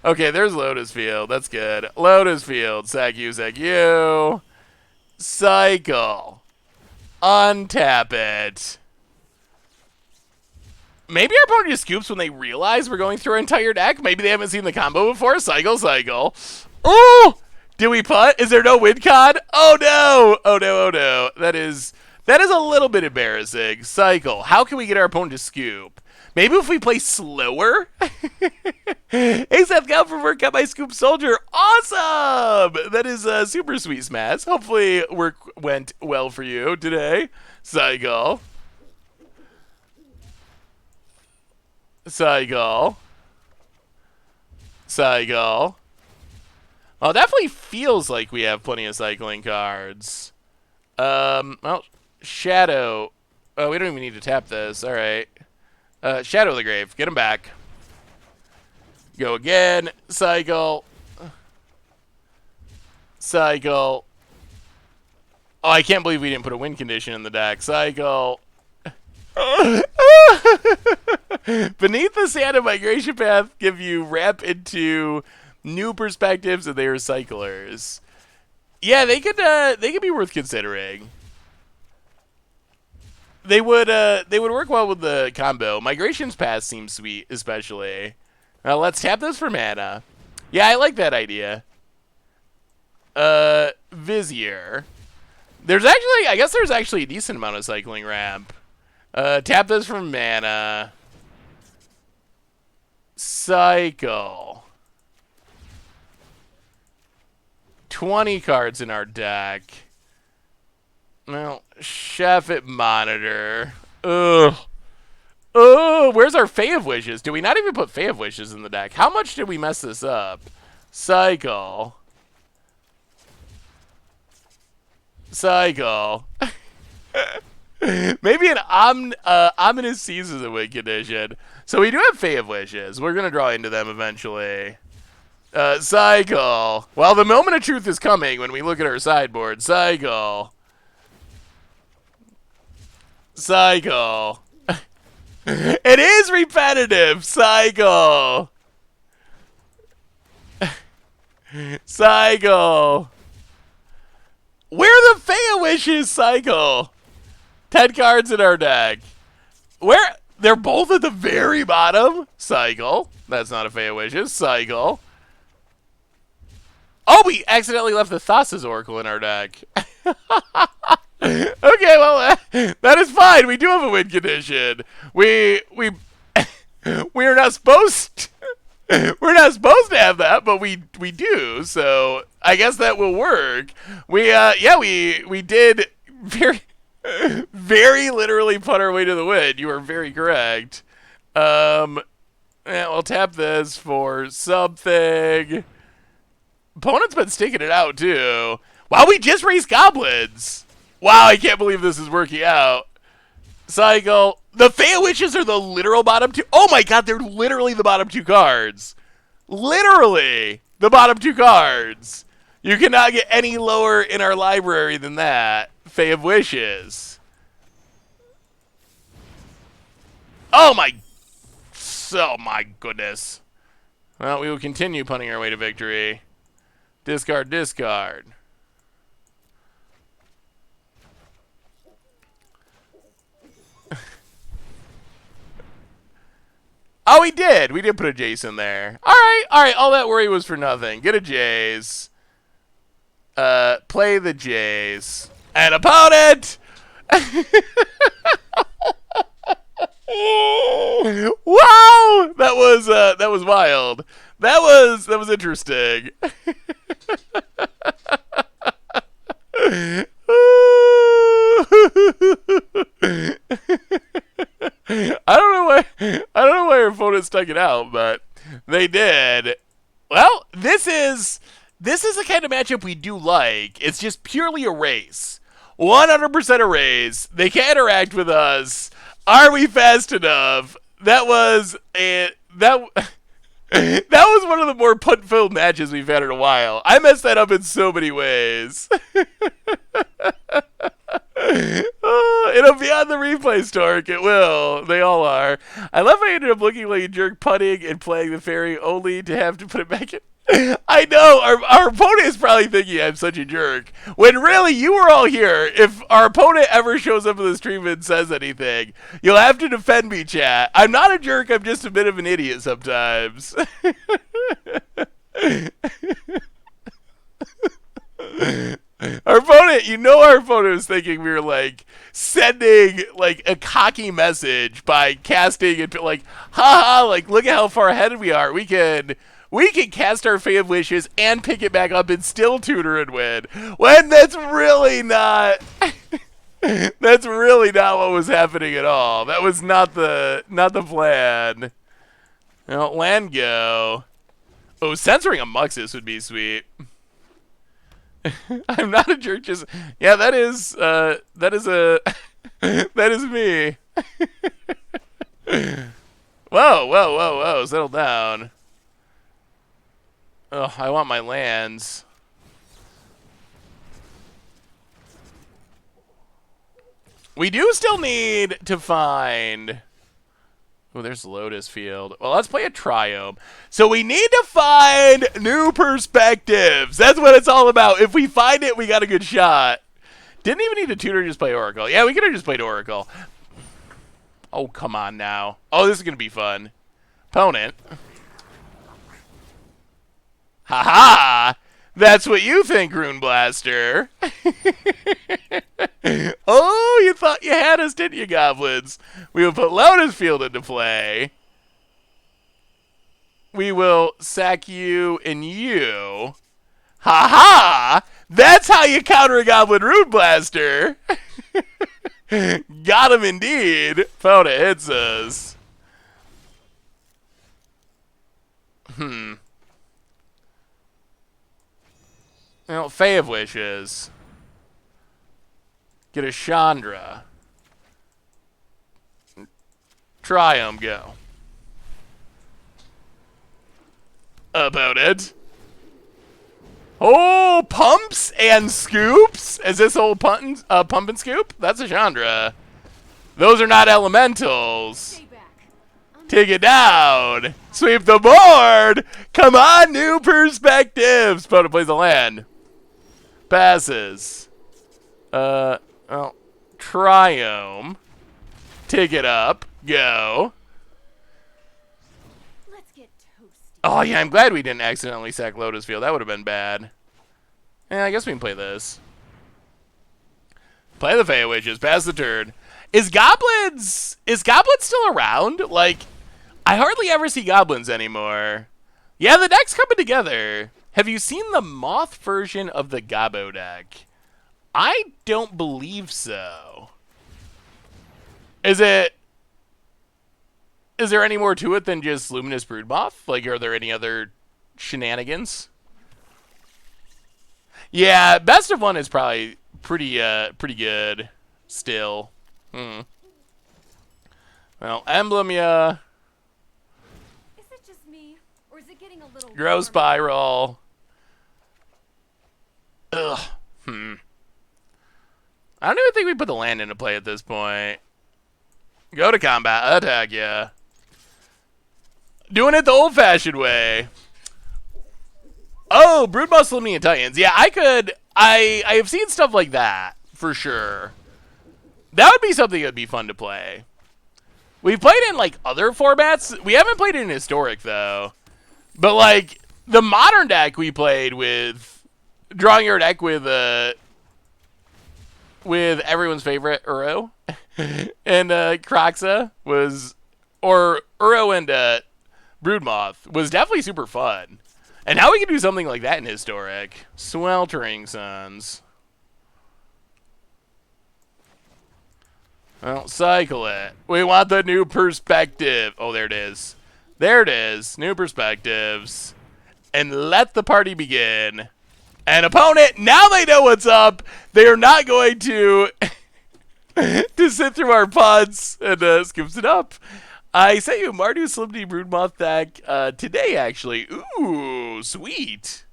Okay, there's Lotus Field. That's good. Lotus Field. Sack you, sack you. Cycle. Untap it. Maybe our opponent just scoops when they realize we're going through our entire deck. Maybe they haven't seen the combo before. Cycle, cycle. Ooh! Did we putt? Is there no win con? Oh no! Oh no, oh no. That is a little bit embarrassing. Cycle. How can we get our opponent to scoop? Maybe if we play slower? Hey, Seth Galford, got my Scoop Soldier. Awesome! That is a super sweet smash. Hopefully work went well for you today. Cycle. Cycle. Cycle. Well, it definitely feels like we have plenty of cycling cards. Well, Shadow. Oh, we don't even need to tap this. All right. Shadow of the Grave. Get him back. Go again. Cycle. Cycle. Oh, I can't believe we didn't put a win condition in the deck. Cycle. Beneath the Sand of Migration Path give you ramp into new perspectives, and they are cyclers. Yeah, they could be worth considering. They would work well with the combo. Migration's Path seems sweet, especially. Now let's tap this for mana. Yeah, I like that idea. Vizier. I guess there's actually a decent amount of cycling ramp. Tap this for mana. Cycle. 20 cards in our deck. Well, Chef it Monitor. Ugh. Oh, where's our Fae of Wishes? Do we not even put Fae of Wishes in the deck? How much did we mess this up? Cycle. Cycle. Maybe an Ominous Seas is a win condition. So we do have Fae of Wishes. We're going to draw into them eventually. Cycle. Well, the moment of truth is coming when we look at our sideboard. Cycle. Cycle. It is repetitive. Cycle. Cycle. Where are the Fae Wishes? Cycle. 10 cards in our deck. Where? They're both at the very bottom. Cycle. That's not a Fae Wishes. Cycle. Oh, we accidentally left the Thassa's Oracle in our deck. Okay, well, that is fine. We do have a win condition. We're not supposed to have that, but we do. So I guess that will work. We did very literally put our way to the win. You are very correct. Yeah, we'll tap this for something. Opponent's been sticking it out too. Wow, we just raised goblins. Wow, I can't believe this is working out. Cycle. The Fae Witches are the literal bottom two. Oh my god, they're literally the bottom two cards. Literally the bottom two cards. You cannot get any lower in our library than that. Fae of Wishes. Oh my goodness. Well, we will continue punting our way to victory. Discard, discard. Oh, we did. We did put a Jace in there. All right. All that worry was for nothing. Get a Jace. Play the Jace. An opponent! Wow, that was wild. That was interesting. I don't know why our opponents stuck it out, but they did. Well, this is the kind of matchup we do like. It's just purely a race. 100% a race. They can't interact with us. Are we fast enough? That was that was one of the more punt-filled matches we've had in a while. I messed that up in so many ways. It'll be on the replay, Stork. It will. They all are. I love how I ended up looking like a jerk putting and playing the fairy only to have to put it back in. I know. Our opponent is probably thinking I'm such a jerk. When really, you were all here. If our opponent ever shows up in the stream and says anything, you'll have to defend me, chat. I'm not a jerk. I'm just a bit of an idiot sometimes. Our opponent, our opponent was thinking we were like sending like a cocky message by casting and like, haha, like look at how far ahead we are. We can cast our Fey of Wishes and pick it back up and still tutor and win. When that's really not that's really not what was happening at all. That was not the plan. Well, land go. Oh, censoring a Muxus would be sweet. I'm not a jerk, just yeah, that is a that is me. Whoa, settle down. Oh, I want my lands. We do still need to find... Oh, there's Lotus Field. Well, let's play a Triome. So we need to find new perspectives. That's what it's all about. If we find it, we got a good shot. Didn't even need a tutor, just play Oracle. Yeah, we could have just played Oracle. Oh, come on now. Oh, this is going to be fun. Opponent. Haha! That's what you think, Rune Blaster. Oh, you thought you had us, didn't you, Goblins? We will put Lotus Field into play. We will sack you and you. Ha-ha! That's how you counter a Goblin Rune Blaster. Got him indeed. Phone it hits us. Well, Fey of Wishes. Get a Chandra. Triome go. About it. Oh, pumps and scoops? Is this old pump and scoop? That's a Chandra. Those are not elementals. Take it down. Sweep the board. Come on, new perspectives. Opponent plays a land. Passes. Well, Triome. Take it up. Go.
Let's get toasty.
Oh, yeah, I'm glad we didn't accidentally sack Lotus Field. That would have been bad. Yeah, I guess we can play this. Play the Fey of Wishes. Pass the turn. Is Goblins still around? Like, I hardly ever see Goblins anymore. Yeah, the deck's coming together. Have you seen the Moth version of the Gabo deck? I don't believe so. Is there any more to it than just Luminous Broodmoth? Like, are there any other shenanigans? Yeah, best of one is probably pretty good still. Well, Emblem, yeah.
Is it just me, or is it getting a little
Grow Spiral. Ugh. I don't even think we put the land into play at this point. Go to combat. Attack, yeah. Doing it the old-fashioned way. Oh, Broodmoth Slimmy and Titans. Yeah, I have seen stuff like that, for sure. That would be something that would be fun to play. We've played in, like, other formats. We haven't played in Historic, though. But, like, the modern deck we played with... Drawing your deck with, with everyone's favorite Uro, and Kroxa was, or Uro and Broodmoth was definitely super fun. And now we can do something like that in Historic. Sweltering Suns. Well, cycle it. We want the new perspective. Oh, there it is. There it is. New perspectives. And let the party begin. And opponent, now they know what's up. They are not going to to sit through our pods and skips it up. I sent you a Mardu Slimity Broodmoth deck today, actually. Ooh, sweet.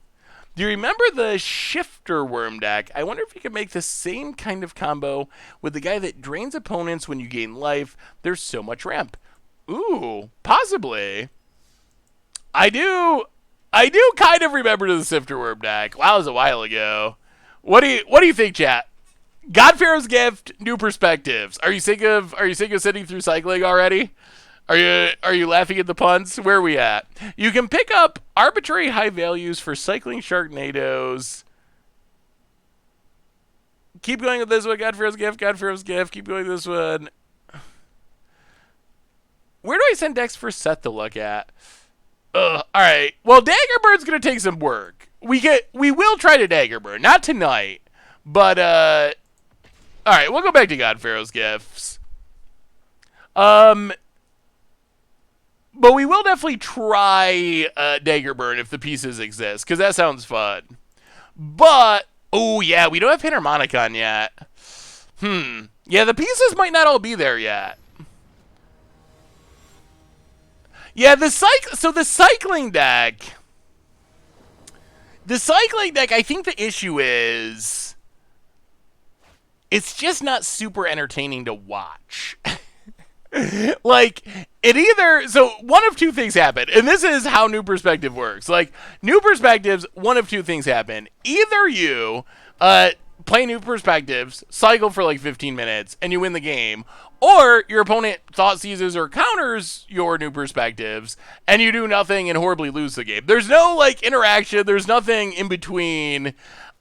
Do you remember the Shifter Worm deck? I wonder if you could make the same kind of combo with the guy that drains opponents when you gain life. There's so much ramp. Ooh, possibly. I do kind of remember the Shifter Worm deck. Wow, that was a while ago. What do you think, chat? God-Pharaoh's Gift, new perspectives. Are you sick of sitting through cycling already? Are you laughing at the puns? Where are we at? You can pick up arbitrary high values for cycling Sharknadoes. Keep going with this one. God-Pharaoh's Gift. God-Pharaoh's Gift. Keep going with this one. Where do I send decks for Seth to look at? All right. Well, Daggerbird's gonna take some work. We will try to Daggerburn, not tonight, but all right. We'll go back to God-Pharaoh's Gifts. But we will definitely try Daggerburn if the pieces exist, because that sounds fun. But, oh yeah, we don't have Panharmonicon yet. Yeah, the pieces might not all be there yet. Yeah, the cycling deck, I think the issue is it's just not super entertaining to watch. Like, it either... So, one of two things happen. And this is how New Perspective works. Like, New Perspectives, one of two things happen. Either you play New Perspectives, cycle for like 15 minutes, and you win the game. Or your opponent thought seizes or counters your New Perspectives, and you do nothing and horribly lose the game. There's no, like, interaction. There's nothing in between.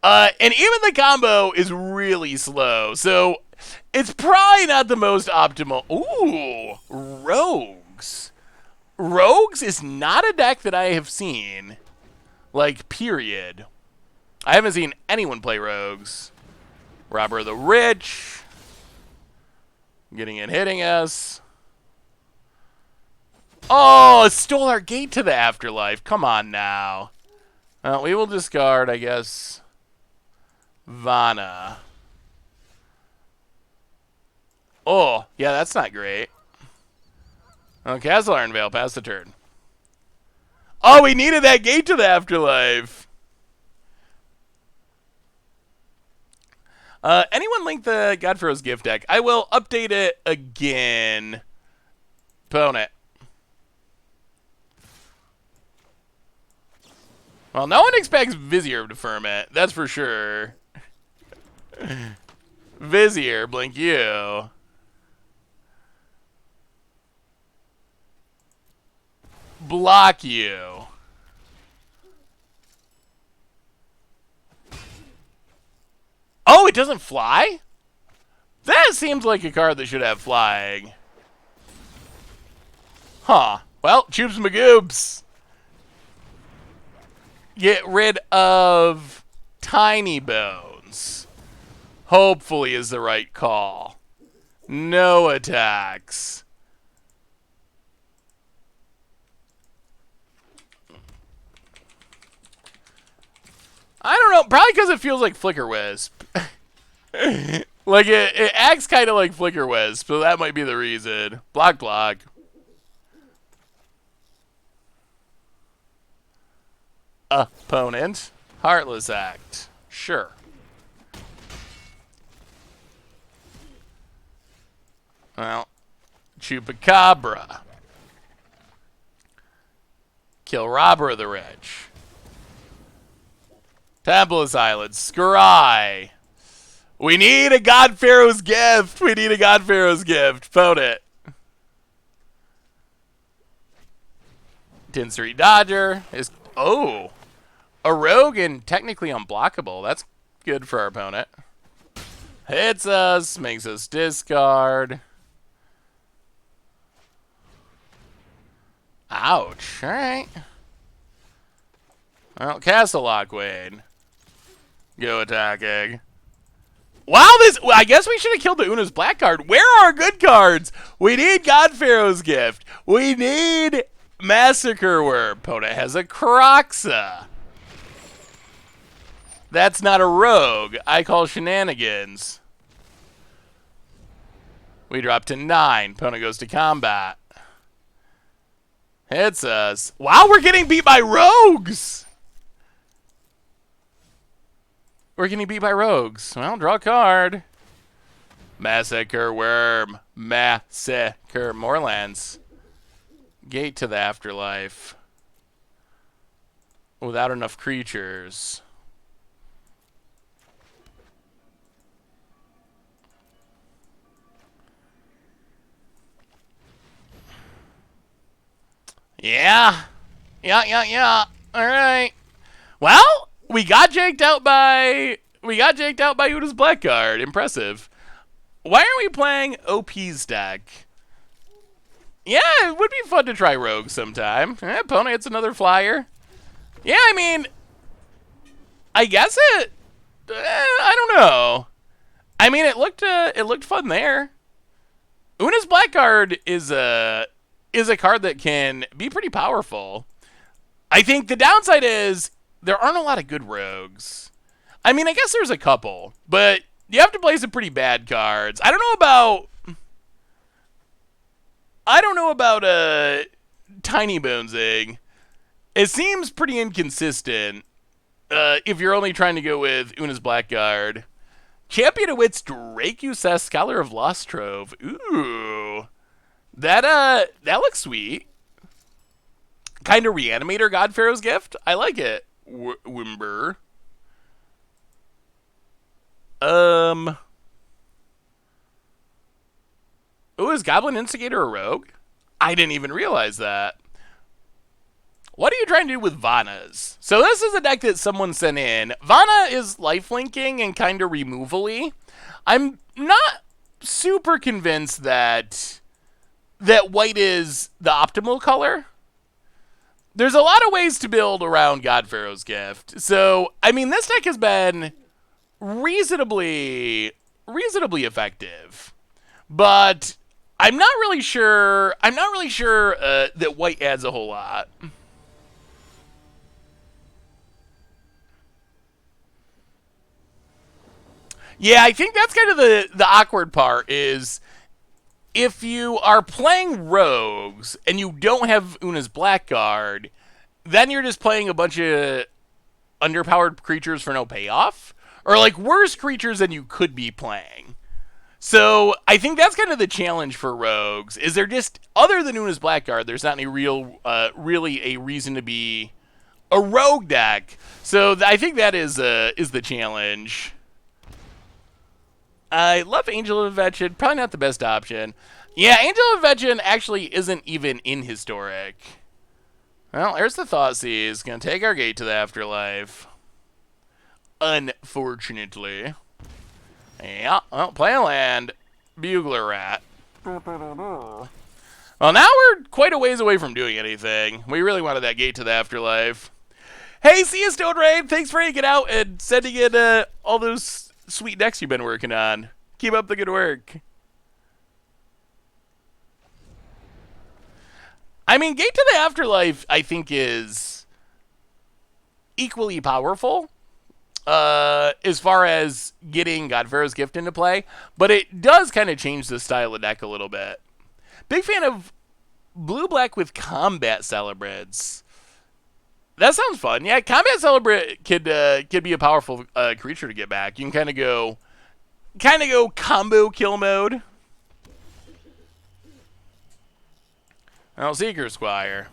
And even the combo is really slow. So... it's probably not the most optimal. Ooh, Rogues. Rogues is not a deck that I have seen. Like, period. I haven't seen anyone play Rogues. Robber of the Rich. Getting in, hitting us. Oh, it stole our gate to the afterlife. Come on now. We will discard, I guess, Vana. Oh, yeah, that's not great. Oh, Castlearn Vale, pass the turn. Oh, we needed that gate to the afterlife. Anyone link the God-Pharaoh's Gift deck? I will update it again. Opponent. Well, no one expects Vizier to firm it. That's for sure. Vizier, blink you. Block you. Oh, it doesn't fly? That seems like a card that should have flying. Huh. Well, Choops Magoobs. Get rid of Tiny Bones. Hopefully is the right call. No attacks. I don't know. Probably because it feels like Flicker Wisp. Like, it acts kind of like Flicker Wisp, so that might be the reason. Block, block. Opponent. Heartless Act. Sure. Well, Chupacabra. Kill Robber of the Rich. Temple's Island. Scry. We need a God-Pharaoh's Gift. We need a God-Pharaoh's Gift. Phone it. Tin Street Dodger is... Oh. A rogue and technically unblockable. That's good for our opponent. Hits us, makes us discard. Ouch. Alright. Well, Castle Lockwain. Go attacking. Wow, I guess we should have killed the Una's black card. Where are our good cards? We need God-Pharaoh's Gift. We need Massacre Worm. Opponent has a Croxa. That's not a rogue. I call shenanigans. We drop to 9. Opponent goes to combat. Hits us. Wow, we're getting beat by rogues. We're getting beat by rogues. Well, draw a card. Massacre Worm. Massacre. Moorlands. Gate to the afterlife. Without enough creatures. Yeah. Yeah. All right. Well, we got jaked out by Uda's Blackguard. Impressive. Why aren't we playing OP's deck? Yeah, it would be fun to try Rogue sometime. Opponent hits another flyer. Yeah, I mean, I guess it. I don't know. I mean, it looked fun there. Una's Blackguard is a card that can be pretty powerful. I think the downside is there aren't a lot of good rogues. I mean, I guess there's a couple, but you have to play some pretty bad cards. I don't know about Tiny Bonesing. It seems pretty inconsistent if you're only trying to go with Una's Blackguard. Champion of Wits, Dracusass, Scholar of Lost Trove. Ooh. That looks sweet. Kind of Reanimator, God-Pharaoh's Gift. I like it. Wimber. Ooh, is Goblin Instigator a rogue? I didn't even realize that. What are you trying to do with Vana's? So this is a deck that someone sent in. Vana is lifelinking and kind of removal-y. I'm not super convinced that white is the optimal color. There's a lot of ways to build around God-Pharaoh's Gift. So, I mean, this deck has been reasonably effective. But I'm not really sure that white adds a whole lot. Yeah, I think that's kind of the awkward part is if you are playing rogues and you don't have Una's Blackguard, then you're just playing a bunch of underpowered creatures for no payoff, or like worse creatures than you could be playing. So I think that's kind of the challenge for rogues. Is there just, other than Una's Blackguard, there's not any really a reason to be a rogue deck. So I think that is the challenge. I love Angel of Invention. Probably not the best option. Yeah, Angel of Invention actually isn't even in Historic. Well, there's the Thoughtseize. Gonna take our gate to the afterlife. Unfortunately. Yeah, well, play a land. Bugler Rat. Well, now we're quite a ways away from doing anything. We really wanted that gate to the afterlife. Hey, see you, Stone Rain. Thanks for hanging out and sending in all those sweet decks you've been working on. Keep up the good work. I mean, Gate to the Afterlife, I think, is equally powerful as far as getting God-Pharaoh's Gift into play, but it does kind of change the style of deck a little bit. Big fan of blue-black with Combat Celebrants. That sounds fun. Yeah, Combat Celebrant could be a powerful creature to get back. You can kind of go combo kill mode. Well, Seeker Squire.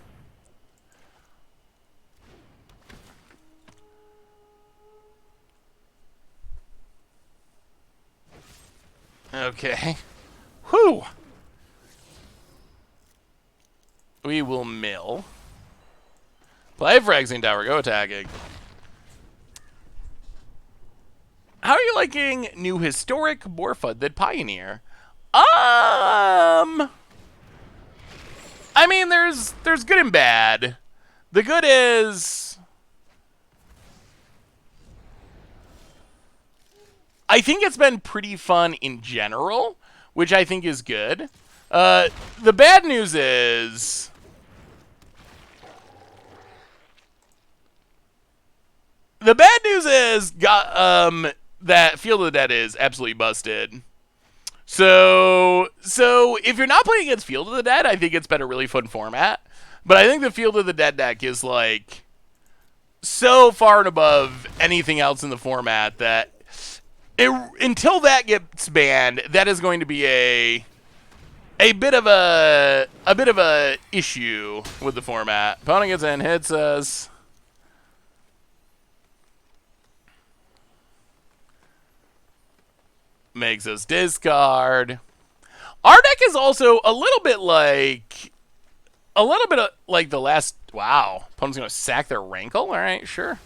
Okay. Whew. We will mill. Play Phyrexian Tower. Go attacking. How are you liking new historic more fun than Pioneer? I mean, there's good and bad. The good is, I think it's been pretty fun in general, which I think is good. The bad news is, that Field of the Dead is absolutely busted. So if you're not playing against Field of the Dead, I think it's been a really fun format. But I think the Field of the Dead deck is like so far and above anything else in the format that until that gets banned, that is going to be a bit of a issue with the format. Opponent gets in, hits us. Makes us discard. Our deck is also a little bit like the last. Wow, opponent's gonna sack their Rankle. All right, sure.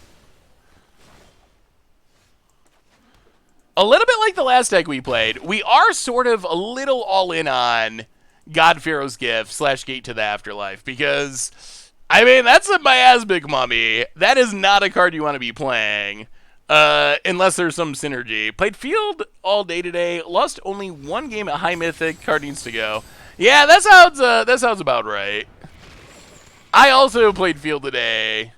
A little bit like the last deck we played. We are sort of a little all in on God-Pharaoh's Gift / Gate to the Afterlife because, I mean, that's a miasmic mummy. That is not a card you want to be playing. Unless there's some synergy. Played Field all day today. Lost only one game at High Mythic. Card needs to go. Yeah, that sounds about right. I also played Field today.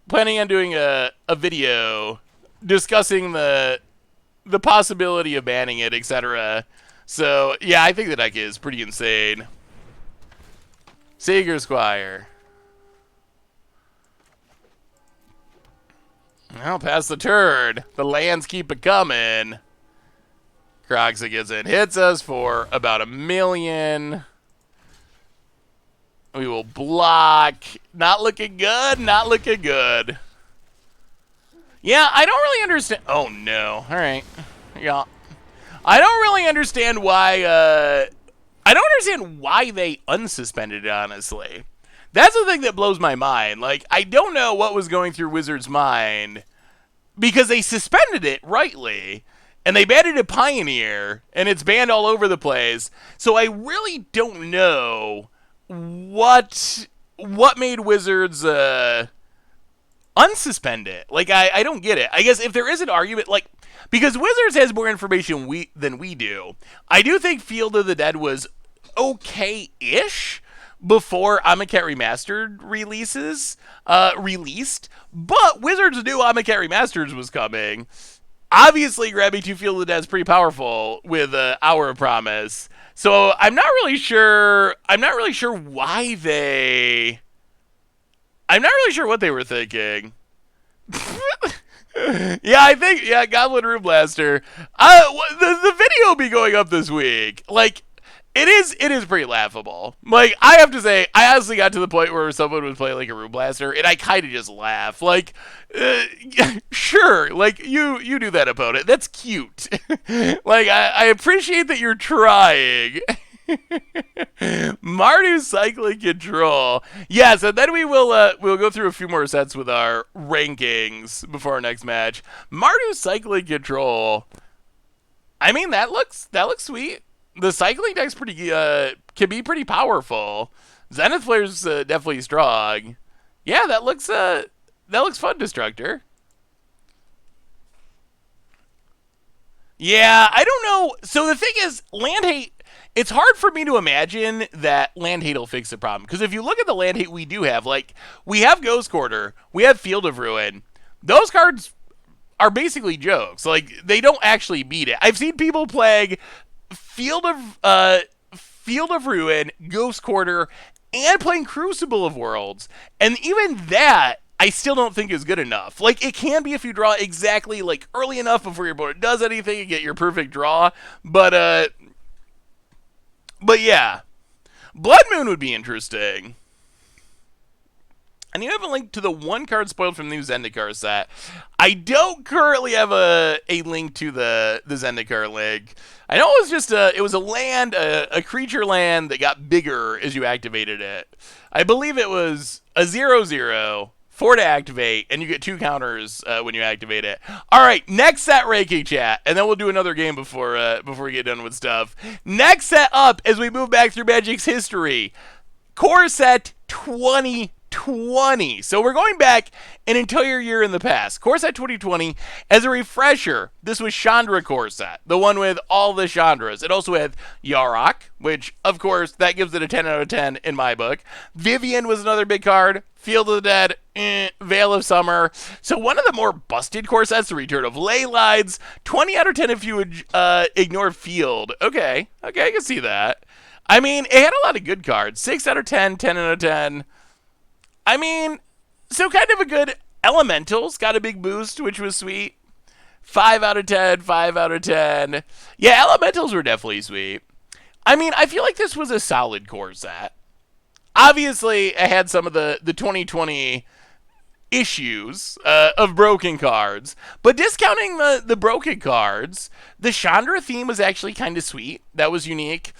Planning on doing a video discussing the possibility of banning it, etc. So yeah, I think the deck is pretty insane. Sager Squire. I'll pass the turn. The lands keep it coming. Croxa gets in. Hits us for about 1 million. We will block. Not looking good. Not looking good. Yeah, I don't really understand. Oh, no. All right. Yeah. I don't really understand why. I don't understand why they unsuspended it, honestly. That's the thing that blows my mind. Like, I don't know what was going through Wizards' mind because they suspended it rightly, and they banned it at Pioneer, and it's banned all over the place. So I really don't know what made Wizards unsuspend it. Like, I don't get it. I guess if there is an argument, like, because Wizards has more information than we do, I do think Field of the Dead was okay-ish before Amonkhet Remastered released, but Wizards knew Amonkhet Remastered was coming. Obviously, grabbing 2 Field of the Dead is pretty powerful with Hour of Promise. So I'm not really sure why they. I'm not really sure what they were thinking. Yeah, I think Goblin Room Blaster. The video will be going up this week. Like, it is pretty laughable. Like, I have to say, I honestly got to the point where someone would play like a Room Blaster, and I kind of just laugh. Like, sure, like you do that, opponent. That's cute. Like, I appreciate that you're trying. Mardu Cycling Control. Yes, and then we'll go through a few more sets with our rankings before our next match. Mardu Cycling Control. I mean, that looks sweet. The cycling deck's pretty can be pretty powerful. Zenith Flare's definitely strong. Yeah, that looks fun, Destructor. Yeah, I don't know. So the thing is, land hate. It's hard for me to imagine that land hate will fix the problem. Because if you look at the land hate we do have, like, we have Ghost Quarter, we have Field of Ruin. Those cards are basically jokes. Like, they don't actually beat it. I've seen people playing Field of Ruin, Ghost Quarter, and playing Crucible of Worlds. And even that, I still don't think is good enough. Like, it can be if you draw exactly, like, early enough before your opponent does anything and get your perfect draw. But yeah. Blood Moon would be interesting. And you have a link to the one card spoiled from the new Zendikar set. I don't currently have a link to the Zendikar link. I know it was just it was a land, a creature land that got bigger as you activated it. I believe it was a 0/0 4 to activate, and you get 2 counters when you activate it. All right, next set ranking, chat, and then we'll do another game before we get done with stuff. Next set up as we move back through Magic's history, core set 2020. So we're going back an entire year in the past. Core set 2020, as a refresher, this was Chandra core set, the one with all the Chandras. It also had Yarok, which, of course, that gives it a 10 out of 10 in my book. Vivian was another big card. Field of the Dead, Veil of Summer. So one of the more busted core sets, the return of Ley Lines, 20 out of 10 if you would ignore Field. Okay, I can see that. I mean, it had a lot of good cards. 6 out of 10, 10 out of 10. I mean, so kind of a good. Elementals got a big boost, which was sweet. 5 out of 10, 5 out of 10. Yeah, Elementals were definitely sweet. I mean, I feel like this was a solid core set. Obviously, it had some of the 2020 issues of broken cards, but discounting the broken cards, the Chandra theme was actually kind of sweet. That was unique.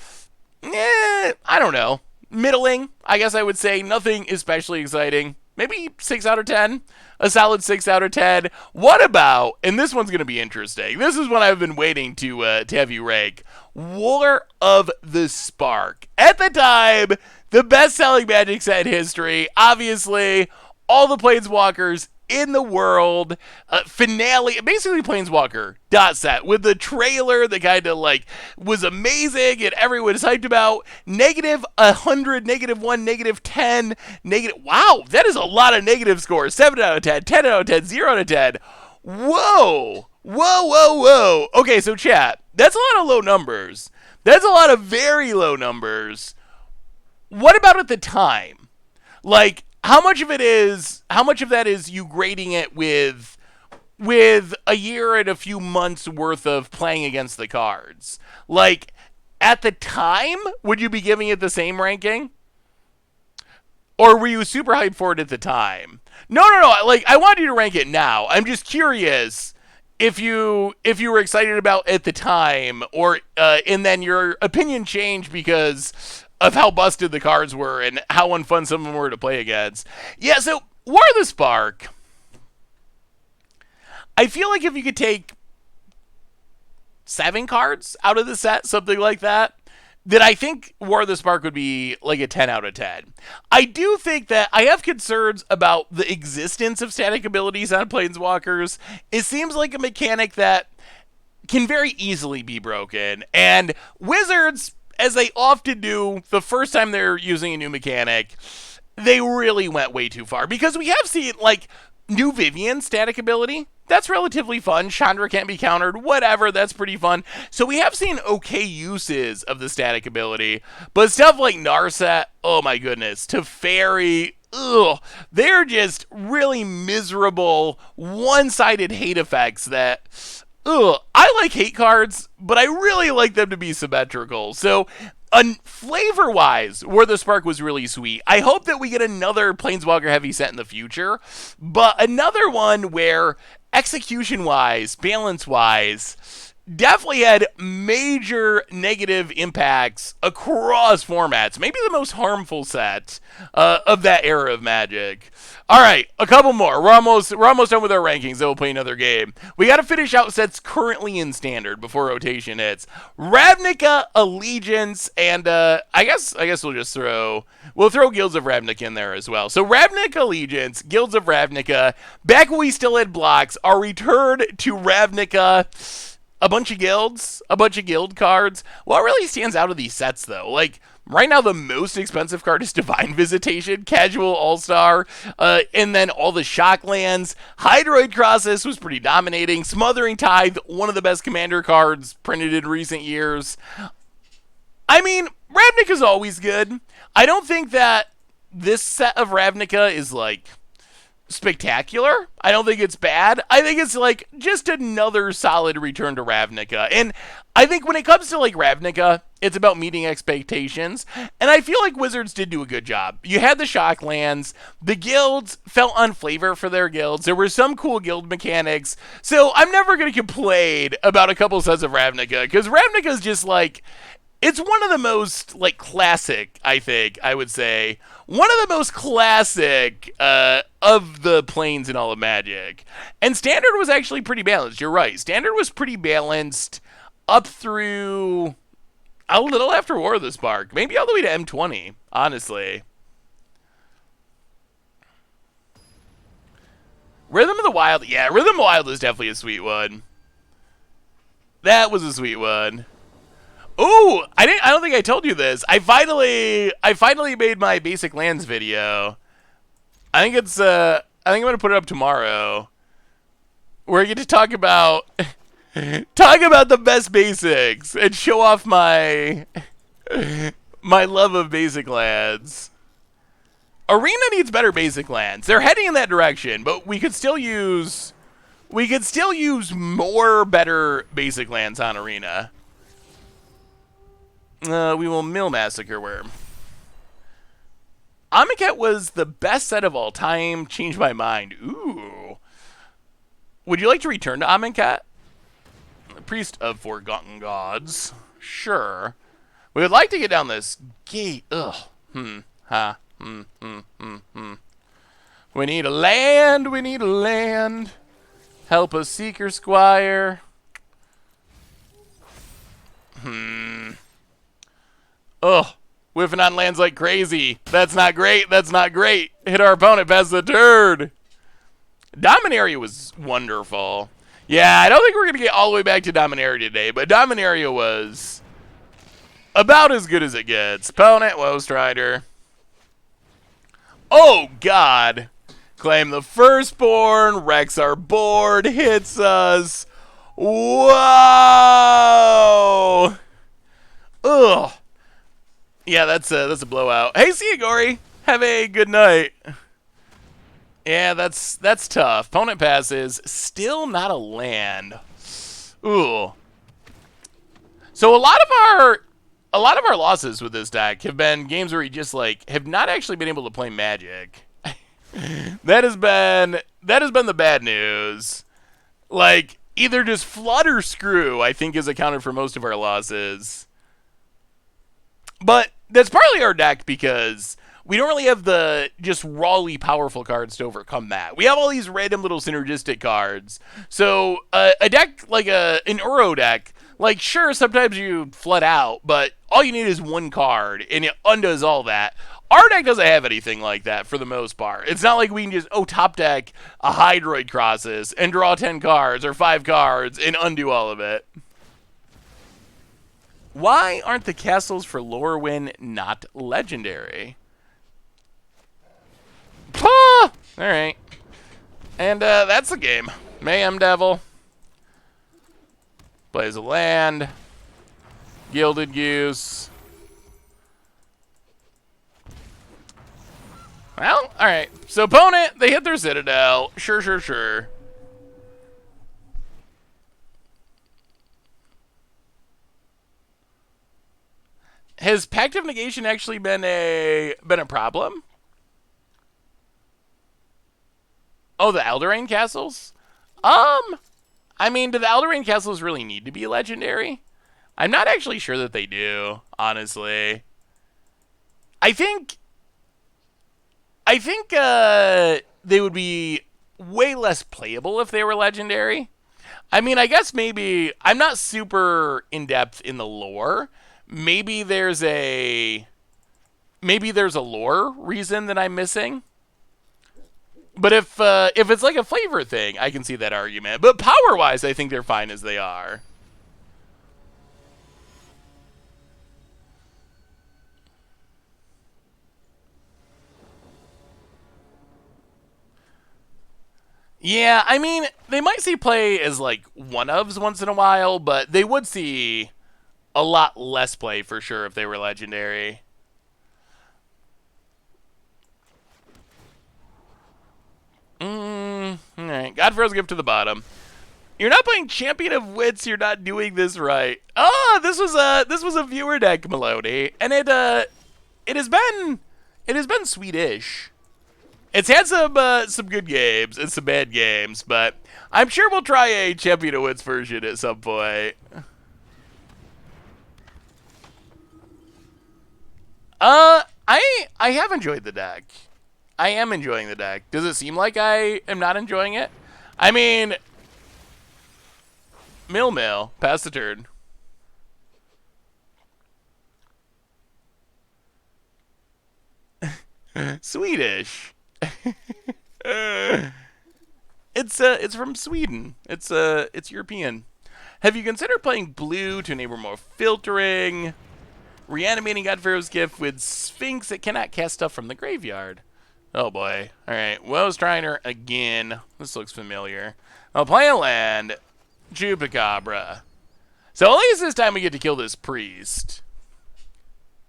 I don't know. Middling, I guess I would say. Nothing especially exciting. Maybe 6 out of 10. A solid 6 out of 10. What about, and this one's going to be interesting. This is one I've been waiting to have you rank. War of the Spark. At the time, the best-selling Magic set in history. Obviously, all the Planeswalkers in the world. Finale, basically Planeswalker dot set with the trailer that kind of like was amazing and everyone was hyped about. -100, -1, -10, negative. Wow, that is a lot of negative scores. 7 out of 10, 10 out of 10, 0 out of 10. Whoa. Okay, so chat, that's a lot of low numbers. That's a lot of very low numbers. What about at the time? Like, how much of that is you grading it with a year and a few months worth of playing against the cards? Like, at the time, would you be giving it the same ranking? Or were you super hyped for it at the time? No. Like, I want you to rank it now. I'm just curious if you were excited about it at the time, or and then your opinion changed because of how busted the cards were and how unfun some of them were to play against. Yeah, so War of the Spark. I feel like if you could take 7 cards out of the set, something like that, then I think War of the Spark would be like a 10 out of 10. I do think that I have concerns about the existence of static abilities on Planeswalkers. It seems like a mechanic that can very easily be broken, and Wizards, as they often do the first time they're using a new mechanic, they really went way too far. Because we have seen, like, new Vivian static ability. That's relatively fun. Chandra can't be countered. Whatever, that's pretty fun. So we have seen okay uses of the static ability. But stuff like Narset, oh my goodness. Teferi, ugh. They're just really miserable, one-sided hate effects that... Ugh, I like hate cards, but I really like them to be symmetrical. So, flavor-wise, War of the Spark was really sweet. I hope that we get another Planeswalker-heavy set in the future, but another one where execution-wise, balance-wise, definitely had major negative impacts across formats. Maybe the most harmful set of that era of Magic. All right, a couple more. We're almost done with our rankings. Then we'll play another game. We got to finish out sets currently in Standard before rotation hits. Ravnica, Allegiance, and I guess we'll just throw Guilds of Ravnica in there as well. So Ravnica, Allegiance, Guilds of Ravnica. Back when we still had blocks, our return to Ravnica. A bunch of guild cards. What really stands out of these sets, though? Like, right now, the most expensive card is Divine Visitation, Casual All-Star, and then all the shock lands. Hydroid Crosses was pretty dominating. Smothering Tithe, one of the best commander cards printed in recent years. I mean, Ravnica's always good. I don't think that this set of Ravnica is, like, spectacular. I don't think it's bad. I think it's like just another solid return to Ravnica. And I think when it comes to like Ravnica, it's about meeting expectations. And I feel like Wizards did do a good job. You had the shock lands. The guilds felt on flavor for their guilds. There were some cool guild mechanics. So I'm never going to complain about a couple sets of Ravnica, because Ravnica is just like, it's one of the most like classic, I think, I would say, one of the most classic of the planes in all of Magic. And Standard was actually pretty balanced. You're right. Standard was pretty balanced up through a little after War of the Spark. Maybe all the way to M20, honestly. Rhythm of the Wild. Yeah, Rhythm of the Wild is definitely a sweet one. That was a sweet one. Ooh, I don't think I told you this. I finally made my basic lands video. I think I'm gonna put it up tomorrow. Where I get to talk about the best basics and show off my love of basic lands. Arena needs better basic lands. They're heading in that direction, but we could still use more better basic lands on Arena. We will Mill Massacre Worm. Amonkhet was the best set of all time. Changed my mind. Ooh. Would you like to return to Amonkhet? Priest of Forgotten Gods. Sure. We would like to get down this gate. Ugh. We need a land. We need a land. Help us, Seeker Squire. Ugh. Whiffing on lands like crazy. That's not great. That's not great. Hit our opponent past the turn. Dominaria was wonderful. Yeah, I don't think we're going to get all the way back to Dominaria today, but Dominaria was about as good as it gets. Opponent, Woe Strider. Oh, God. Claim the Firstborn. Wrecks our board. Hits us. Whoa. Ugh. Yeah, that's a blowout. Hey, see you, Gory. Have a good night. Yeah, that's tough. Opponent passes. Still not a land. Ooh. So a lot of our losses with this deck have been games where we just have not actually been able to play Magic. that has been the bad news. Either just flood or screw, I think, has accounted for most of our losses. But that's partly our deck because we don't really have the just rawly powerful cards to overcome that. We have all these random little synergistic cards. So a deck like an Uro deck, sure, sometimes you flood out, but all you need is one card, and it undoes all that. Our deck doesn't have anything like that for the most part. It's not like we can just, top deck a Hydroid Crosses and draw 10 cards or 5 cards and undo all of it. Why aren't the castles for Lorwyn not legendary? All right. And that's the game. Mayhem Devil. Plays a land. Gilded Goose. Well, alright. So opponent, they hit their Citadel. Sure. Has Pact of Negation actually been a problem? Oh, the Eldraine castles? I mean, do the Eldraine castles really need to be legendary? I'm not actually sure that they do, honestly. I think they would be way less playable if they were legendary. I mean, I guess maybe I'm not super in depth in the lore. Maybe there's a lore reason that I'm missing. But if it's like a flavor thing, I can see that argument. But power-wise, I think they're fine as they are. Yeah, I mean, they might see play as one-ofs once in a while, but they would see a lot less play for sure if they were legendary. Alright, God-Pharaoh's Gift to the bottom. You're not playing Champion of Wits, you're not doing this right. Oh, this was a viewer deck, Melody, and it has been Swedish. It's had some good games and some bad games, but I'm sure we'll try a Champion of Wits version at some point. I have enjoyed the deck. I am enjoying the deck. Does it seem like I am not enjoying it? I mean, mill, pass the turn. Swedish. It's from Sweden. It's European. Have you considered playing blue to enable more filtering? Reanimating God-Pharaoh's gift with Sphinx that cannot cast stuff from the graveyard. Oh boy. Alright, Woe's trying her again. This looks familiar. I'll play a land. Chupacabra. So at least this time we get to kill this priest.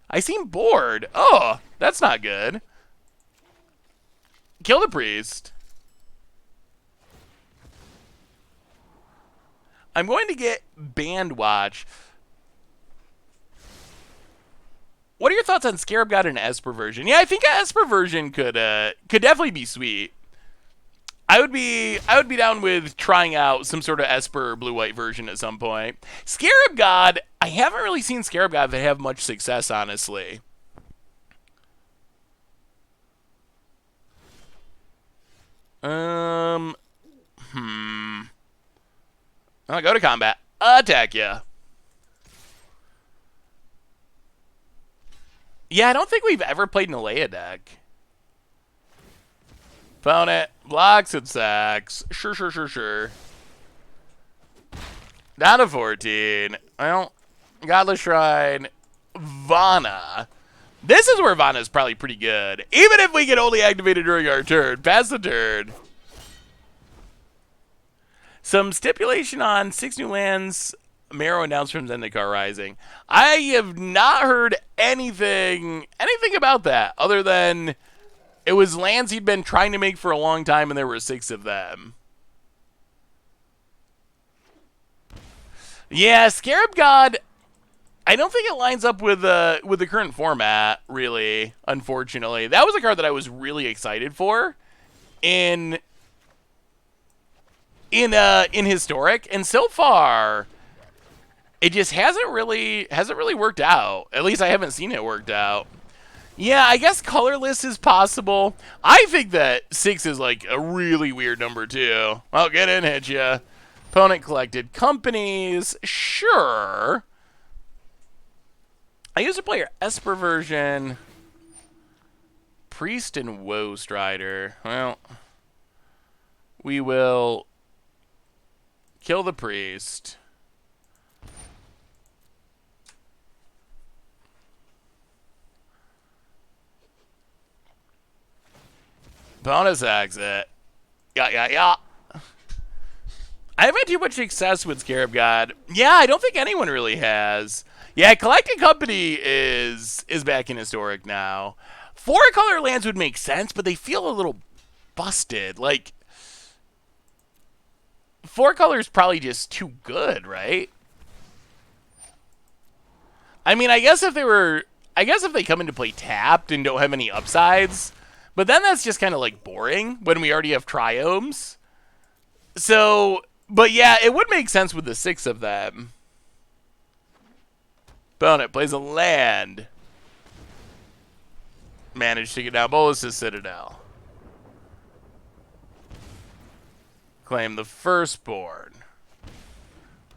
I seem bored. Oh, that's not good. Kill the priest. I'm going to get Bandwatch. What are your thoughts on Scarab God and Esper version? Yeah, I think an Esper version could definitely be sweet. I would be down with trying out some sort of Esper blue-white version at some point. Scarab God, I haven't really seen Scarab God have much success, honestly. I'll go to combat. Attack ya. Yeah, I don't think we've ever played an Alea deck. Opponent blocks and sacks. Sure. Down to 14. Well, Godless Shrine. Vana. This is where Vana is probably pretty good. Even if we can only activate it during our turn. Pass the turn. Some stipulation on 6 new lands. Marrow announced from Zendikar Rising. I have not heard anything about that other than it was lands he'd been trying to make for a long time and there were 6 of them. Yeah, Scarab God, I don't think it lines up with the current format, really, unfortunately. That was a card that I was really excited for in Historic, and so far it just hasn't really worked out. At least I haven't seen it worked out. Yeah, I guess colorless is possible. I think that 6 is like a really weird number too. Well, get in, hit ya. Opponent collected companies. Sure. I used to play your Esper version. Priest and Woe Strider. Well, we will kill the priest. Bonus exit. Yeah. I haven't had too much success with Scarab God. Yeah, I don't think anyone really has. Yeah, Collecting Company is back in Historic now. 4-color lands would make sense, but they feel a little busted. Like, 4 colors probably just too good, right? I mean, I guess if they come into play tapped and don't have any upsides, but then that's just kind of like boring when we already have triomes. So, but yeah, it would make sense with the 6 of them. Opponent plays a land. Managed to get down Bolus's Citadel. Claim the Firstborn.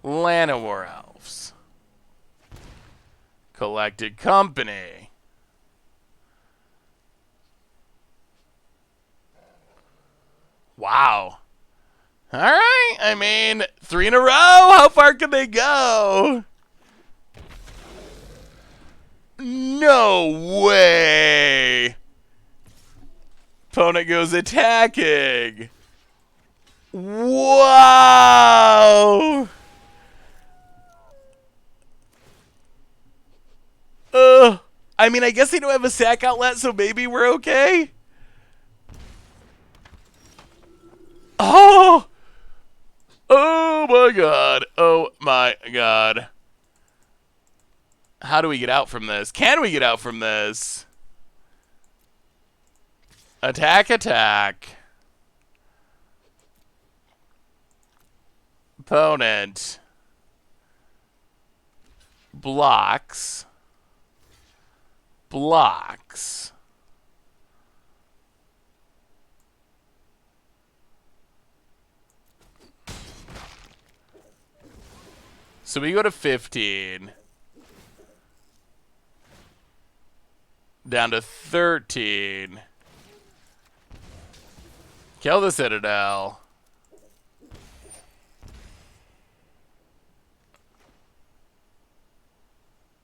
Llanowar Elves. Collected Company. Wow. All right. I mean, 3 in a row. How far can they go? No way. Opponent goes attacking. Wow. I mean, I guess they don't have a sack outlet, so maybe we're okay. Oh! Oh my god. Oh my god. How do we get out from this? Can we get out from this? Attack. Opponent blocks. blocks. So we go to 15. Down to 13. Kill the Citadel.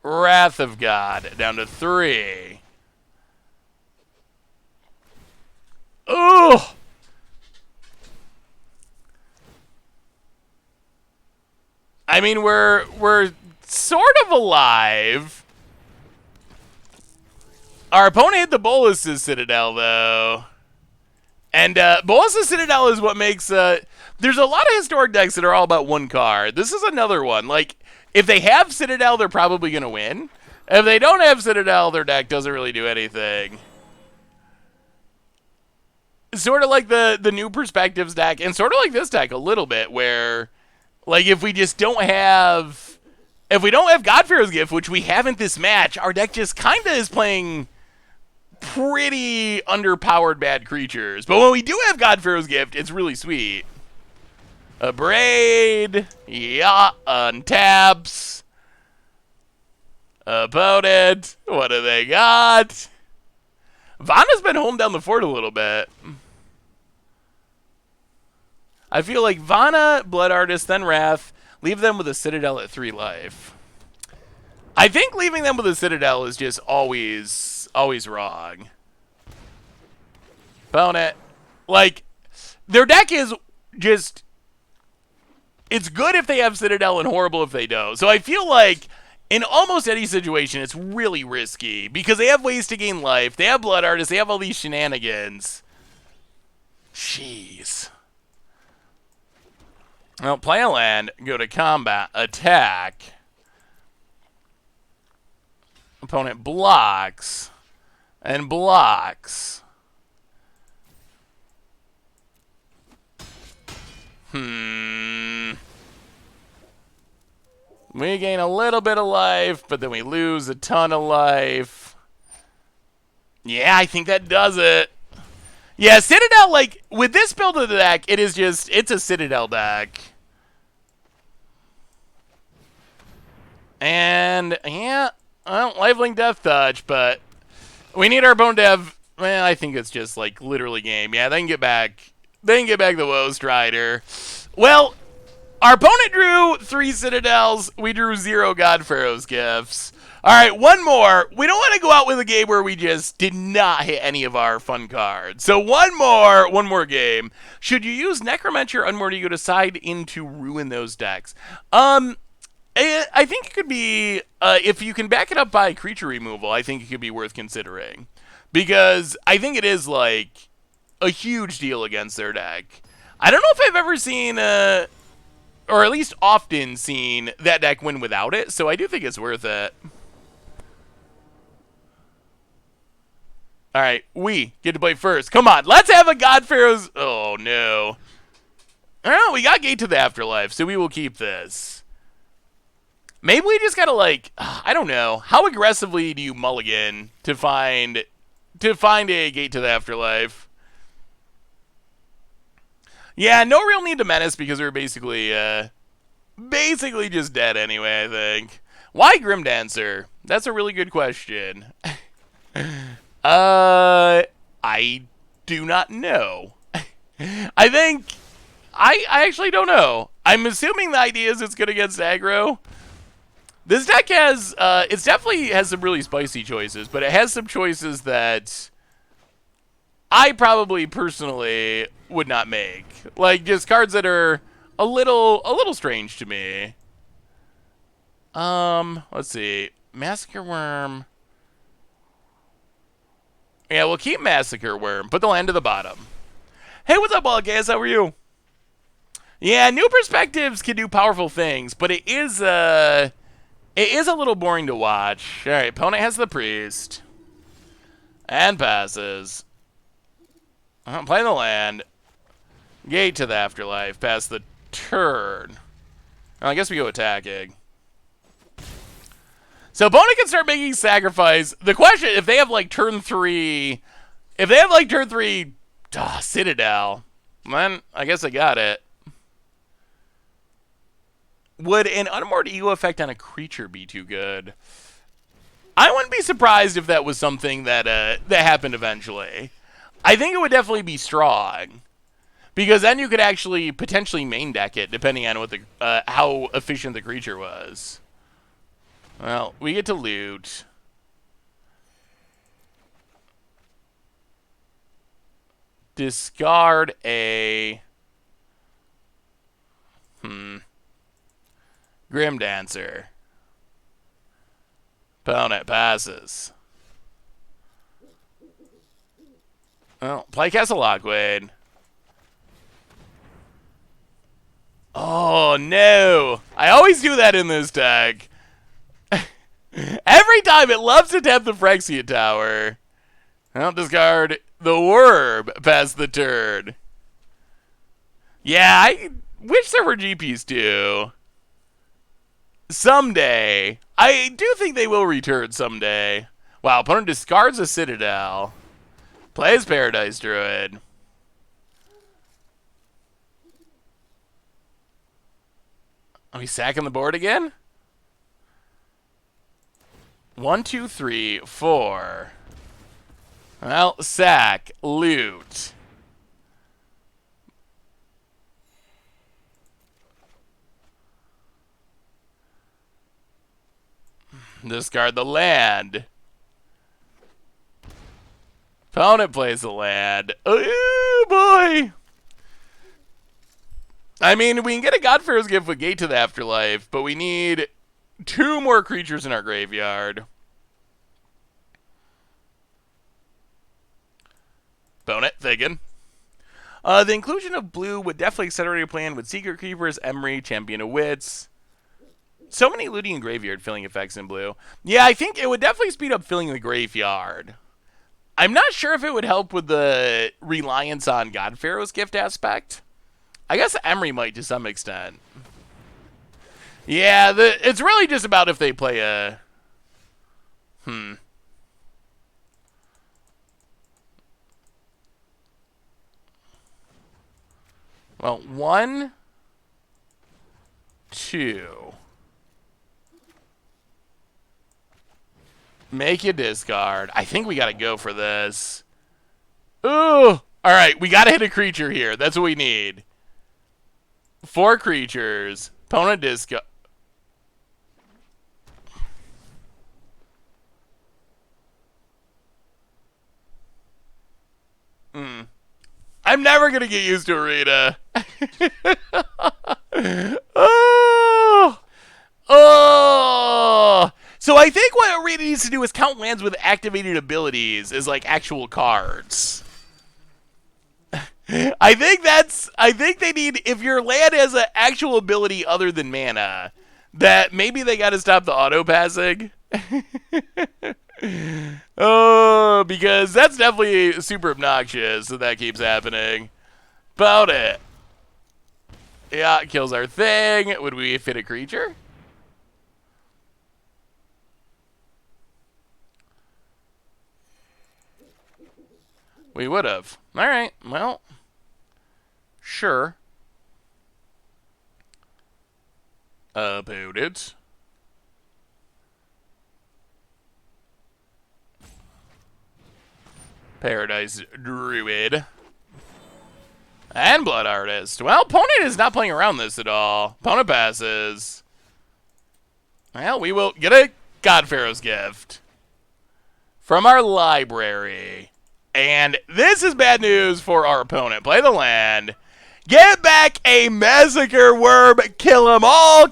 Wrath of God. Down to 3. Ooh! I mean, we're sort of alive. Our opponent hit the Bolas's Citadel, though. And Bolas's Citadel is what makes... there's a lot of historic decks that are all about one card. This is another one. Like, if they have Citadel, they're probably going to win. If they don't have Citadel, their deck doesn't really do anything. Sort of like the New Perspectives deck, and sort of like this deck a little bit, where... Like, if we just don't have... If we don't have God-Pharaoh's Gift, which we haven't this match, our deck just kind of is playing pretty underpowered bad creatures. But when we do have God-Pharaoh's Gift, it's really sweet. A Braid. Yeah, untaps. Opponent. What do they got? Vanna's been holding down the fort a little bit. I feel like Vanna, Blood Artist, then Wrath, leave them with a Citadel at 3 life. I think leaving them with a Citadel is just always wrong. Opponent. Like, their deck is just... It's good if they have Citadel and horrible if they don't. So I feel like in almost any situation, it's really risky because they have ways to gain life. They have Blood Artists. They have all these shenanigans. Jeez. Well, play a land, go to combat, attack. Opponent blocks and blocks. We gain a little bit of life, but then we lose a ton of life. Yeah, I think that does it. Yeah, Citadel, like, with this build of the deck, it is just, it's a Citadel deck. And, yeah, well, Lifelink Death Touch, but we need our opponent to have, well, I think it's just, like, literally game. Yeah, they can get back the Woe Strider. Well, our opponent drew 3 Citadels. We drew 0 God-Pharaoh's Gifts. All right, one more. We don't want to go out with a game where we just did not hit any of our fun cards. So one more game. Should you use Necromancer or Unmoored Ego to side in to ruin those decks? I think it could be, if you can back it up by creature removal, I think it could be worth considering. Because I think it is, like, a huge deal against their deck. I don't know if I've ever seen, or at least often seen, that deck win without it, so I do think it's worth it. All right, we get to play first. Come on, let's have a God-Pharaoh's... Oh, no. Oh, we got Gate to the Afterlife, so we will keep this. Maybe we just gotta, like... I don't know. How aggressively do you mulligan to find a Gate to the Afterlife? Yeah, no real need to menace because we're basically just dead anyway, I think. Why Grim Dancer? That's a really good question. I do not know. I think... I actually don't know. I'm assuming the idea is it's good against aggro. This deck has... it definitely has some really spicy choices, but it has some choices that I probably personally would not make. Like, just cards that are a little strange to me. Let's see. Massacre Worm... Yeah, we'll keep Massacre Worm. Put the land to the bottom. Hey, what's up, Ballgas? How are you? Yeah, New Perspectives can do powerful things, but it is a little boring to watch. All right, opponent has the Priest. And passes. Play the land. Gate to the Afterlife. Pass the turn. Oh, I guess we go attacking. So opponent can start making sacrifice. The question, if they have like turn 3, Citadel, then I guess I got it. Would an Unmoored Ego effect on a creature be too good? I wouldn't be surprised if that was something that that happened eventually. I think it would definitely be strong. Because then you could actually potentially main deck it, depending on what the how efficient the creature was. Well, we get to loot. Discard a... Grim Dancer. Opponent passes. Well, play Castle Lockwood. Oh, no. I always do that in this deck. Every time it loves to tap the Phyrexia Tower. I'll discard the Worm past the turn. Yeah, I wish there were GPs too. Someday. I do think they will return someday. Wow, opponent discards a Citadel. Plays Paradise Druid. Are we sacking the board again? 1, 2, 3, 4. Well, sack, loot. Discard the land. Opponent plays the land. Oh, boy. I mean, we can get a God-Pharaoh's Gift with Gate to the Afterlife, but we need 2 more creatures in our graveyard. Opponent, Thagan. The inclusion of blue would definitely accelerate a plan with Secret Keepers, Emery, Champion of Wits. So many looting and graveyard filling effects in blue. Yeah, I think it would definitely speed up filling the graveyard. I'm not sure if it would help with the reliance on God-Pharaoh's Gift aspect. I guess Emery might to some extent. Yeah, it's really just about if they play a... Well, 1, 2. Make you discard. I think we got to go for this. Ooh! All right, we got to hit a creature here. That's what we need. 4 creatures. Opponent discard. I'm never going to get used to Arena. Oh! So I think what Arena needs to do is count lands with activated abilities as like actual cards. I think they need, if your land has an actual ability other than mana, that maybe they got to stop the auto passing. Oh, because that's definitely super obnoxious that keeps happening. About it. Yeah, it kills our thing. Would we fit a creature? We would have. All right, well, sure. About it. Paradise Druid. And Blood Artist. Well, opponent is not playing around this at all. Opponent passes. Well, we will get a God-Pharaoh's Gift from our library. And this is bad news for our opponent. Play the land. Get back a Massacre Worm. Kill them all.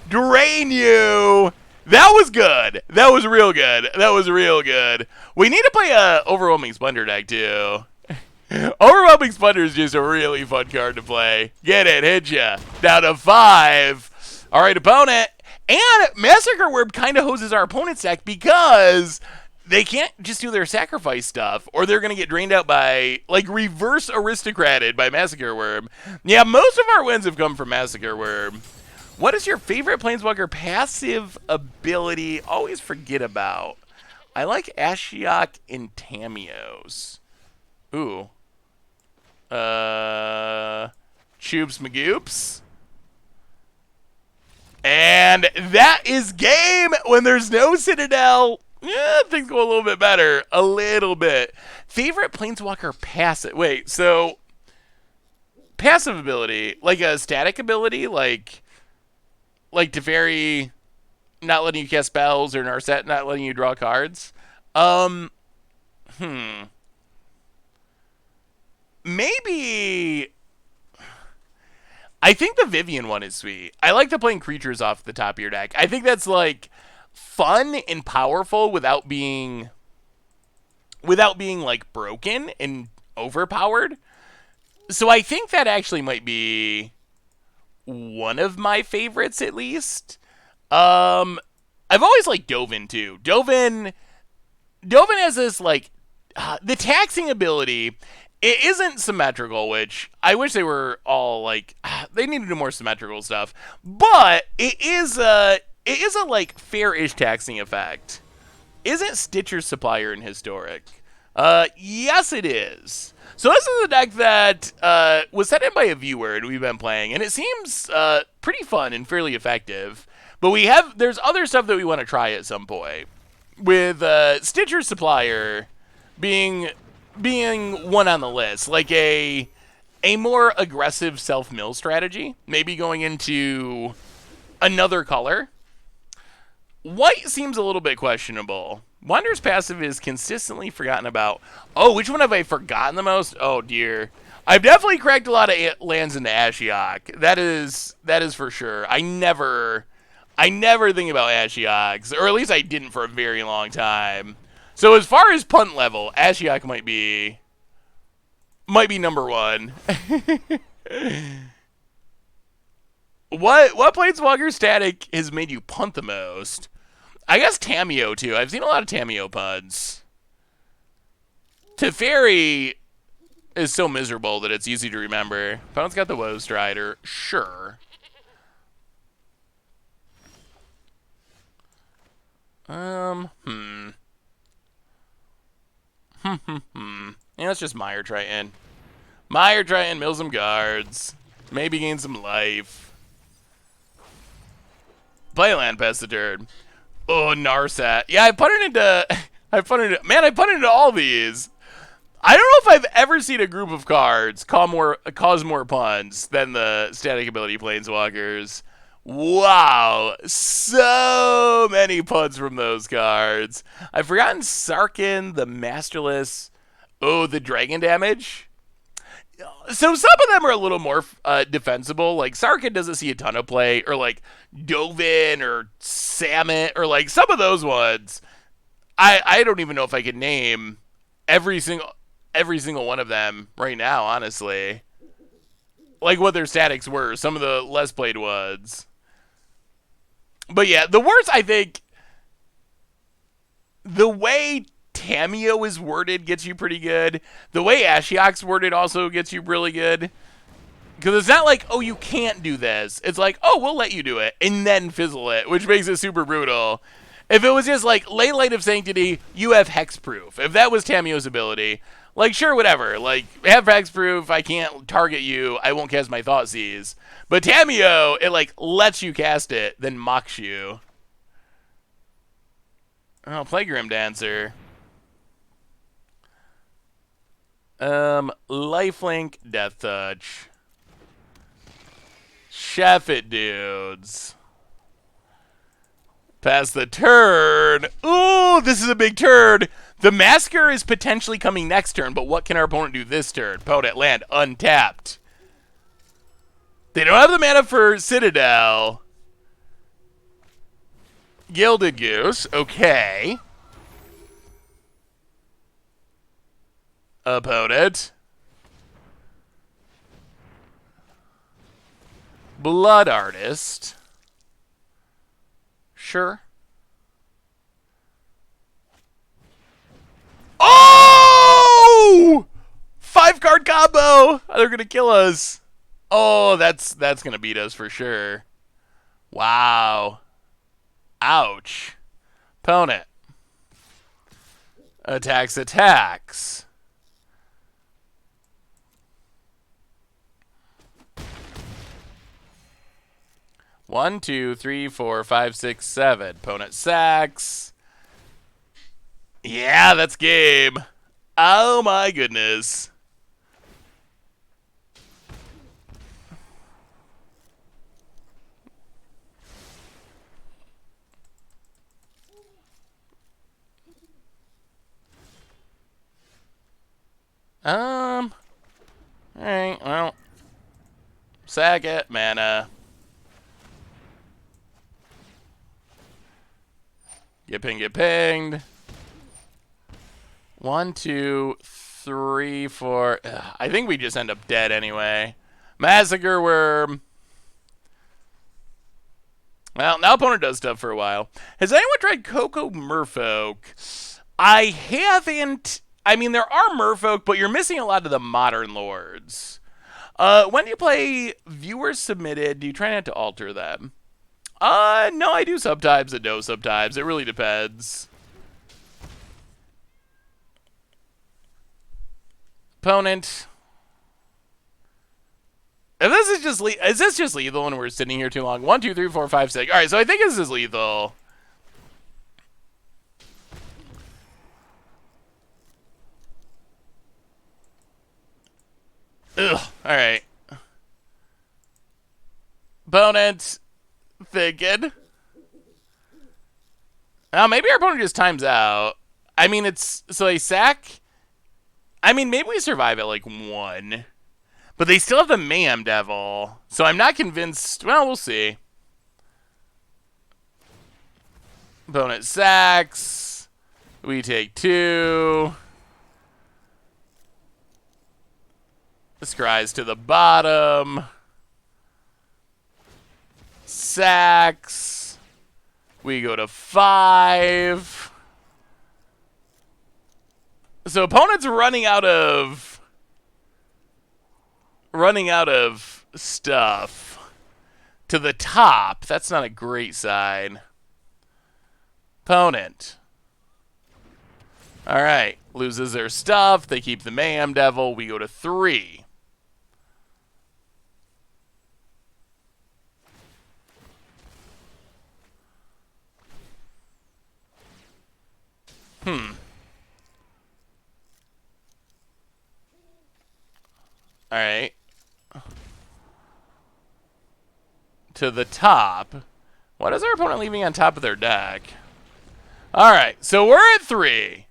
Drain you. That was good. That was real good. We need to play a Overwhelming Splendor deck, too. Overwhelming Splendor is just a really fun card to play. Get it. Hit ya. Down to 5. All right, opponent. And Massacre Worm kind of hoses our opponent's deck because they can't just do their sacrifice stuff, or they're going to get drained out by, like, reverse aristocrated by Massacre Worm. Yeah, most of our wins have come from Massacre Worm. What is your favorite Planeswalker passive ability? Always forget about. I like Ashiok and Tamios. Ooh. Choops Magoops. And that is game when there's no Citadel. Yeah, things go a little bit better. A little bit. Favorite Planeswalker passive. Wait, so passive ability, like a static ability, like Teferi not letting you cast spells or Narset not letting you draw cards. Maybe I think the Vivian one is sweet. I like the playing creatures off the top of your deck. I think that's like fun and powerful without being like broken and overpowered. So I think that actually might be one of my favorites at least. I've always liked Dovin too. Dovin has this like the taxing ability. It isn't symmetrical, which I wish they were all like they need to do more symmetrical stuff. But it is a like fair-ish taxing effect. Isn't Stitcher's Supplier in Historic? Yes, it is. So this is a deck that was sent in by a viewer and we've been playing, and it seems pretty fun and fairly effective. But there's other stuff that we want to try at some point. With Stitcher's Supplier being one on the list, like a more aggressive self-mill strategy, maybe going into another color. White seems a little bit questionable. Wander's passive is consistently forgotten about. Oh, which one have I forgotten the most? Oh, dear. I've definitely cracked a lot of lands into Ashiok. That is for sure. I never think about Ashioks, or at least I didn't for a very long time. So as far as punt level, Ashiok might be number one. What Planeswalker static has made you punt the most? I guess Tameo, too. I've seen a lot of Tameo puns. Teferi is so miserable that it's easy to remember. Opponent's got the Woe Strider. Sure. Yeah, let's just Mire Triton. Mire Triton, mill some guards. Maybe gain some life. Play land pest the turn. Oh, Narset. Yeah, I put it into all these. I don't know if I've ever seen a group of cards cause more puns than the static ability Planeswalkers. Wow, so many puns from those cards. I've forgotten Sarkhan, the Masterless. Oh, the Dragon damage. So some of them are a little more defensible. Like Sarkhan doesn't see a ton of play, or like Dovin or Samet, or like some of those ones. I don't even know if I can name every single one of them right now, honestly. Like what their statics were, some of the less played ones. But yeah, the worst, I think, the way Tameo is worded gets you pretty good. The way Ashiok's worded also gets you really good. Because it's not like, oh, you can't do this. It's like, oh, we'll let you do it, and then fizzle it, which makes it super brutal. If it was just like, lay Light of Sanctity, you have hexproof. If that was Tameo's ability, like, sure, whatever. Like, have hexproof, I can't target you, I won't cast my Thoughtseize. But Tameo, it, like, lets you cast it, then mocks you. Oh, play Grim Dancer. Lifelink, Death Touch. Chef it, dudes. Pass the turn. Ooh, this is a big turn. The Massacre is potentially coming next turn, but what can our opponent do this turn? Opponent land untapped. They don't have the mana for Citadel. Gilded Goose, okay. Opponent. Blood Artist. Sure. Oh! 5-card combo! They're gonna kill us. Oh, that's gonna beat us for sure. Wow. Ouch. Opponent. Attacks. 1, 2, 3, 4, 5, 6, 7. Opponent sacks. Yeah, that's game. Oh my goodness. Alright, well. Sack it, mana. Get pinged. 1, 2, 3, 4. Ugh, I think we just end up dead anyway. Massacre Worm. Well, now opponent does stuff for a while. Has anyone tried Coco Merfolk? I haven't. I mean, there are Merfolk, but you're missing a lot of the modern lords. When you play viewers submitted, do you try not to alter them? No, I do sometimes and no sometimes. It really depends. Opponent. If this is just is this just lethal and we're sitting here too long? 1, 2, 3, 4, 5, 6. All right, so I think this is lethal. Ugh. All right. Opponent thinking. Now maybe our opponent just times out. I mean, it's so they sack. I mean, maybe we survive at like 1. But they still have the Mayhem Devil. So I'm not convinced. Well, we'll see. Opponent sacks. We take 2. Scries to the bottom. Sacks. We go to 5. So opponent's running out of stuff to the top. That's not a great sign. Opponent. All right, loses their stuff. They keep the Mayhem Devil. We go to 3. All right. To the top. What is our opponent leaving on top of their deck? All right, so we're at 3.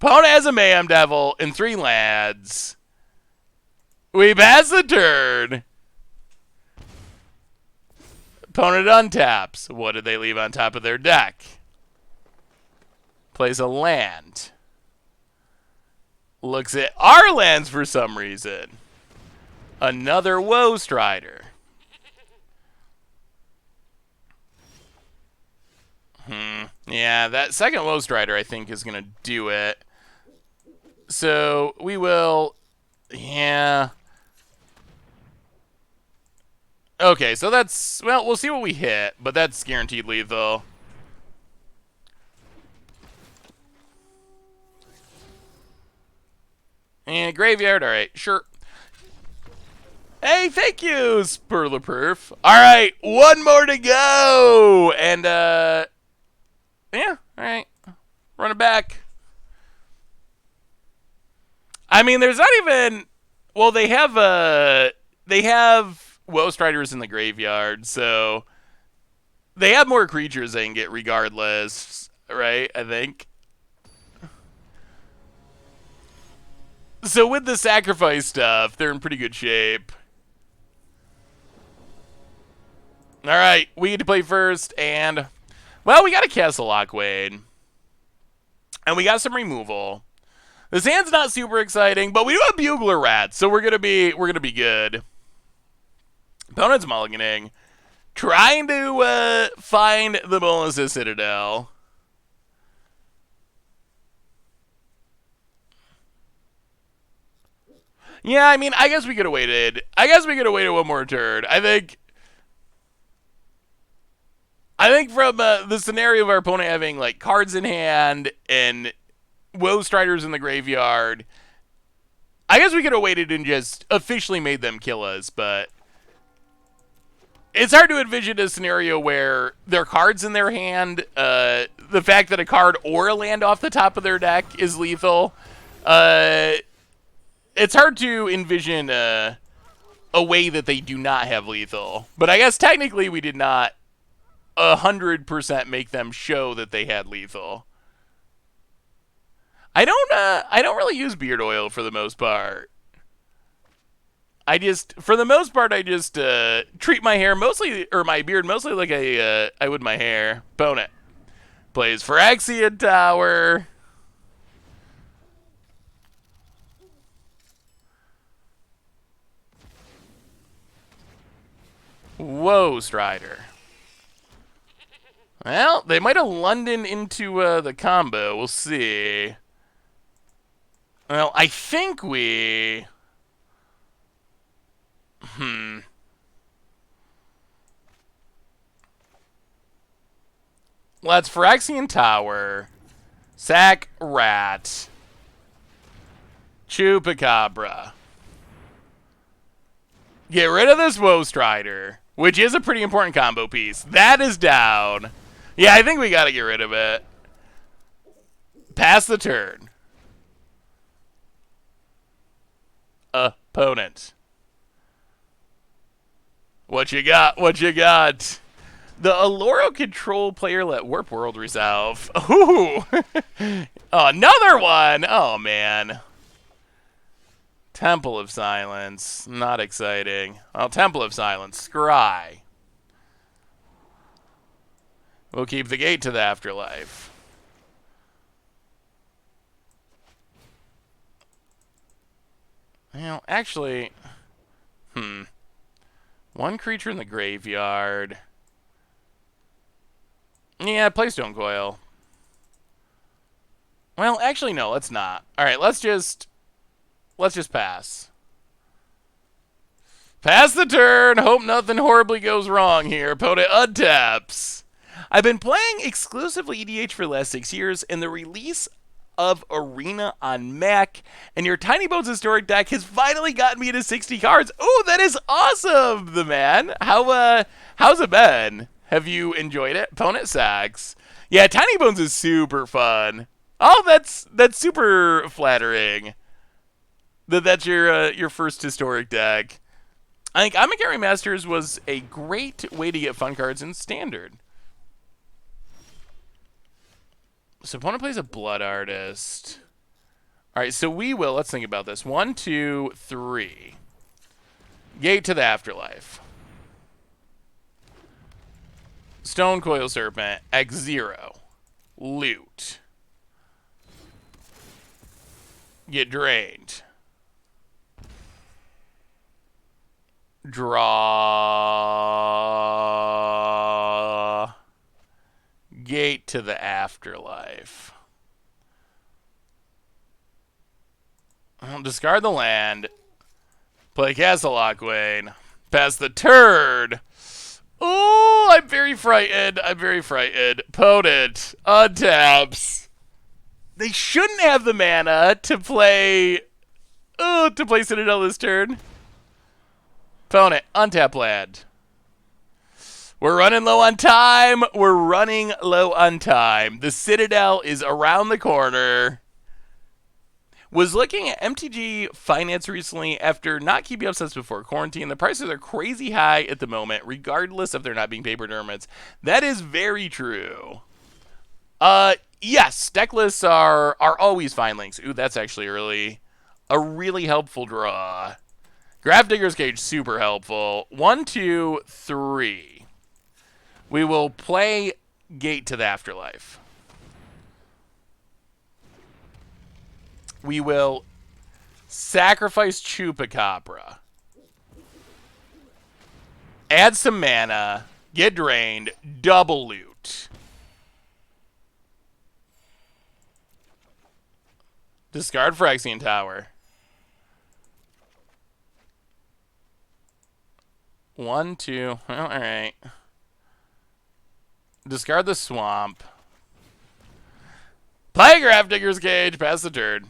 Opponent has a Mayhem Devil and 3 lads. We pass the turn. Opponent untaps. What did they leave on top of their deck? Plays a land. Looks at our lands for some reason. Another Woe Strider. Yeah, that second Woe Strider I think is going to do it. So we will... Yeah. Okay, so that's... Well, we'll see what we hit, but that's guaranteed lethal. And graveyard, alright, sure. Hey, thank you, Spurlaperf. Alright, 1 more to go! And, yeah, alright. Run it back. I mean, there's not even... Well, they have Woe Striders in the graveyard, so... They have more creatures they can get regardless, right, I think. So with the sacrifice stuff, they're in pretty good shape. Alright, we get to play first, and... Well, we got a Castle Lockwade. And we got some removal. This hand's not super exciting, but we do have Bugler Rats, so we're gonna be good. Opponent's mulliganing. Trying to find the Bolas's Citadel. Yeah, I mean, I guess we could have waited. 1 more turn. I think... I think from the scenario of our opponent having like cards in hand and Woe Striders in the graveyard, I guess we could have waited and just officially made them kill us, but it's hard to envision a scenario where their cards in their hand, the fact that a card or a land off the top of their deck is lethal. It's hard to envision a way that they do not have lethal. But I guess technically we did not 100% make them show that they had lethal. I don't really use beard oil for the most part. For the most part, I just treat my hair mostly, or my beard mostly like I would my hair. Opponent plays Phyrexian Tower. Whoa, Strider. Well, they might have London into the combo. We'll see. Well, I think we... Let's Phyrexian Tower. Sack Rat. Chupacabra. Get rid of this Woe Strider, which is a pretty important combo piece. That is down. Yeah, I think we gotta get rid of it. Pass the turn. Opponent. What you got? What you got? The Aloro control player let Warp World resolve. Ooh! Oh, another one! Oh, man. Temple of Silence. Not exciting. Oh, Temple of Silence. Scry. We'll keep the gate to the afterlife. Well, actually... One creature in the graveyard. Yeah, play Stone Coil. Well, actually, no, let's not. Alright, let's just pass. Pass the turn. Hope nothing horribly goes wrong here. Opponent untaps. I've been playing exclusively EDH for the last 6 years, and the release of Arena on Mac and your Tiny Bones Historic deck has finally gotten me to 60 cards. Oh, that is awesome, the man. How's it been? Have you enjoyed it? Opponent sacks. Yeah, Tiny Bones is super fun. Oh, that's super flattering. That's your first historic deck. I think Amigari Masters was a great way to get fun cards in Standard. So opponent plays a Blood Artist. Alright, so we will, let's think about this. 1, 2, 3. Gate to the Afterlife. Stone Coil Serpent, X0. Loot. Get drained. Draw. Gate to the Afterlife. I'll discard the land. Play Castle Lockwain. Pass the turn. Oh, I'm very frightened. I'm very frightened. Opponent untaps. They shouldn't have the mana to play Citadel this turn. Opponent untap land. We're running low on time. We're running low on time. The Citadel is around the corner. Was looking at MTG Finance recently after not keeping up since before quarantine. The prices are crazy high at the moment, regardless of there not being paper tournaments. That is very true. Yes, deck lists are always fine links. Ooh, that's actually a really helpful draw. Grafdigger's Cage, super helpful. 1, 2, 3. We will play Gate to the Afterlife. We will sacrifice Chupacabra. Add some mana. Get drained. Double loot. Discard Phyrexian Tower. 1, 2. Well, alright. Discard the swamp. Play Grafdigger's Cage. Pass the turn.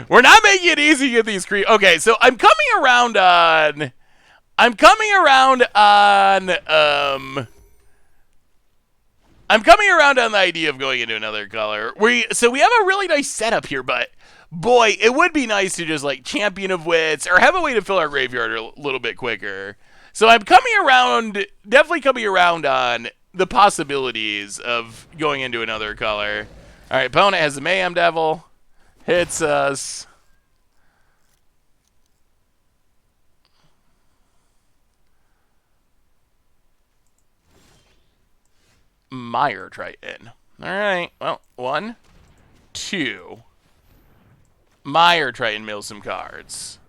We're not making it easy to get these creatures. Okay, so I'm coming around on. I'm coming around on the idea of going into another color. So we have a really nice setup here, but boy, it would be nice to just like Champion of Wits or have a way to fill our graveyard a little bit quicker. So I'm definitely coming around on the possibilities of going into another color. All right, opponent has the Mayhem Devil, hits us. Mire Triton. All right, well, 1, 2. Mire Triton mills some cards.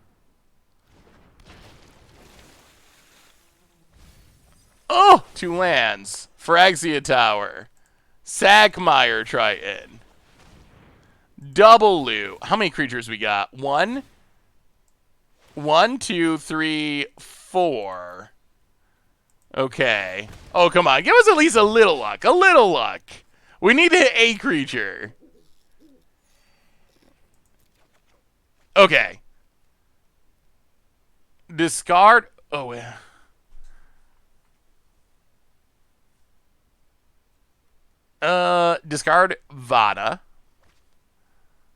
Oh, 2 lands. Phyrexia Tower. Sack Mire Triton. Double loot. How many creatures we got? 1, 2, 3, 4. Okay. Oh, come on. Give us at least a little luck. A little luck. We need to hit a creature. Okay. Discard. Oh, yeah. Discard Vada.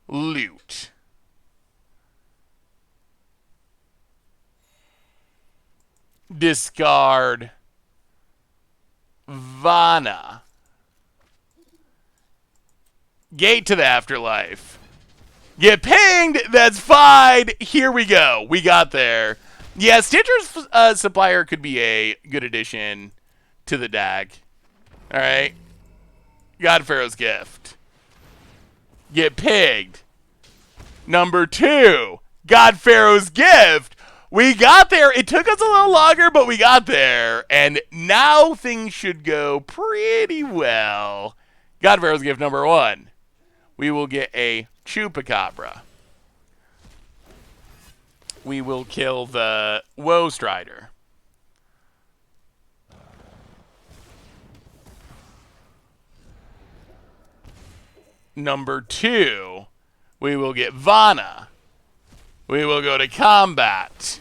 Loot. Discard Vana. Gate to the Afterlife. Get pinged! That's fine! Here we go. We got there. Yeah, Stitcher's Supplier could be a good addition to the deck. Alright. God-Pharaoh's Gift. Get pigged. Number 2. God-Pharaoh's Gift. We got there. It took us a little longer, but we got there. And now things should go pretty well. God-Pharaoh's Gift number 1. We will get a Chupacabra. We will kill the Woe Strider. Number 2, we will get Vana. We will go to combat.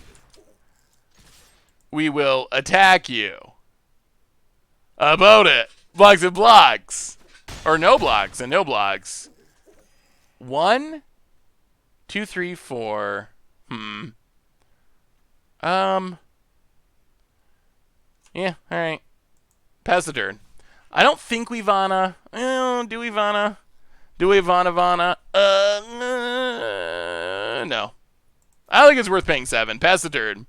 We will attack you. About it. Blocks and blocks. Or no blocks and no blocks. 1, 2, 3, 4. Yeah, alright. Pass the turn. I don't think we Vana. Do we Vana? Do we Vana? No. I don't think it's worth paying 7. Pass the turn.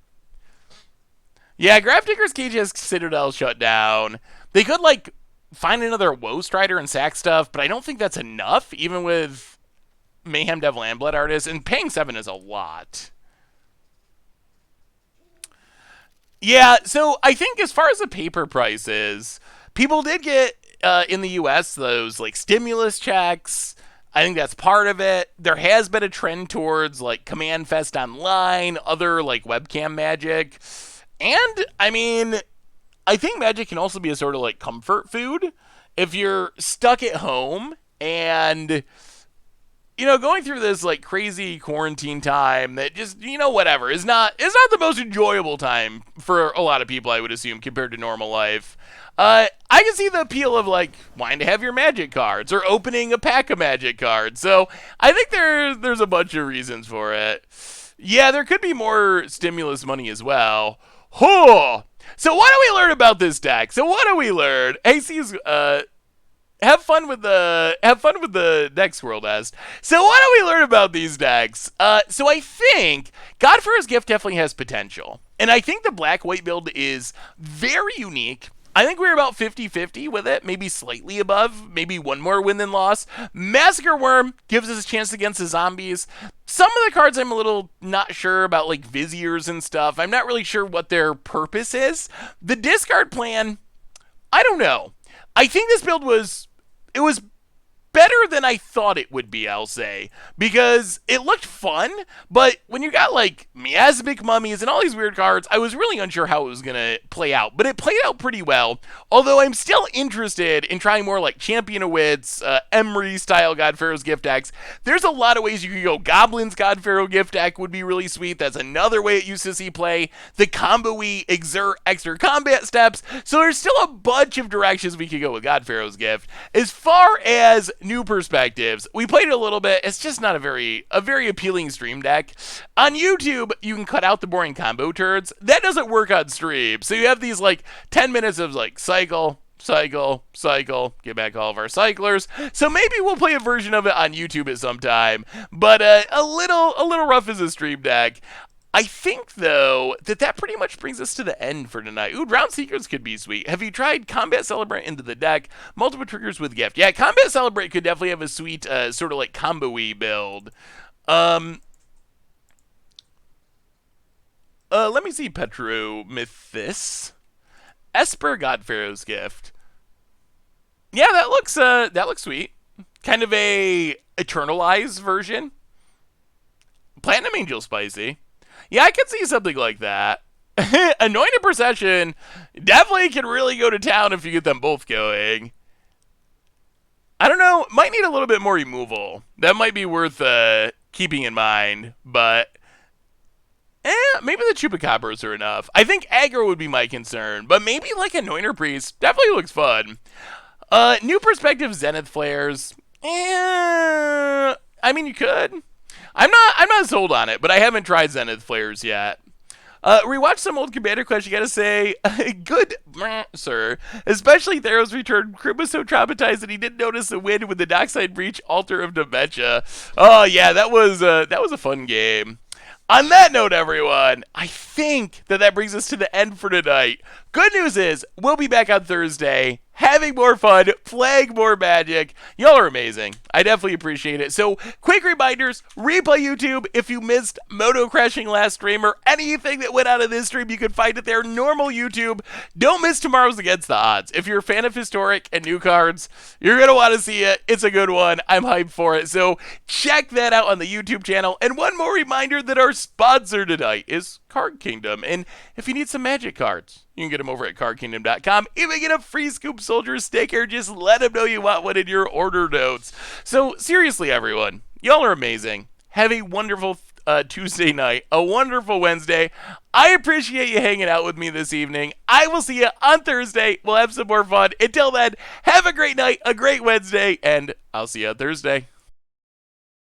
Yeah, Grafdigger's Cage has Citadel shut down. They could, like, find another Woe Strider and sack stuff, but I don't think that's enough, even with Mayhem Devil and Blood Artist, and paying 7 is a lot. Yeah, so I think as far as the paper prices, people did get, in the US, those, like, stimulus checks. I think that's part of it. There has been a trend towards, like, Command Fest Online, other, like, webcam Magic. And, I mean, I think Magic can also be a sort of, like, comfort food. If you're stuck at home and, you know, going through this, like, crazy quarantine time that just, you know, whatever, is not the most enjoyable time for a lot of people, I would assume, compared to normal life. I can see the appeal of, like, wanting to have your Magic cards or opening a pack of Magic cards. So I think there's a bunch of reasons for it. Yeah, there could be more stimulus money as well. Oh! So what do we learn about this deck? So what do we learn? AC's, have fun with the next World Est. So what do we learn about these decks? So I think God-Pharaoh's Gift definitely has potential. And I think the black-white build is very unique. I think we're about 50-50 with it, maybe slightly above, maybe one more win than loss. Massacre Worm gives us a chance against the zombies. Some of the cards I'm a little not sure about, like Viziers and stuff. I'm not really sure what their purpose is. The discard plan, I don't know. I think this build was better than I thought it would be, I'll say, because it looked fun, but when you got like miasmic mummies and all these weird cards, I was really unsure how it was going to play out, but it played out pretty well, although I'm still interested in trying more like Champion of Wits, Emery style God-Pharaoh's gift decks. There's a lot of ways you could go. Goblin's God-Pharaoh gift deck would be really sweet. That's another way it used to see play. The combo-y exert extra combat steps, so there's still a bunch of directions we could go with God-Pharaoh's gift. As far as new perspectives, we played it a little bit. It's just not a very appealing stream deck. On YouTube, you can cut out the boring combo turds. That doesn't work on stream. So you have these like 10 minutes of like cycle, get back all of our cyclers. So maybe we'll play a version of it on YouTube at some time. But a little rough as a stream deck. I think, though, that pretty much brings us to the end for tonight. Ooh, Drowned Secrets could be sweet. Have you tried Combat Celebrate into the deck? Multiple triggers with gift. Yeah, Combat Celebrate could definitely have a sweet sort of like combo-y build. Let me see Petro Mythis. Esper God-Pharaoh's gift. Yeah, that looks sweet. Kind of a Eternalized version. Platinum Angel spicy. Yeah, I could see something like that. Anointed Procession definitely can really go to town if you get them both going. I don't know, might need a little bit more removal. That might be worth keeping in mind, but maybe the Chupacabras are enough. I think aggro would be my concern, but maybe like Anointer Priest definitely looks fun. New Perspective Zenith Flares. I mean, you could. I'm not sold on it, but I haven't tried Zenith Flares yet. Rewatch some old Commander Clash, you gotta say, good, sir. Especially Theros return. Crib was so traumatized that he didn't notice the win with the Dockside Breach, Altar of Dementia. Oh yeah, that was a fun game. On that note, everyone, I think that brings us to the end for tonight. Good news is, we'll be back on Thursday, having more fun, playing more Magic. Y'all are amazing. I definitely appreciate it. So, quick reminders, replay YouTube. If you missed Moto Crashing last stream or anything that went out of this stream, you can find it there. Normal YouTube. Don't miss tomorrow's Against the Odds. If you're a fan of Historic and new cards, you're going to want to see it. It's a good one. I'm hyped for it. So, check that out on the YouTube channel. And one more reminder that our sponsor tonight is Card Kingdom. And if you need some Magic cards, you can get them over at cardkingdom.com. Even get a free Scoop Soldier sticker. Just let them know you want one in your order notes. So, seriously, everyone, y'all are amazing. Have a wonderful Tuesday night, a wonderful Wednesday. I appreciate you hanging out with me this evening. I will see you on Thursday. We'll have some more fun. Until then, have a great night, a great Wednesday, and I'll see you on Thursday.